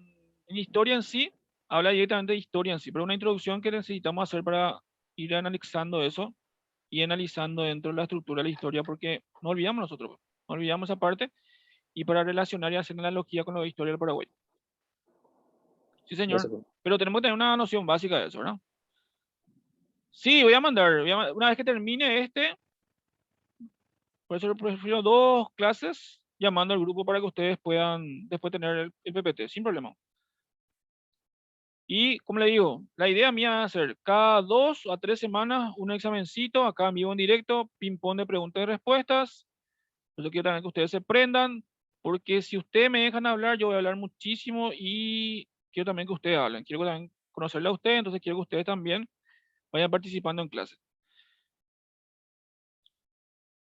historia en sí, habla directamente de historia en sí, pero una introducción que necesitamos hacer para ir analizando eso y analizando dentro de la estructura de la historia, porque no olvidamos nosotros, no olvidamos esa parte, y para relacionar y hacer una analogía con la historia del Paraguay. Sí, señor, Gracias, profe. pero tenemos que tener una noción básica de eso, ¿verdad? Sí, voy a mandar, una vez que termine este, por eso prefiero 2 clases llamando al grupo para que ustedes puedan después tener el PPT, sin problema. Y como le digo, la idea mía es hacer cada 2 a 3 semanas un examencito acá en vivo en directo, ping-pong de preguntas y respuestas. Yo quiero también que ustedes se prendan, porque si ustedes me dejan hablar, yo voy a hablar muchísimo y quiero también que ustedes hablen. Quiero también conocerle a ustedes, entonces quiero que ustedes también vayan participando en clase.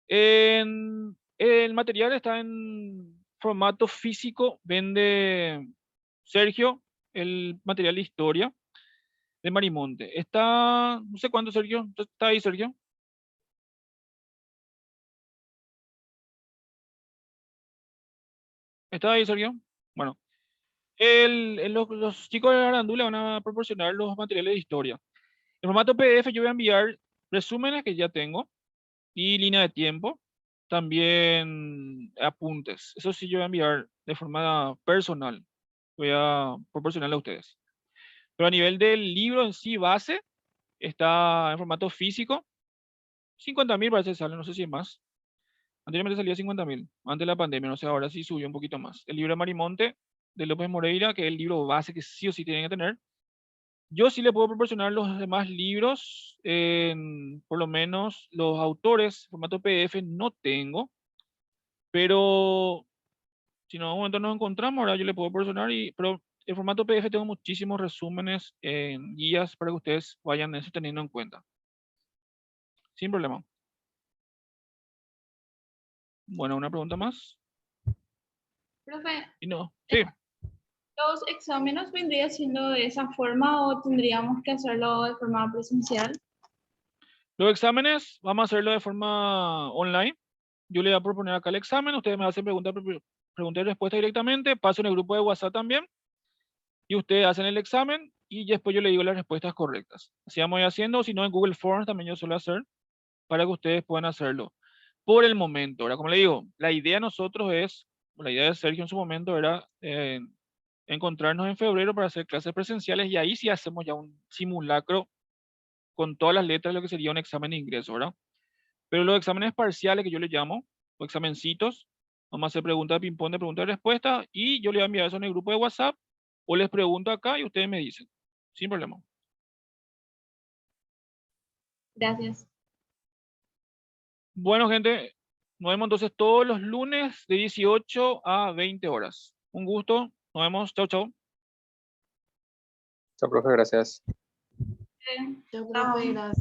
El material está en formato físico, vende Sergio el material de historia de Marimonte. Está, no sé cuánto, Sergio. ¿Está ahí, Sergio? ¿Está ahí, Sergio? Bueno, los chicos de la Arandú van a proporcionar los materiales de historia. En formato PDF yo voy a enviar resúmenes que ya tengo y línea de tiempo, también apuntes. Eso sí yo voy a enviar de forma personal. Voy a proporcionarle a ustedes. Pero a nivel del libro en sí base, está en formato físico. 50.000 parece que sale, no sé si es más. Anteriormente salía 50.000, antes de la pandemia, no sé, ahora sí subió un poquito más. El libro de Marimonte, de López Moreira, que es el libro base que sí o sí tienen que tener. Yo sí le puedo proporcionar los demás libros, por lo menos los autores, formato PDF no tengo, pero si en algún momento nos encontramos, ahora yo le puedo proporcionar, pero en formato PDF tengo muchísimos resúmenes, guías para que ustedes vayan eso teniendo en cuenta. Sin problema. Bueno, una pregunta más. Profe, Y no, sí. ¿los exámenes vendría siendo de esa forma o tendríamos que hacerlo de forma presencial? Los exámenes, vamos a hacerlo de forma online. Yo le voy a proponer acá el examen, ustedes me hacen preguntas y respuestas directamente, paso en el grupo de WhatsApp también, y ustedes hacen el examen y después yo le digo las respuestas correctas. Así vamos a ir haciendo, si no en Google Forms también yo suelo hacer, para que ustedes puedan hacerlo. Por el momento, ahora como le digo, la idea de nosotros es, la idea de Sergio en su momento era encontrarnos en febrero para hacer clases presenciales y ahí sí hacemos ya un simulacro con todas las letras de lo que sería un examen de ingreso, ¿verdad? Pero los exámenes parciales que yo les llamo, o examencitos, vamos a hacer preguntas de ping-pong, de preguntas y respuestas, y yo les voy a enviar eso en el grupo de WhatsApp, o les pregunto acá y ustedes me dicen, sin problema. Gracias. Bueno, gente, nos vemos entonces todos los lunes de 18 a 20 horas. Un gusto, nos vemos, chau, chau. Chao, profe, gracias. Chao, profe, gracias.